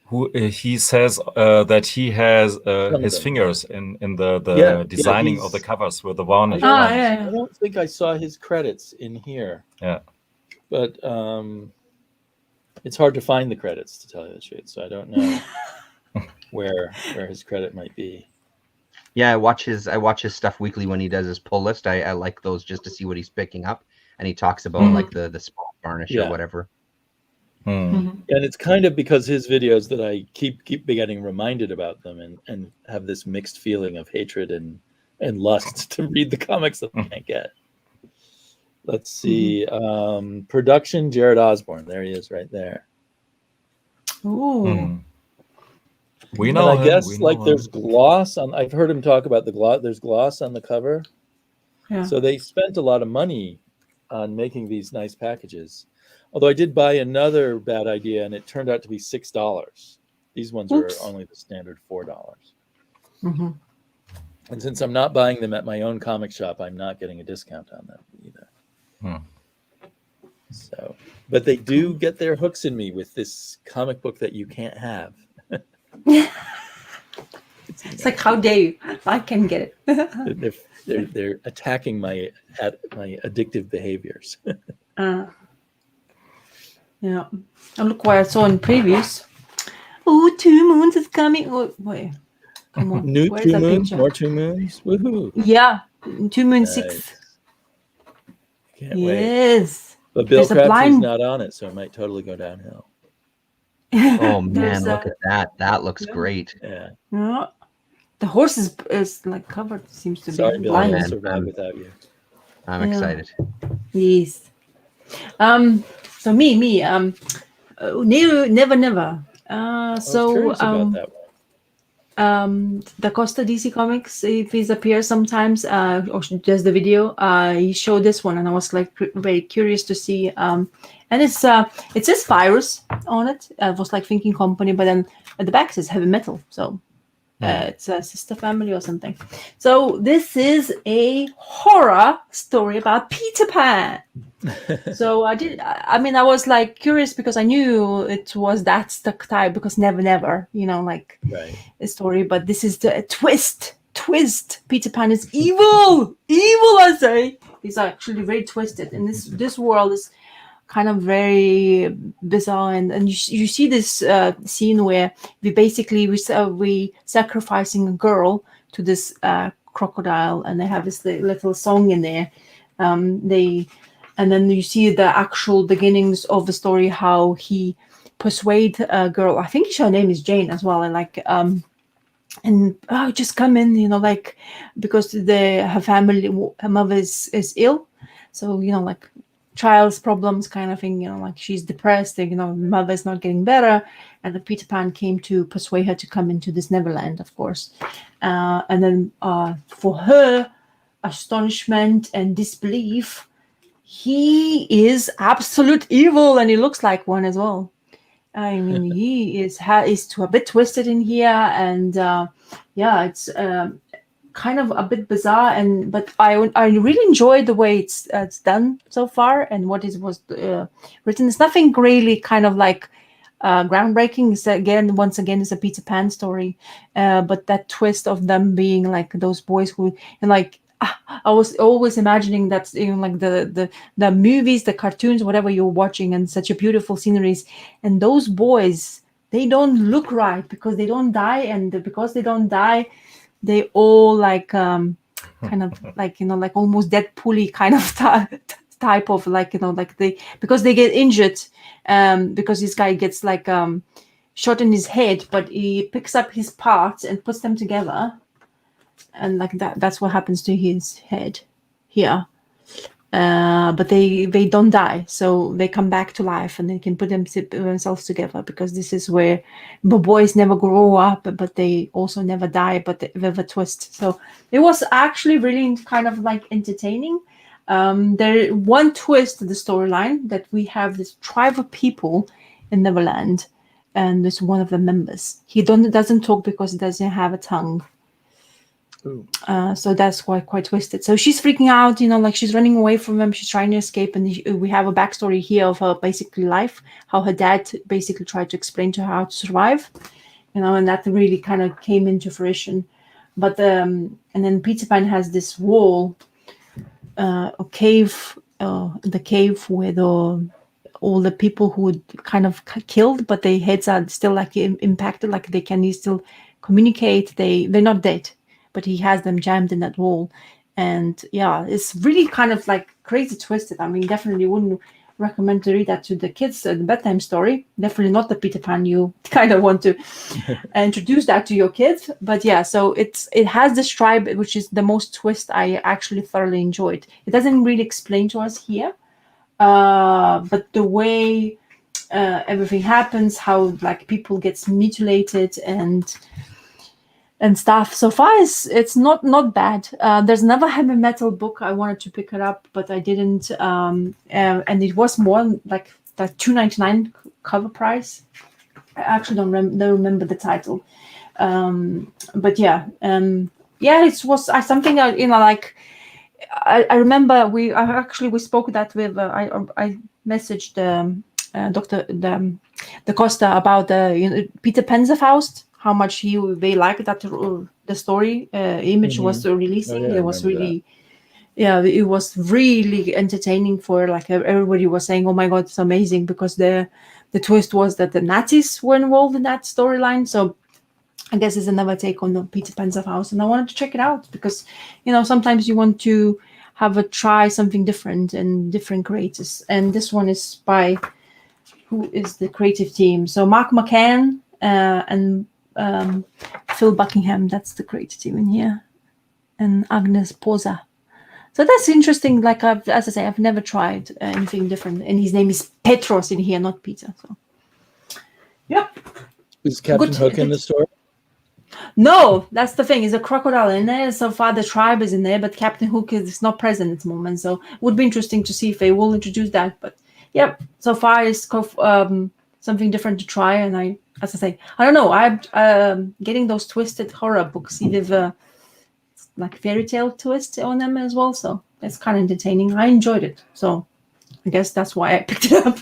S1: Who he says that he has his fingers in the designing of the covers with the varnish.
S4: I don't think I saw his credits in here.
S1: Yeah.
S4: But it's hard to find the credits, to tell you the truth. So I don't know where his credit might be.
S3: Yeah, I watch his stuff weekly when he does his pull list. I like those just to see what he's picking up, and he talks about like the small varnish or whatever.
S4: And it's kind of because his videos that I keep getting reminded about them and have this mixed feeling of hatred and lust to read the comics that I can't get. Let's see. Production, Jared Osborne. There he is right there.
S2: Ooh.
S1: Mm. We
S4: And
S1: know
S4: I
S1: him.
S4: guess
S1: We know
S4: like
S1: him.
S4: there's gloss on. I've heard him talk about the gloss. There's gloss on the cover.
S2: Yeah.
S4: So they spent a lot of money on making these nice packages. Although I did buy another bad idea, and it turned out to be $6. These ones
S2: Oops.
S4: are only the standard $4.
S2: Mm-hmm.
S4: And since I'm not buying them at my own comic shop, I'm not getting a discount on them either.
S1: Hmm.
S4: So, but they do get their hooks in me with this comic book that you can't have.
S2: It's like, how dare you? I can get it.
S4: They're attacking my addictive behaviors.
S2: Yeah. And look what I saw in previews. Oh, 2 moons is coming. Oh, wait. Come on.
S4: New
S2: Where's
S4: 2
S2: that
S4: moons,
S2: picture?
S4: more 2 moons. Woohoo!
S2: Yeah. 2 moons,
S4: Nice.
S2: 6.
S4: Can't wait.
S2: Yes.
S4: But Bill
S2: There's a
S4: Crabtree's
S2: blind-
S4: not on it, so it might totally go downhill.
S3: Oh
S2: There's
S3: man, look
S2: a-
S3: at that. That looks
S2: Yeah.
S3: great.
S4: Yeah.
S2: Yeah. The horse is like covered, seems to
S4: Sorry,
S2: be
S4: Bill, I
S2: blind.
S4: won't
S3: man.
S4: survive without you.
S3: I'm
S2: Yeah.
S3: excited.
S2: Yes. So me, never.
S4: I was
S2: So
S4: curious about that one.
S2: the Costa DC Comics, if he's appears sometimes, or does the video, he showed this one, and I was like very curious to see. And it says Virus on it. I was like thinking company, but then at the back it says heavy metal. So it's a sister family or something. So this is a horror story about Peter Pan. So I was like curious because I knew it was that stuck type, because never, like
S4: Right.
S2: a story, but this is the twist. Peter Pan is evil, I say. He's actually very twisted, and this world is kind of very bizarre, and you see this scene where we sacrificing a girl to this crocodile, and they have this little song in there. And then you see the actual beginnings of the story, how he persuade a girl. I think her name is Jane as well, and like just come in, like, because her family, her mother is ill, so like child's problems kind of thing, like she's depressed, mother is not getting better, and the Peter Pan came to persuade her to come into this Neverland, of course, and then for her astonishment and disbelief, he is absolute evil, and he looks like one as well. I mean, he is a bit twisted in here, and it's kind of a bit bizarre, but I really enjoyed the way it's done so far, and what was written. It's nothing really kind of like groundbreaking. It's once again is a Peter Pan story, but that twist of them being like those boys who, and like, I was always imagining that, like the movies, the cartoons, whatever you're watching, and such a beautiful sceneries, and those boys, they don't look right because they don't die, and because they don't die, they all like kind of like like almost Deadpool-y kind of type of like like because they get injured, because this guy gets like shot in his head, but he picks up his parts and puts them together. And like that's what happens to his head here. But they don't die, so they come back to life, and they can put themselves together, because this is where the boys never grow up, but they also never die, but they have a twist. So it was actually really kind of like entertaining. There one twist to the storyline, that we have this tribe of people in Neverland, and there's one of the members. He doesn't talk because he doesn't have a tongue. So that's quite twisted. So she's freaking out, like she's running away from him. She's trying to escape, and we have a backstory here of her basically life, how her dad basically tried to explain to her how to survive, and that really kind of came into fruition. But and then Peter Pan has this wall, a cave, the cave where all the people who would kind of killed, but their heads are still like impacted, like they can still communicate. They're not dead, but he has them jammed in that wall. And yeah, it's really kind of like crazy twisted. I mean, definitely wouldn't recommend to read that to the kids, the bedtime story. Definitely not the Peter Pan you kind of want to introduce that to your kids. But yeah, so it has this tribe, which is the most twist I actually thoroughly enjoyed. It doesn't really explain to us here, but the way everything happens, how like people gets mutilated and stuff. So far, it's not bad. There's another heavy metal book I wanted to pick it up, but I didn't. And it was more like that $2.99 cover price. I actually don't remember the title. But yeah, it was something like. I remember we spoke that with I messaged Dr. the Costa about Peter Panzerfaust, how much they liked that the story image was releasing.
S4: Oh, yeah,
S2: It was really it was really entertaining for like everybody was saying, oh my god, it's amazing, because the twist was that the Nazis were involved in that storyline. So I guess it's another take on the Peter Panzerfaust, and I wanted to check it out because, sometimes you want to try something different and different creators. And this one is by, who is the creative team? So Mark McCann and Phil Buckingham, that's the creative team in here, and Agnes Posa. So that's interesting. Like as I say, I've never tried anything different, and his name is Petros in here, not Peter. So, yeah.
S4: Is Captain Hook in the story?
S2: No, that's the thing. Is a crocodile in there. So far, the tribe is in there, but Captain Hook is not present at the moment. So it would be interesting to see if they will introduce that. But yeah, so far it's something different to try. And as I say, I don't know. I'm getting those twisted horror books, either like fairy tale twist on them as well. So it's kind of entertaining. I enjoyed it. So I guess that's why I picked it up.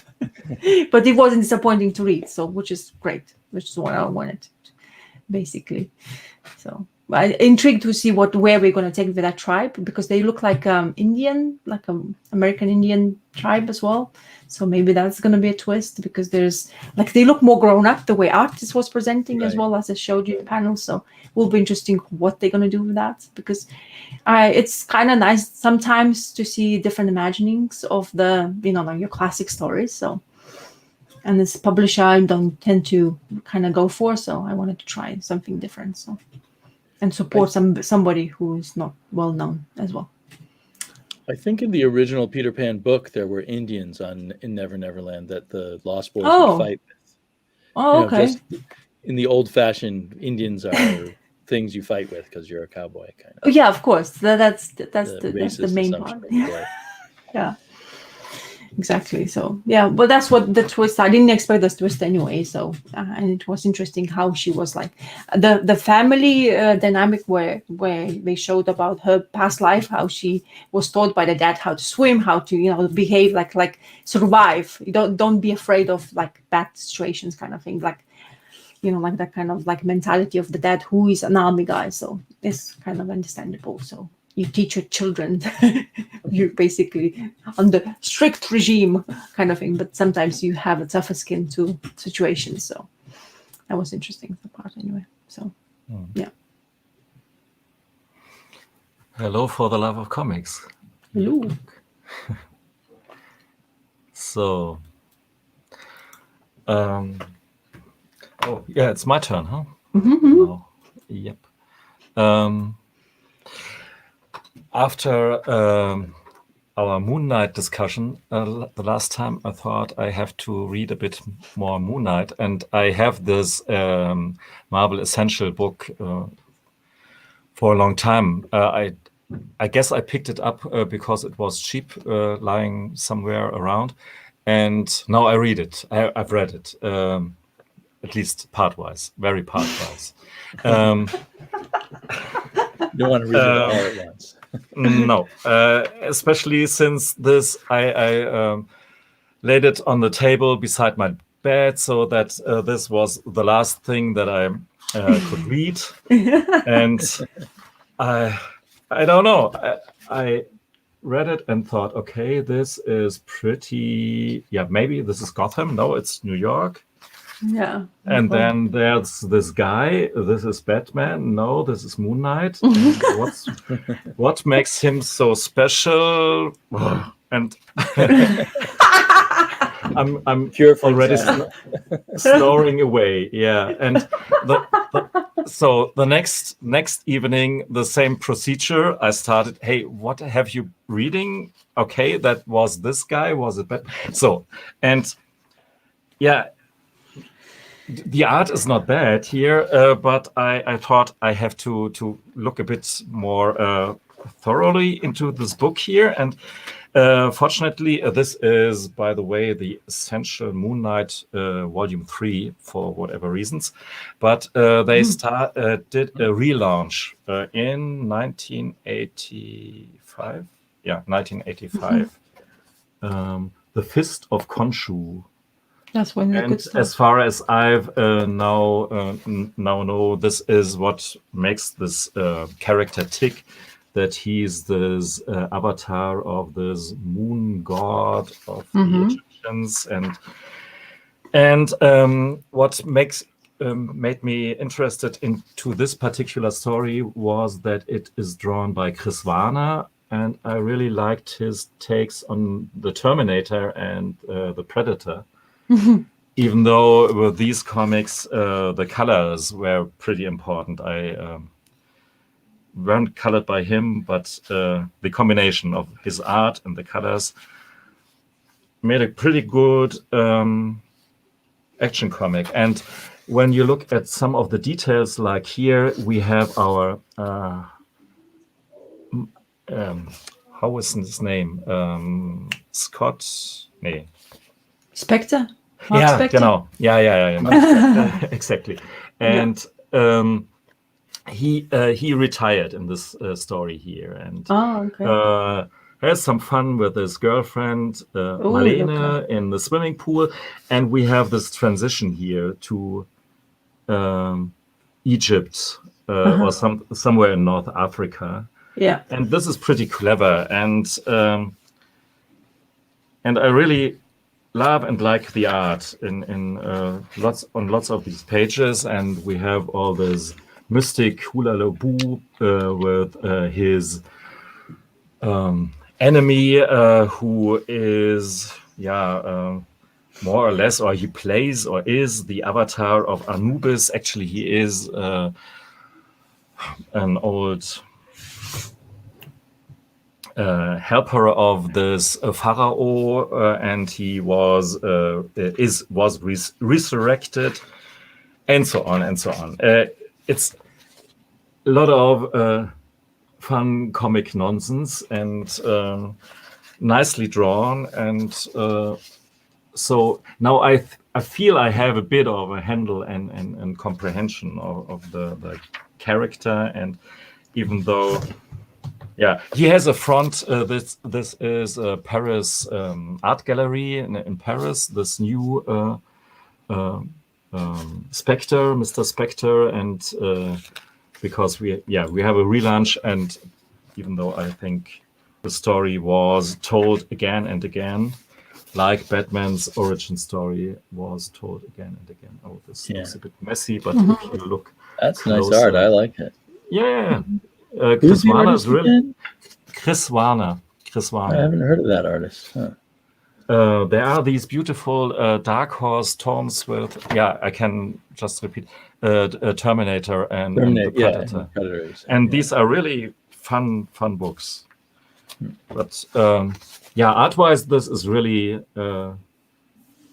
S2: But it wasn't disappointing to read. So which is great. Which is what I wanted, basically. So I'm intrigued to see where we're going to take with that tribe, because they look like Indian, like American Indian tribe as well. So maybe that's going to be a twist, because there's like they look more grown up the way artist was presenting, as well as I showed you the panel. So it will be interesting what they're going to do with that, because it's kind of nice sometimes to see different imaginings of the like your classic stories. So. And this publisher I don't tend to kind of go for, so I wanted to try something different. So, and support somebody who is not well known as well.
S4: I think in the original Peter Pan book there were Indians in Never Never Land that the Lost Boys would fight with.
S2: Oh, okay.
S4: Just in the old-fashioned, Indians are things you fight with because you're a cowboy, kind of.
S2: Oh, yeah, of course. That's the main part. Yeah. Exactly. So yeah, but that's what the twist. I didn't expect this twist anyway. So and it was interesting how she was like the family dynamic where they showed about her past life, how she was taught by the dad how to swim, how to behave like survive. You don't be afraid of like bad situations, kind of thing. Like like that kind of like mentality of the dad who is an army guy. So it's kind of understandable. So. You teach your children, you're basically under strict regime kind of thing, but sometimes you have a tougher skin to situations. So that was interesting, the part anyway. So, yeah.
S1: Hello for the love of comics.
S2: Hello.
S1: So, yeah, it's my turn, huh?
S2: Mm-hmm.
S1: Oh, yep. After our Moon Knight discussion the last time, I thought I have to read a bit more Moon Knight, and I have this Marvel Essential book for a long time. I guess I picked it up because it was cheap, lying somewhere around, and now I read it. I've read it, at least part-wise, very part-wise.
S4: You don't want to read it all at once.
S1: No, especially since this, I laid it on the table beside my bed, so that this was the last thing that I could read, and I don't know. I read it and thought, okay, this is pretty. Yeah, maybe this is Gotham. No, it's New York.
S2: Yeah.
S1: And then there's this guy. This is Batman. No, this is Moon Knight. What makes him so special? And I'm already snoring away. Yeah, and so the next evening, the same procedure. I started. Hey, what have you reading? Okay, that was this guy. Was it bad? So and. yeah, the art is not bad here, but I thought I have to look a bit more thoroughly into this book here. And fortunately, this is, by the way, the Essential Moon Knight Volume 3 for whatever reasons. But they did a relaunch in 1985. Yeah, 1985. The Fist of Khonshu.
S2: That's when the good
S1: And
S2: stuff.
S1: as far as I've now know, this is what makes this character tick, that he's this avatar of this moon god of the Egyptians, and what made me interested into this particular story was that it is drawn by Chris Warner, and I really liked his takes on the Terminator and the Predator. Even though with these comics, the colors were pretty important. I weren't colored by him, but the combination of his art and the colors made a pretty good action comic. And when you look at some of the details, like here, we have our how is his name? Scott? Nee.
S2: Spectre? Mark
S1: Yeah,
S2: Spector?
S1: genau. Yeah. Exactly. And he retired in this story here, and
S2: okay.
S1: has some fun with his girlfriend Marlene in the swimming pool, and we have this transition here to Egypt or somewhere in North Africa.
S2: Yeah.
S1: And this is pretty clever, and I really love and like the art in lots of these pages, and we have all this mystic hula loop with his enemy who is more or less, or he plays or is the avatar of Anubis. Actually, he is an old helper of this pharaoh, and he was resurrected, and so on and so on. It's a lot of fun comic nonsense and nicely drawn, and so now I feel I have a bit of a handle and comprehension of the character, and even though. Yeah, he has a front. This is a Paris art gallery in Paris. This new Spectre, Mr. Spectre, and because we have a relaunch, and even though I think the story was told again and again, like Batman's origin story was told again and again. Oh, this looks a bit messy, but if you look,
S4: that's
S1: closer,
S4: nice art. I like it.
S1: Yeah.
S4: Chris Warner is really
S1: Chris Warner.
S4: I haven't heard of that artist. Huh.
S1: There are these beautiful Dark Horse tomes with I can just repeat Terminator and the Predator.
S4: And Predators.
S1: And these are really fun books. But art-wise, this is really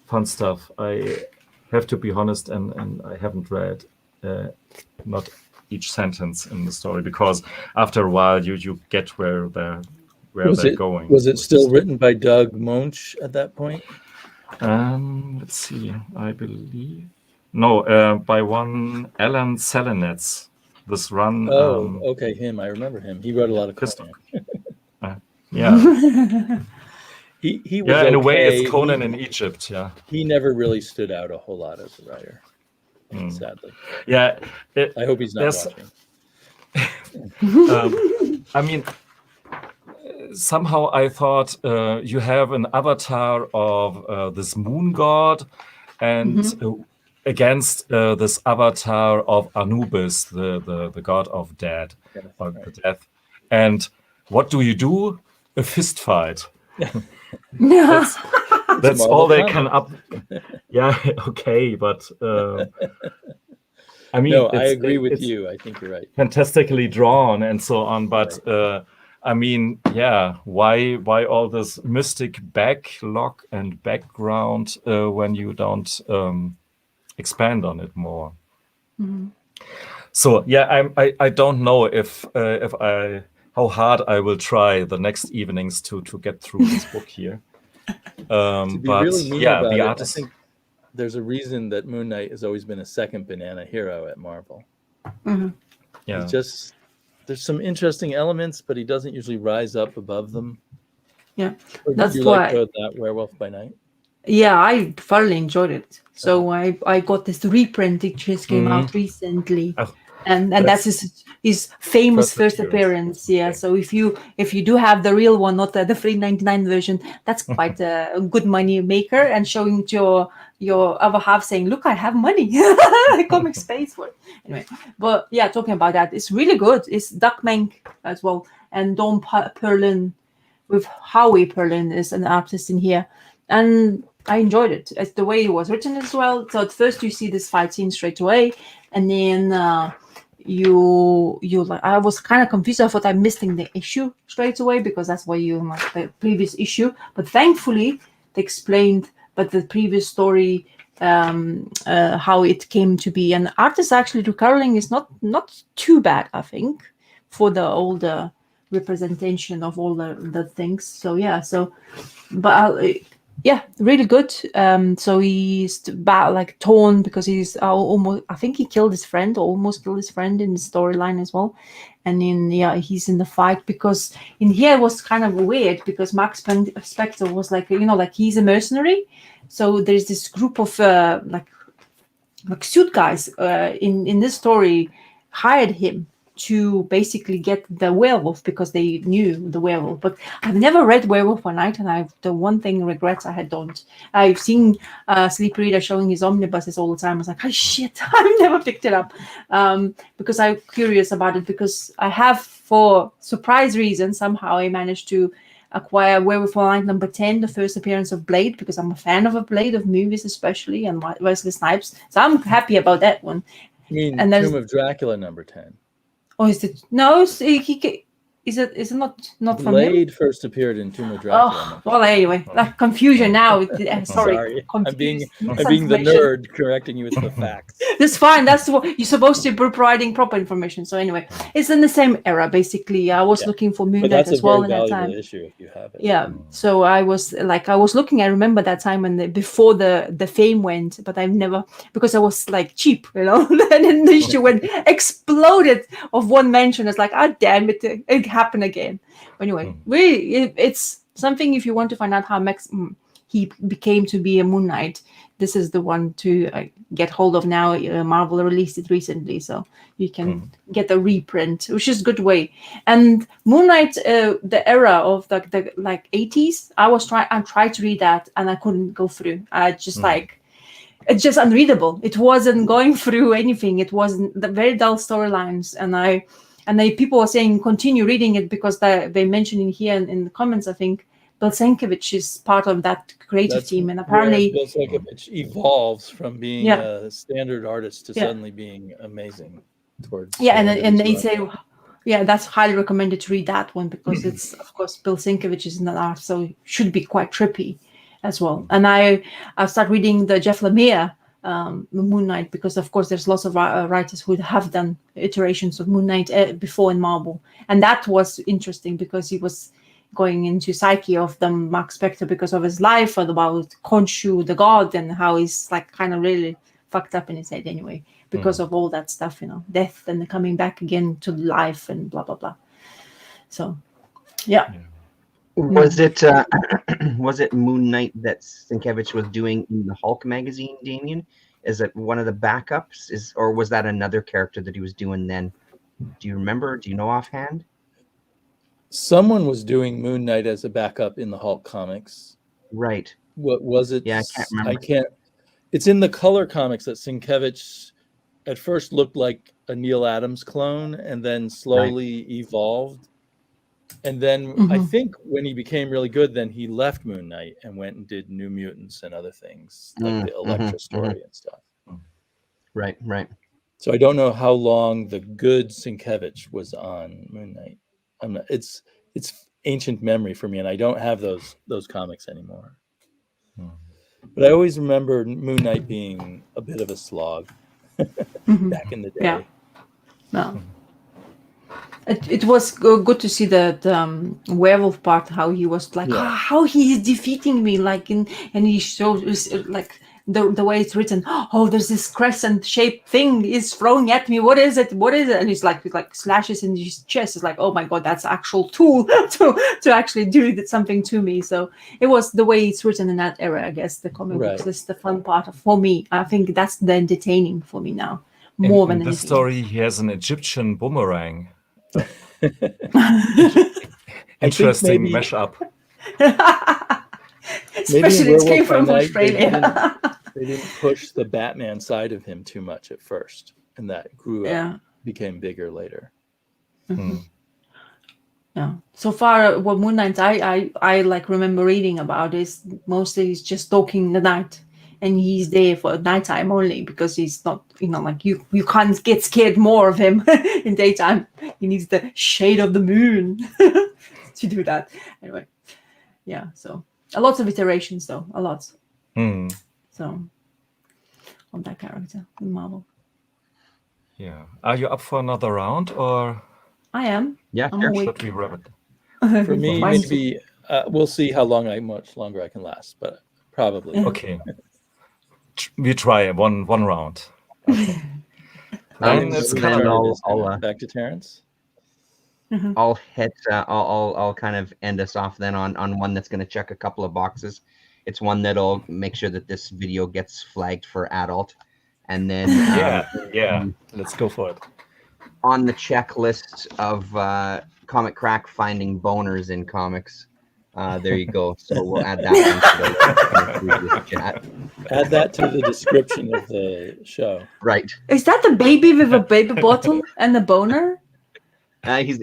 S1: fun stuff. I have to be honest, and I haven't read not each sentence in the story, because after a while you get where they're going.
S4: Was it still written by Doug Moench at that point?
S1: Let's see. I believe no, by one Alan Selenetz. This run.
S4: Okay, him. I remember him. He wrote a lot of Conan. He was
S1: in a way it's Conan in Egypt. Yeah.
S4: He never really stood out a whole lot as a writer. Sadly.
S1: Yeah.
S4: I hope he's not
S1: watching. I mean, somehow I thought you have an avatar of this moon god, and against this avatar of Anubis, the god of death. And what do? A fist fight. That's all they can up. Yeah, okay, but I mean,
S4: no, I agree with you. I think you're right.
S1: Fantastically drawn and so on, but I mean, yeah, why all this mystic backlog and background when you don't expand on it more? So yeah, I don't know if I how hard I will try the next evenings to get through this book here.
S4: To be
S1: But
S4: really mean
S1: yeah,
S4: about
S1: the
S4: it, I
S1: artist.
S4: think there's a reason that Moon Knight has always been a second banana hero at Marvel.
S1: Yeah,
S4: He's just, there's some interesting elements, but he doesn't usually rise up above them.
S2: Yeah,
S4: Or did
S2: that's
S4: you
S2: why.
S4: like that Werewolf by Night?
S2: Yeah, I thoroughly enjoyed it. So I got this reprint. It just came out recently,
S1: Oh,
S2: and that's his famous first appearance. Yeah.
S1: Okay.
S2: So if you do have the real one, not the free 99 version, that's quite a good money maker, and showing to your other half saying, "Look, I have money. Comic space for it." Anyway, but yeah, talking about that, it's really good. It's Doug Menck as well, and Don Perlin with Howie Perlin is an artist in here, and I enjoyed it. It's the way it was written as well. So at first you see this fight scene straight away, and then you like, I was kind of confused. I thought I'm missing the issue straight away because that's why you like the previous issue. But thankfully they explained but the previous story how it came to be. And artist actually recaroling is not too bad, I think, for the older representation of all the things. So yeah, so but yeah, really good. So he's like torn because he's almost, I think he killed his friend, or almost killed his friend in the storyline as well. And then yeah, he's in the fight because in here it was kind of weird because Mark Spector was like, like he's a mercenary. So there's this group of like suit guys in this story hired him to basically get the werewolf because they knew the werewolf. But I've never read Werewolf by Night, and the one thing regrets I don't. I've seen Sleepyreader showing his omnibuses all the time. I was like, oh shit, I've never picked it up because I'm curious about it, because I have, for surprise reason, somehow I managed to acquire Werewolf by Night number 10, the first appearance of Blade, because I'm a fan of Blade, of movies especially, and Wesley Snipes. So I'm happy about that one.
S4: You mean
S2: And
S4: Tomb of Dracula number 10?
S2: Oh, is it? No, is it not from him?
S4: Blade first appeared in Tomb of Dracula.
S2: Oh, well, anyway, that confusion now. Sorry.
S4: I'm being the nerd correcting you with the facts.
S2: That's fine. That's what you're supposed to be providing proper information. So anyway, it's in the same era basically. I was looking for Moon Knight as well in that time.
S4: Issue if you have it.
S2: Yeah. So I was looking. I remember that time when before the fame went, but I've never, because I was like cheap, and then the issue went exploded of one mention. It's like, oh damn it happened again. But anyway, it's something, if you want to find out how he became to be a Moon Knight, this is the one to get hold of now. Marvel released it recently, so you can get a reprint, which is a good way. And Moon Knight, the era of the 80s, I tried to read that and I couldn't go through. It's just unreadable. It wasn't going through anything. It wasn't the very dull storylines, and people were saying continue reading it because they mentioned in here in the comments, I think Bill Sienkiewicz is part of that creative team, and apparently
S4: Bill Sienkiewicz evolves from being a standard artist to suddenly being amazing towards
S2: and they say that's highly recommended to read that one, because it's, of course, Bill Sienkiewicz is in that art, so it should be quite trippy as well. And I start reading the Jeff Lemire Moon Knight, because of course there's lots of writers who have done iterations of Moon Knight before in Marvel, and that was interesting because he was going into psyche of the Mark Spector because of his life, and about Khonshu the god, and how he's like kind of really fucked up in his head anyway because of all that stuff, death and coming back again to life and blah blah blah. So yeah.
S3: Was it was it Moon Knight that Sienkiewicz was doing in the Hulk magazine, Damien? Is it one of the backups? Or was that another character that he was doing then? Do you remember? Do you know offhand?
S4: Someone was doing Moon Knight as a backup in the Hulk comics.
S3: Right.
S4: What was it?
S3: Yeah, I can't remember.
S4: It's in the color comics that Sienkiewicz at first looked like a Neil Adams clone and then slowly evolved. And then I think when he became really good, then he left Moon Knight and went and did New Mutants and other things, like the Elektra story and stuff.
S3: Right.
S4: So I don't know how long the good Sienkiewicz was on Moon Knight. It's it's ancient memory for me, and I don't have those comics anymore.
S1: Hmm.
S4: But I always remember Moon Knight being a bit of a slog back in the day.
S2: Yeah. No. It was good to see that werewolf part, how he was like,
S4: Yeah.
S2: how he is defeating me, like, and he shows like the way it's written. Oh, there's this crescent shaped thing is throwing at me. What is it? What is it? And he's like slashes in his chest. It's like, oh my god, that's actual tool to actually do something to me. So it was the way it's written in that era. I guess the comic books is the fun part for me. I think that's the entertaining for me now, more than
S1: in this
S2: anything.
S1: story, he has an Egyptian boomerang.
S4: I
S1: Interesting
S4: think maybe-
S1: mashup.
S2: Especially it came from Australia.
S4: They didn't push the Batman side of him too much at first, and that grew up, became bigger later.
S2: Yeah. So far, what Moon Knight I like remember reading about is mostly he's just talking in the night, and he's there for nighttime only because he's not, like you can't get scared more of him in daytime. He needs the shade of the moon to do that. Anyway, yeah. So a lot of iterations, though, a lot. So on that character in Marvel.
S1: Yeah. Are you up for another round, or
S2: I am.
S3: Yeah,
S2: I'm
S3: sure.
S2: awake.
S1: should we wrap it?
S4: For me,
S2: Fine.
S4: maybe we'll see how much longer I can last, but probably.
S1: Okay. We try one round. Okay. Then it's
S3: then
S1: kind of
S3: I'll
S4: back to Terrence.
S3: I'll hit. I'll kind of end us off then on one that's going to check a couple of boxes. It's one that'll make sure that this video gets flagged for adult, and then
S1: yeah. Let's go for it.
S3: On the checklist of comickkrakk finding boners in comics. There you go. So we'll add that into the chat.
S4: Add that to the description of the show.
S3: Right.
S2: Is that the baby with a baby bottle and a boner?
S3: He's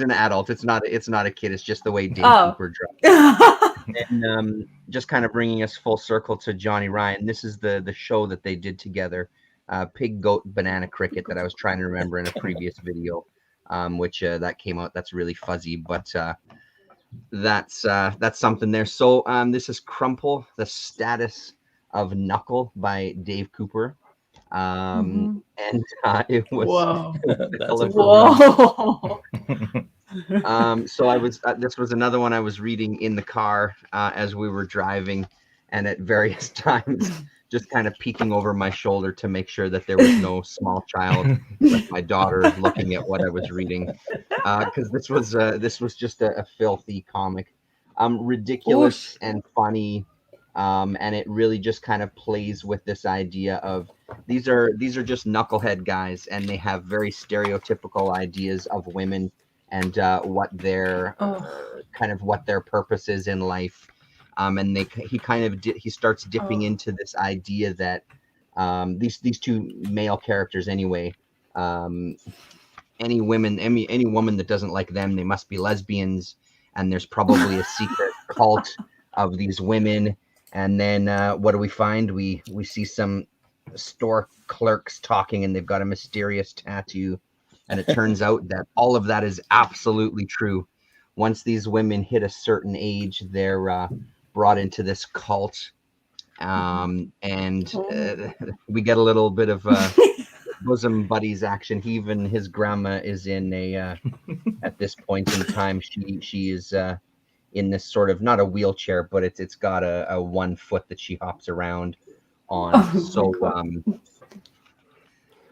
S3: an adult. It's not a kid. It's just the way Dave Cooper draws. And just kind of bringing us full circle to Johnny Ryan. This is the show that they did together. Pig, Goat, Banana, Cricket that I was trying to remember in a previous video, which that came out. That's really fuzzy, but that's something there. So this is Crumple, the Status of Knuckle by Dave Cooper. And it was
S2: Whoa.
S3: so I was this was another one I was reading in the car as we were driving, and at various times just kind of peeking over my shoulder to make sure that there was no small child like my daughter looking at what I was reading, because this was just a filthy comic, ridiculous and funny. And it really just kind of plays with this idea of these are just knucklehead guys, and they have very stereotypical ideas of women and what their what their purpose is in life. And he starts dipping into this idea that these two male characters anyway, any woman that doesn't like them, they must be lesbians, and there's probably a secret cult of these women. And then what do we find? We see some store clerks talking, and they've got a mysterious tattoo. And it turns out that all of that is absolutely true. Once these women hit a certain age, they're brought into this cult. And we get a little bit of bosom buddies action. Even his grandma is in a, at this point in time, she is in this sort of, not a wheelchair, but it's got a 1 foot that she hops around on.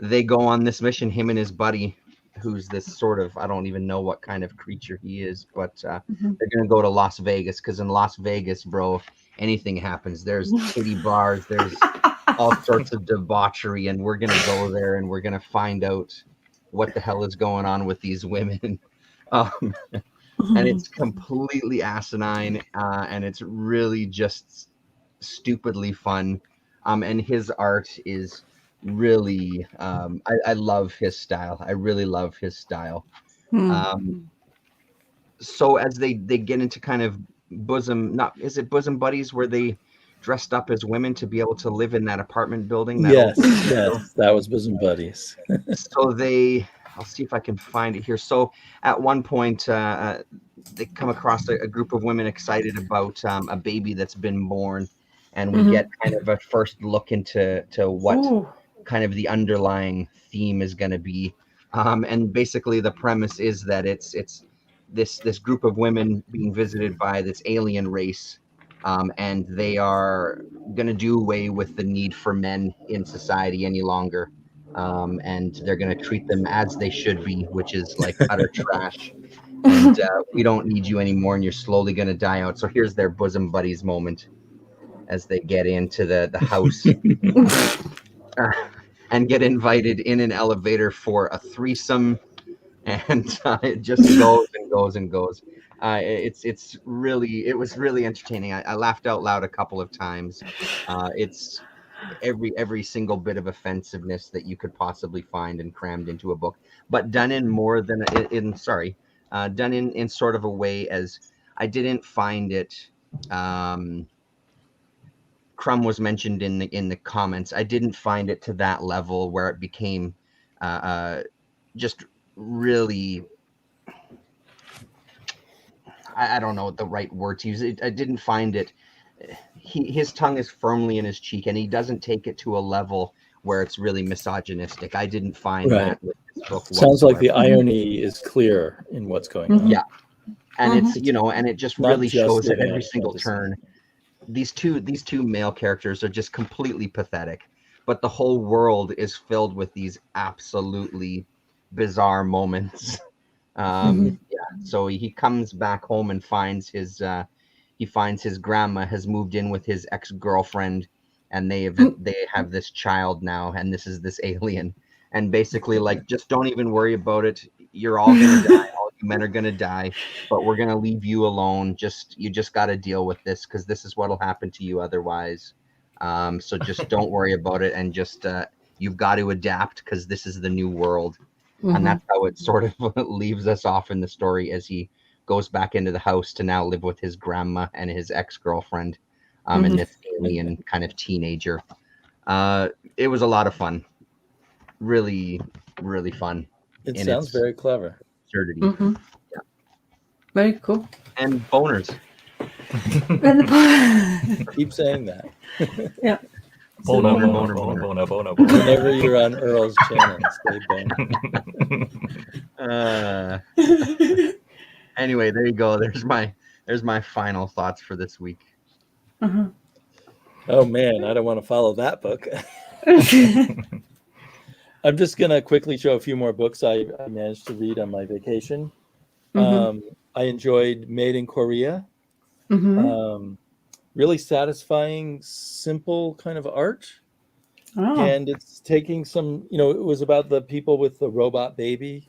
S3: They go on this mission, him and his buddy, who's this sort of, I don't even know what kind of creature he is, but they're going to go to Las Vegas, because in Las Vegas, bro, anything happens. There's titty bars, there's all sorts of debauchery, and we're going to go there, and we're going to find out what the hell is going on with these women. And it's completely asinine, and it's really just stupidly fun. And his art is really, I love his style. I really love his style. So as they get into kind of bosom buddies, where they dressed up as women to be able to live in that apartment building?
S4: Yes, that was bosom buddies.
S3: So they I'll see if I can find it here. So at one point, they come across a group of women excited about a baby that's been born, and we get kind of a first look into what
S2: Ooh.
S3: kind of the underlying theme is going to be. And basically, the premise is that it's this group of women being visited by this alien race, and they are going to do away with the need for men in society any longer. And they're going to treat them as they should be, which is like utter trash. And we don't need you anymore, and you're slowly going to die out. So here's their bosom buddies moment as they get into the house and get invited in an elevator for a threesome, and it just goes and goes and goes. It was really entertaining. I laughed out loud a couple of times. It's every single bit of offensiveness that you could possibly find and crammed into a book, but done in more than done in sort of a way as I didn't find it. Crumb was mentioned in the comments. I didn't find it to that level where it became just really. I don't know what the right word to use. I didn't find it. His tongue is firmly in his cheek, and he doesn't take it to a level where it's really misogynistic. I didn't find that with this book.
S4: Sounds like the irony is clear in what's going on.
S3: Yeah, and it's and it just really shows at every single turn. These two male characters are just completely pathetic, but the whole world is filled with these absolutely bizarre moments. So he comes back home and finds his grandma has moved in with his ex-girlfriend, and they have this child now, and this is this alien, and basically like, just don't even worry about it. You're all gonna die. All you men are gonna die, but we're gonna leave you alone. You just got to deal with this, because this is what'll happen to you otherwise. So just don't worry about it, and just you've got to adapt, because this is the new world. And that's how it sort of leaves us off in the story, as he goes back into the house to now live with his grandma and his ex-girlfriend, and this alien kind of teenager. It was a lot of fun. Really, really fun.
S4: It sounds very clever.
S3: Absurdity.
S2: Yeah. Very cool.
S3: And boners.
S4: Keep saying that.
S2: Yeah.
S1: Boner.
S4: Whenever you're on Earl's channel, stay boner.
S3: Anyway, there you go. There's my final thoughts for this week.
S4: Oh man, I don't want to follow that book. I'm just gonna quickly show a few more books I managed to read on my vacation. I enjoyed Made in Korea. Really satisfying, simple kind of art. And it's taking some, it was about the people with the robot baby,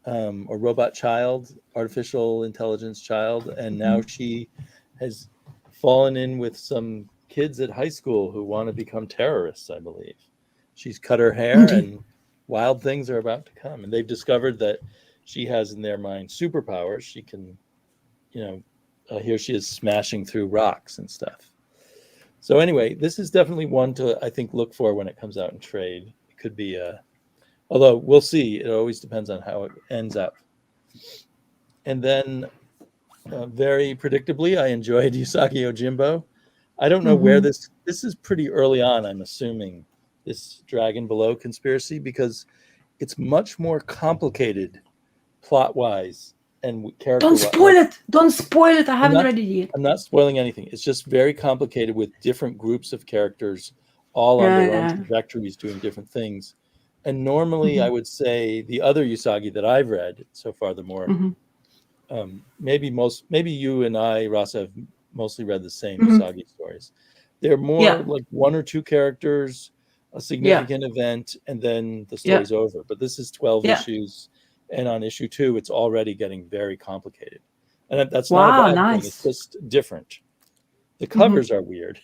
S4: or robot child, artificial intelligence child. And now she has fallen in with some kids at high school who want to become terrorists, I believe. She's cut her hair and wild things are about to come. And they've discovered that she has in their mind superpowers. She can, here she is smashing through rocks and stuff. So anyway, this is definitely one to, I think, look for when it comes out in trade. It could be although we'll see. It always depends on how it ends up. And then very predictably, I enjoyed Usagi Yojimbo. I don't know where this is pretty early on, I'm assuming, this Dragon Below conspiracy, because it's much more complicated plot-wise and character.
S2: Don't spoil it. I haven't read it yet.
S4: I'm not spoiling anything. It's just very complicated with different groups of characters, all on their own trajectories, doing different things. And normally, I would say the other Usagi that I've read so far, the more maybe you and I, Rasa, have mostly read the same Usagi stories. They're more like one or two characters, a significant event, and then the story's over. But this is 12 issues. And on issue 2, it's already getting very complicated. And that's not a bad thing. It's just different. The covers are weird.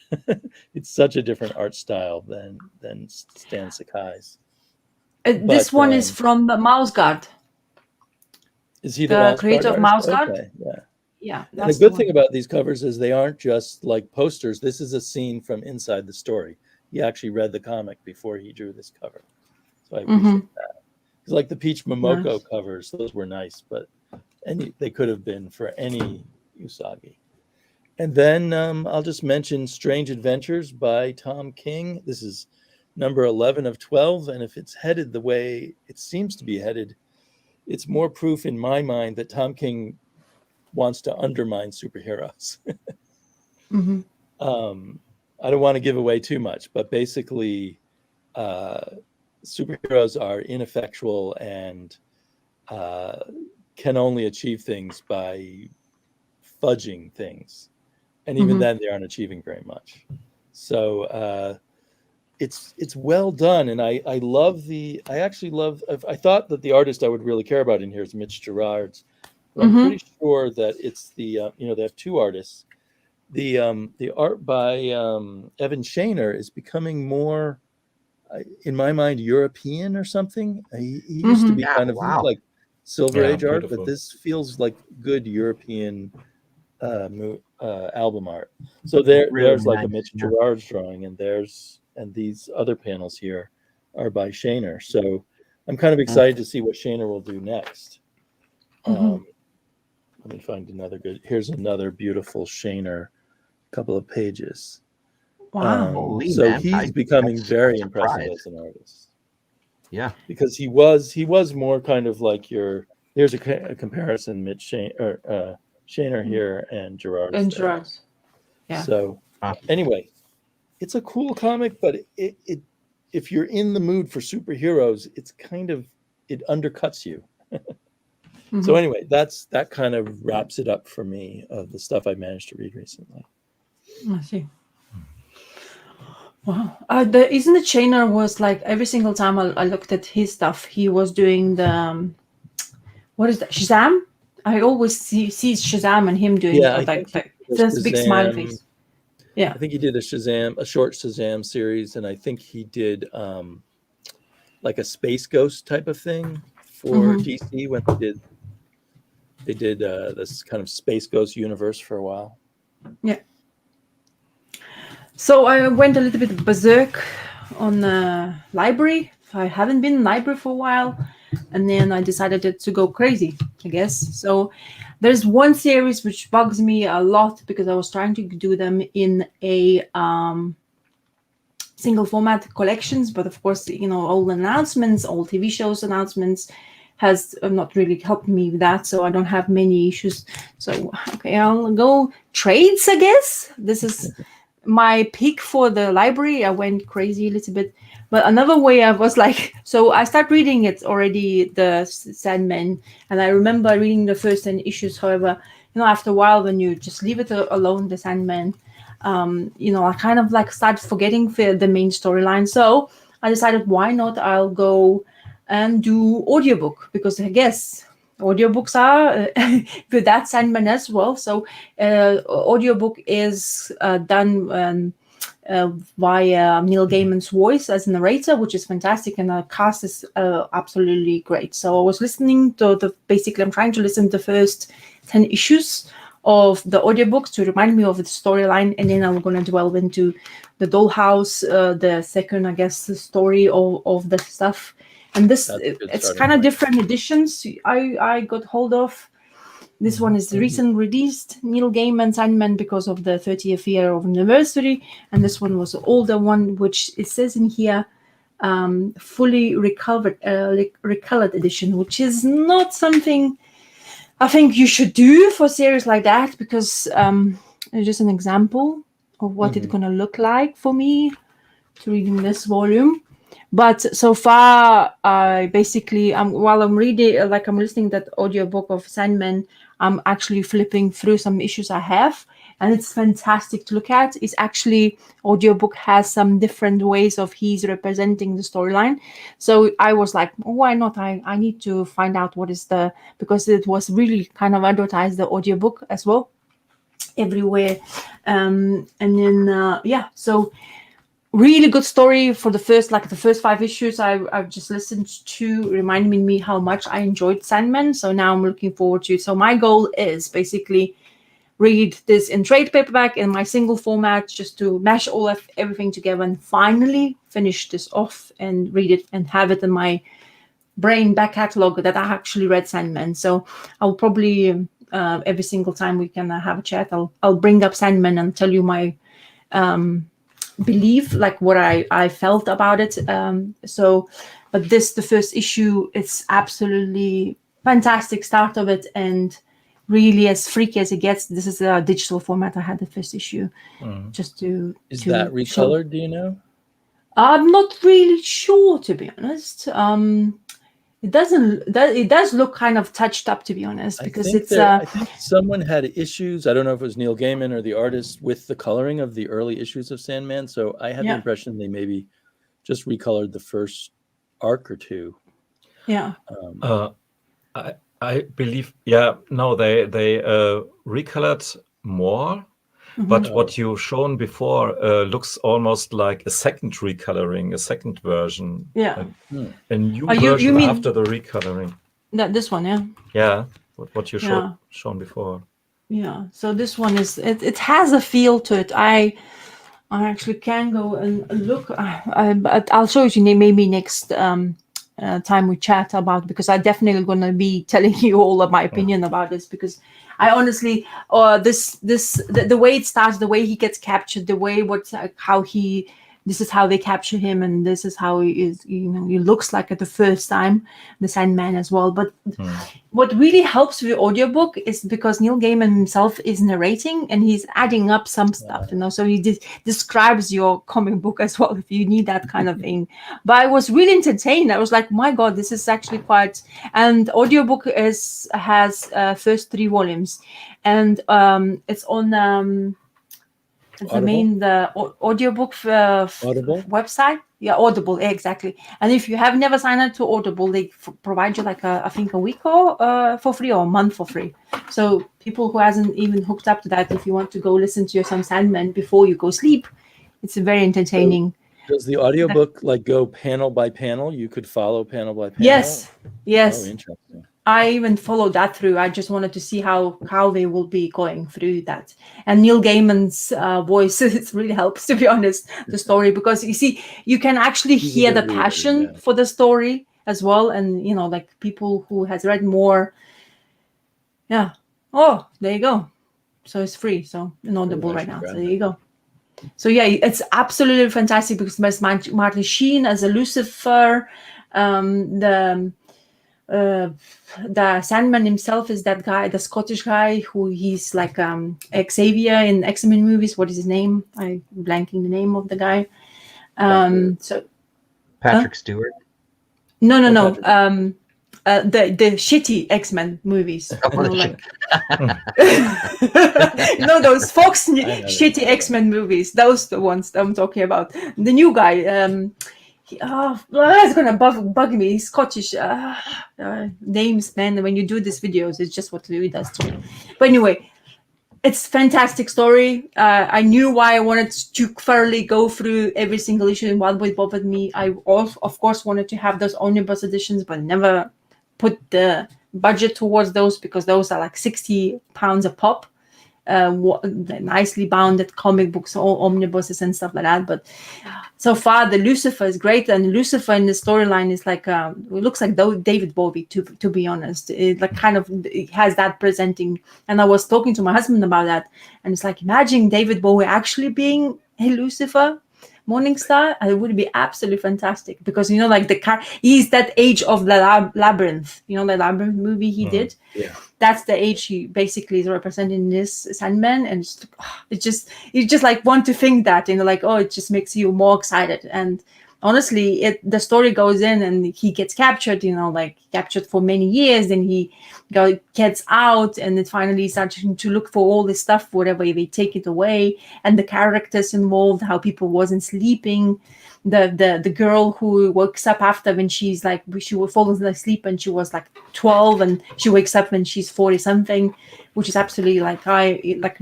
S4: It's such a different art style than Stan Sakai's.
S2: This one is from Mouse Guard.
S4: Is he the
S2: creator of Mouse Guard?
S4: Okay,
S2: yeah.
S4: And the good thing about these covers is they aren't just like posters. This is a scene from inside the story. He actually read the comic before he drew this cover. So I appreciate that. Like the Peach Momoko
S2: Nice.
S4: covers, those were nice, but they could have been for any Usagi. And then I'll just mention Strange Adventures by Tom King. This is number 11 of 12, and if it's headed the way it seems to be headed, it's more proof in my mind that Tom King wants to undermine superheroes.
S2: Mm-hmm.
S4: I don't want to give away too much, but basically superheroes are ineffectual and can only achieve things by fudging things. And even then they aren't achieving very much. So it's well done. And I thought that the artist I would really care about in here is Mitch Gerards. But I'm pretty sure that it's the, they have two artists. The art by Evan Shaner is becoming more, in my mind, European or something. He used to be kind of like Silver Age art, but this feels like good European album art. So there's like a Mitch Gerards drawing, and these other panels here are by Shaner. So I'm kind of excited to see what Shaner will do next. Let me find another good. Here's another beautiful Shaner, couple of pages.
S2: Wow.
S4: So he's becoming very impressive as an artist. Yeah, because he was more kind of like here's a comparison, Mitch Shaner here and Gerards.
S2: And Gerards. Yeah.
S4: So anyway, it's a cool comic, but it if you're in the mood for superheroes, it undercuts you. So anyway, that kind of wraps it up for me of the stuff I managed to read recently.
S2: I see. Wow. Isn't it Shaner was like every single time I looked at his stuff, he was doing the what is that? Shazam? I always see Shazam and him doing this big smiley face. Yeah.
S4: I think he did a short Shazam series, and I think he did like a Space Ghost type of thing for DC when they did this kind of Space Ghost universe for a while.
S2: Yeah. So I went a little bit berserk on the library. I haven't been in library for a while, and then I decided to go crazy, I guess. So there's one series which bugs me a lot because I was trying to do them in a single format collections, but of course, all the announcements, all TV shows announcements has not really helped me with that, so I don't have many issues. So okay, I'll go trades, I guess. This is my pick for the library. I went crazy a little bit, but another way I was like, so I start reading it already, the Sandman, and I remember reading the first 10 issues. However, after a while, when you just leave it alone, the Sandman, I kind of like started forgetting the main storyline. So I decided, why not? I'll go and do audiobook, because I guess audiobooks are with that Sandman as well. So audiobook is done via Neil Gaiman's voice as a narrator, which is fantastic, and the cast is absolutely great. So I was listening to basically I'm trying to listen to the first 10 issues of the audiobooks to remind me of the storyline, and then I'm going to delve into the Dollhouse, the second, I guess, the story of the stuff. And this, it's kind of different editions I got hold of. This one is recently released, Neil Gaiman Sandman, because of the 30th year of anniversary. And this one was the older one, which it says in here, fully recolored edition, which is not something I think you should do for a series like that, because it's just an example of what it's going to look like for me to reading this volume. But so far, I basically, while I'm reading, I'm listening to that audiobook of Sandman, I'm actually flipping through some issues I have, and it's fantastic to look at. It's actually, audiobook has some different ways of he's representing the storyline. So I was like, why not? I need to find out what is because it was really kind of advertised, the audiobook as well, everywhere. And then, so really good story for the first 5 issues I've just listened to, reminding me how much I enjoyed Sandman. So now I'm looking forward to it. So my goal is basically read this in trade paperback in my single format, just to mash everything together and finally finish this off and read it and have it in my brain back catalog that I actually read Sandman. So I'll probably every single time we can have a chat, I'll bring up Sandman and tell you my belief, like what I felt about it. But the first issue, it's absolutely fantastic start of it, and really as freaky as it gets. This is a digital format. I had the first issue just to.
S4: Is that recolored? Do you know?
S2: I'm not really sure, to be honest. It doesn't. It does look kind of touched up, to be honest, because
S4: I think someone had issues. I don't know if it was Neil Gaiman or the artist with the coloring of the early issues of Sandman. So I had the impression they maybe just recolored the first arc or two.
S2: Yeah.
S1: I believe. Yeah. No, they recolored more. But what you've shown before looks almost like a second recoloring, a second version.
S2: Yeah.
S1: A new version
S2: you mean
S1: after the recoloring.
S2: This one, yeah.
S1: Yeah. What you shown before.
S2: Yeah. So this one it has a feel to it. I actually can go and look. I'll show it to you maybe next time we chat about, because I'm definitely going to be telling you all of my opinion about this, because I honestly, the way it starts, the way he gets captured, the way this is how they capture him, and this is how he is. He looks like at the first time, the Sandman as well. But what really helps with the audiobook is because Neil Gaiman himself is narrating and he's adding up some stuff, so he describes your comic book as well if you need that kind of thing. But I was really entertained. I was like, my God, this is actually quite. And audiobook has first 3 volumes, and it's on. The audiobook website. Yeah, Audible, exactly. And if you have never signed up to Audible, they provide you like I think a week or for free, or a month for free. So people who hasn't even hooked up to that, if you want to go listen to some Sandman before you go sleep, it's very entertaining.
S4: So does the audiobook like go panel by panel? You could follow panel by panel?
S2: Yes.
S4: Oh, interesting.
S2: I even followed that through. I just wanted to see how they will be going through that. And Neil Gaiman's voice, it really helps, to be honest, the story, because you see, you can actually hear the passion for the story as well. And, like people who has read more. Yeah. Oh, there you go. So it's free. So in Audible right now. So there you go. So yeah, it's absolutely fantastic, because there's Martin Sheen as a Lucifer. The Sandman himself is that guy, the Scottish guy, who he's like Xavier in X-Men movies. What is his name? I'm blanking the name of the guy. So
S3: Patrick Stewart.
S2: No. The shitty X-Men movies. Those Fox shitty X-Men movies. Those the ones I'm talking about. The new guy. It's gonna bug me. He's Scottish. Names, man. When you do these videos, it's just what Louis does to me. But anyway, it's a fantastic story. I knew why I wanted to thoroughly go through every single issue and what would bother me. I also, of course, wanted to have those omnibus editions, but never put the budget towards those, because those are like £60 a pop. Nicely bounded comic books, all omnibuses and stuff like that. But so far, the Lucifer is great, and Lucifer in the storyline is like it looks like David Bowie. To be honest, it like kind of it has that presenting. And I was talking to my husband about that, and it's like, imagine David Bowie actually being a Lucifer, Morningstar. It would be absolutely fantastic, because like he's that age of the Labyrinth. The Labyrinth movie he did.
S4: Yeah.
S2: That's the age he basically is representing this Sandman, and you just like want to think that, it just makes you more excited. And honestly, the story goes in, and he gets captured, captured for many years, then he gets out, and it finally starts to look for all this stuff, whatever they take it away, and the characters involved, how people wasn't sleeping. The girl who wakes up after, when she falls asleep and she was like 12, and she wakes up when she's 40 something, which is absolutely like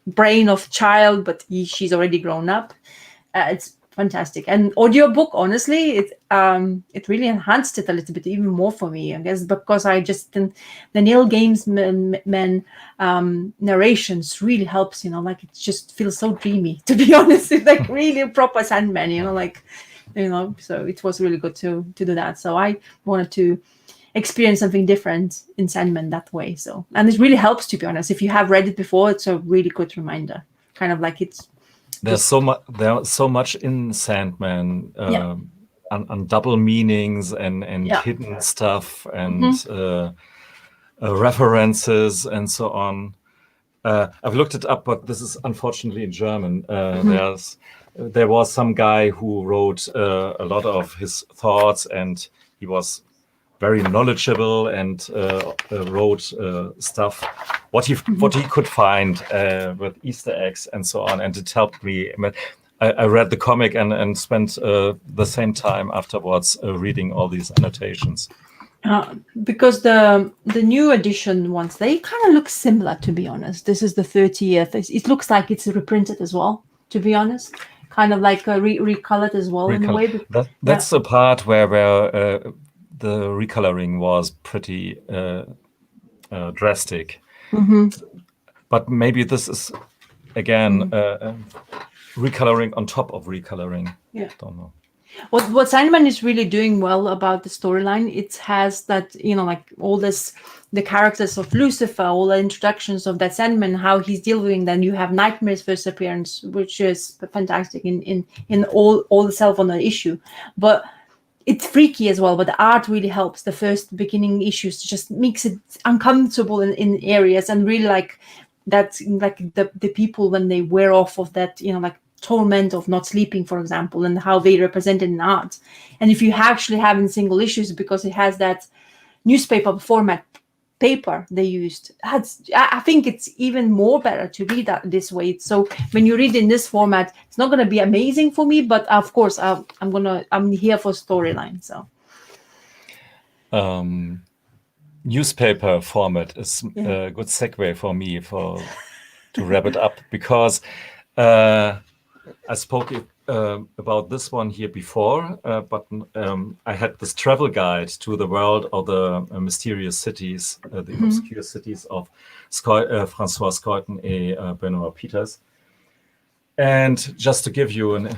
S2: brain of child, but she's already grown up. It's fantastic. And audiobook, honestly, it really enhanced it a little bit even more for me, I guess, because the Neil Gaiman narrations really helps, it just feels so dreamy, to be honest. It's like really proper Sandman, So it was really good to do that. So I wanted to experience something different in Sandman that way. So, and it really helps, to be honest. If you have read it before, it's a really good reminder. Kind of like
S1: there's so much in Sandman, on double meanings and hidden stuff and references and so on. I've looked it up, but this is unfortunately in German. There was some guy who wrote a lot of his thoughts, and he was very knowledgeable and wrote stuff what he could find with Easter eggs and so on, and it helped me. I read the comic and spent the same time afterwards reading all these annotations.
S2: Because the new edition ones, they kind of look similar, to be honest. This is the 30th. It looks like it's reprinted as well, to be honest. Kind of like recolored as well in a way.
S1: That's the part where the recoloring was pretty drastic. But maybe this is again recoloring on top of recoloring.
S2: Yeah,
S1: don't know.
S2: What Sandman is really doing well about the storyline, it has that, like all this, the characters of Lucifer, all the introductions of that Sandman, how he's dealing. Then you have Nightmare's first appearance, which is fantastic in all itself on the issue. But it's freaky as well, but the art really helps. The first beginning issues just makes it uncomfortable in areas, and really like that, like the people when they wear off of that, like torment of not sleeping, for example, and how they represent it in art. And if you actually have in single issues, because it has that newspaper format paper they used, I think it's even more better to read that this way. So when you read in this format, it's not going to be amazing for me, but of course I'm here for storyline. So
S1: newspaper format is a good segue for me to wrap it up, because I spoke about this one here before, but I had this travel guide to the world of the mysterious cities, the obscure cities of Francois Scoyton and Benoit Peters. And just to give you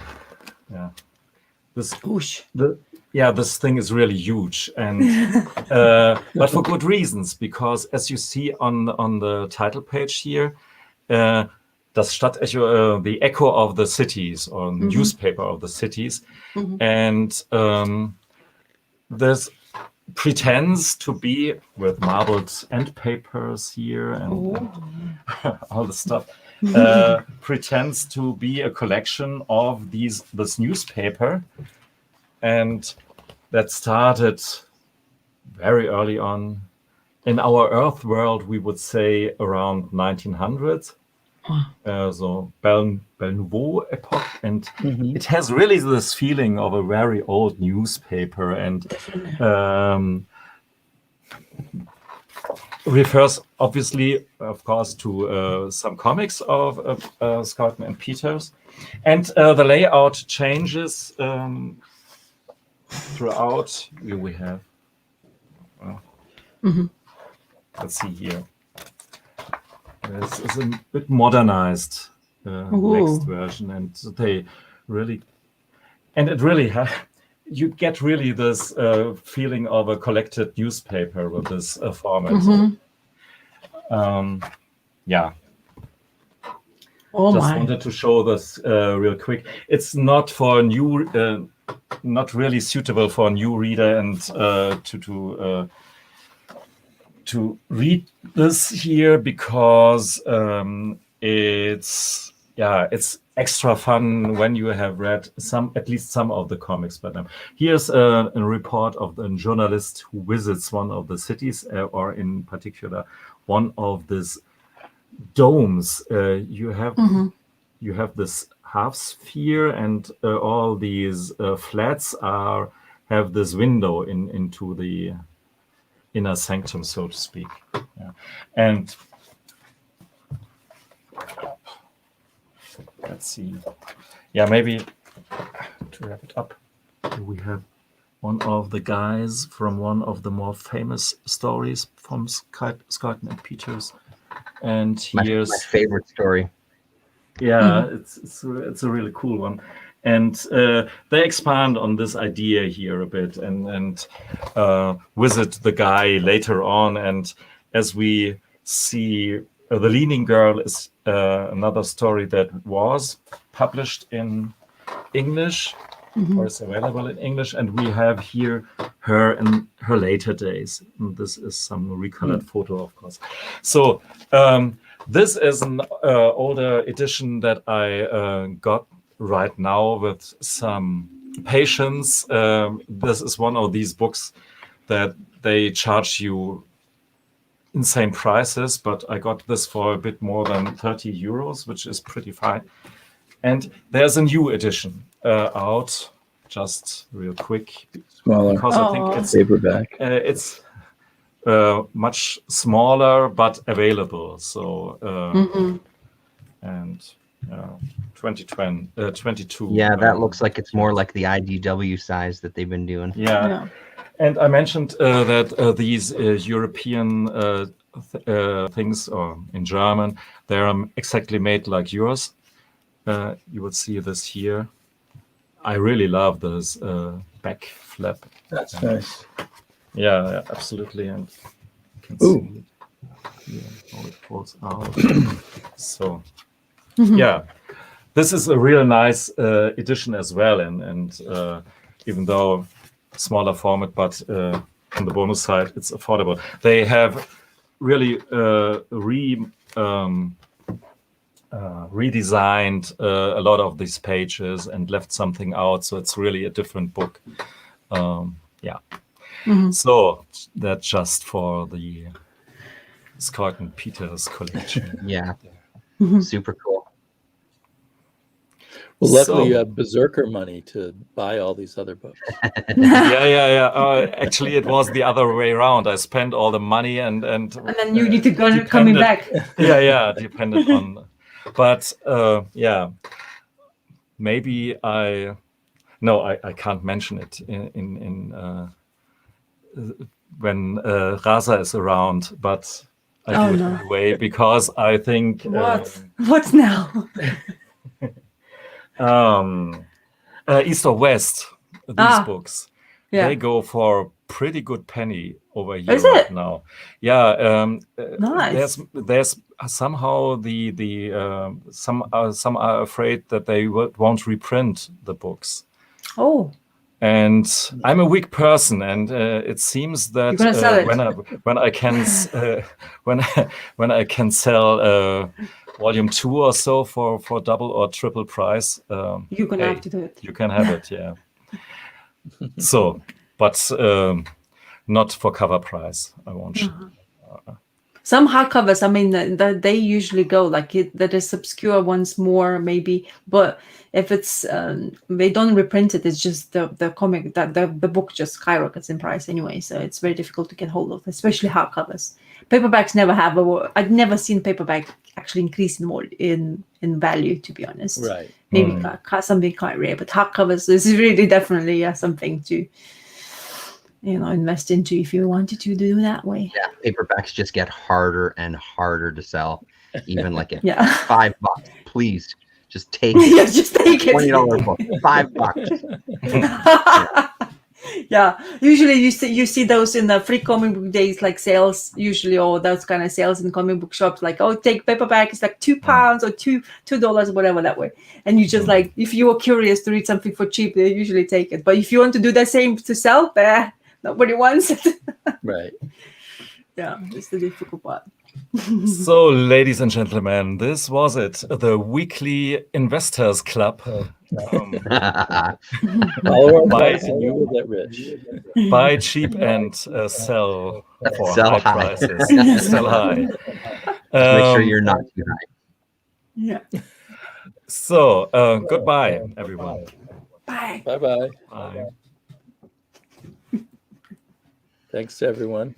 S1: this thing is really huge, and but for good reasons, because as you see on the title page here, das Stadtecho, the echo of the cities, or newspaper of the cities, and this pretends to be, with marbled end papers here and all the stuff, pretends to be a collection of this newspaper, and that started very early on in our Earth world. We would say around 1900. So Belle Nouveau epoch, and it has really this feeling of a very old newspaper, and refers obviously, of course, to some comics of Scoyton and Peters, and the layout changes throughout. We have let's see here. This is a bit modernized next version, and they really, and it really you get really this feeling of a collected newspaper with this format. Wanted to show this real quick. It's not for new, not really suitable for a new reader, and to read this here, because it's extra fun when you have read at least some of the comics by them. Here's a report of a journalist who visits one of the cities, or in particular one of these domes. You have this half sphere, and all these flats have this window into the inner sanctum, so to speak. And let's see. Maybe to wrap it up, we have one of the guys from one of the more famous stories from Scoyton and Peters. And here's
S3: my favorite story.
S1: It's a really cool one. And they expand on this idea here a bit and visit the guy later on. And as we see, The Leaning Girl is another story that was published in English, or is available in English. And we have here her in her later days. And this is some recolored photo, of course. So this is an older edition that I got right now with some patience. This is one of these books that they charge you insane prices, but I got this for a bit more than 30 euros, which is pretty fine. And there's a new edition out, just real quick,
S4: Smaller.
S1: because I think it's
S4: Paperback.
S1: it's much smaller but available. So and 22.
S3: Yeah, that looks like it's more like the IDW size that they've been doing.
S1: Yeah. And I mentioned that these European things, or in German, they're exactly made like yours. You would see this here. I really love this back flap.
S4: That's nice.
S1: Yeah, absolutely. And you can
S4: Ooh.
S1: see it here, how it falls out. So, yeah, this is a real nice edition as well. And even though smaller format, but on the bonus side, it's affordable. They have really redesigned a lot of these pages and left something out, so it's really a different book. So that's just for the Scott and Peters collection.
S3: Yeah, super cool.
S4: Well, luckily,
S1: So-
S4: you have berserker money to buy all these other books.
S1: Yeah. Actually, it was the other way around. I spent all the money and
S2: then you need to go coming back.
S1: Depended on. But maybe I can't mention it in when Rasa is around, but I do it anyway because I think
S2: What's now?
S1: East or West, these books,
S2: Yeah.
S1: they go for a pretty good penny over here
S2: Is
S1: right
S2: it?
S1: now. Yeah,
S2: Nice.
S1: there's somehow some are afraid that they won't reprint the books.
S2: Oh,
S1: And I'm a weak person, and it seems that
S2: You're gonna sell it.
S1: when I can sell volume 2 or so for double or triple price,
S2: you're gonna have to do it.
S1: you can have it, yeah. So, but not for cover price. I won't.
S2: Some hardcovers, I mean, they usually go like that is obscure ones more maybe, but if it's they don't reprint it, it's just the comic that the book just skyrockets in price anyway, so it's very difficult to get hold of, especially hardcovers. Paperbacks never have I've never seen paperback actually increase in value, to be honest.
S4: Right.
S2: Maybe something quite rare, but hardcovers is really definitely something to invest into if you wanted to do that way.
S3: Yeah, paperbacks just get harder and harder to sell, even like at
S2: Yeah.
S3: $5. Please, just take it.
S2: Yeah, just take it.
S3: $20 book, $5.
S2: Yeah, usually you see those in the free comic book days, like sales usually, or those kind of sales in comic book shops, like, oh, take paperback, it's like £2 or $2, whatever, that way. And you just like, if you are curious to read something for cheap, they usually take it. But if you want to do the same to sell, nobody wants it.
S4: Right.
S2: Yeah, it's the difficult part.
S1: So, ladies and gentlemen, this was it. The weekly Investors Club.
S4: Follow our advice and you will get rich.
S1: Buy cheap and sell for
S3: Sell
S1: high
S3: high.
S1: prices. Sell high.
S3: Make sure you're not too high.
S2: Yeah.
S1: So, goodbye, everyone.
S2: Bye.
S4: Bye-bye.
S1: Bye.
S4: Thanks to everyone.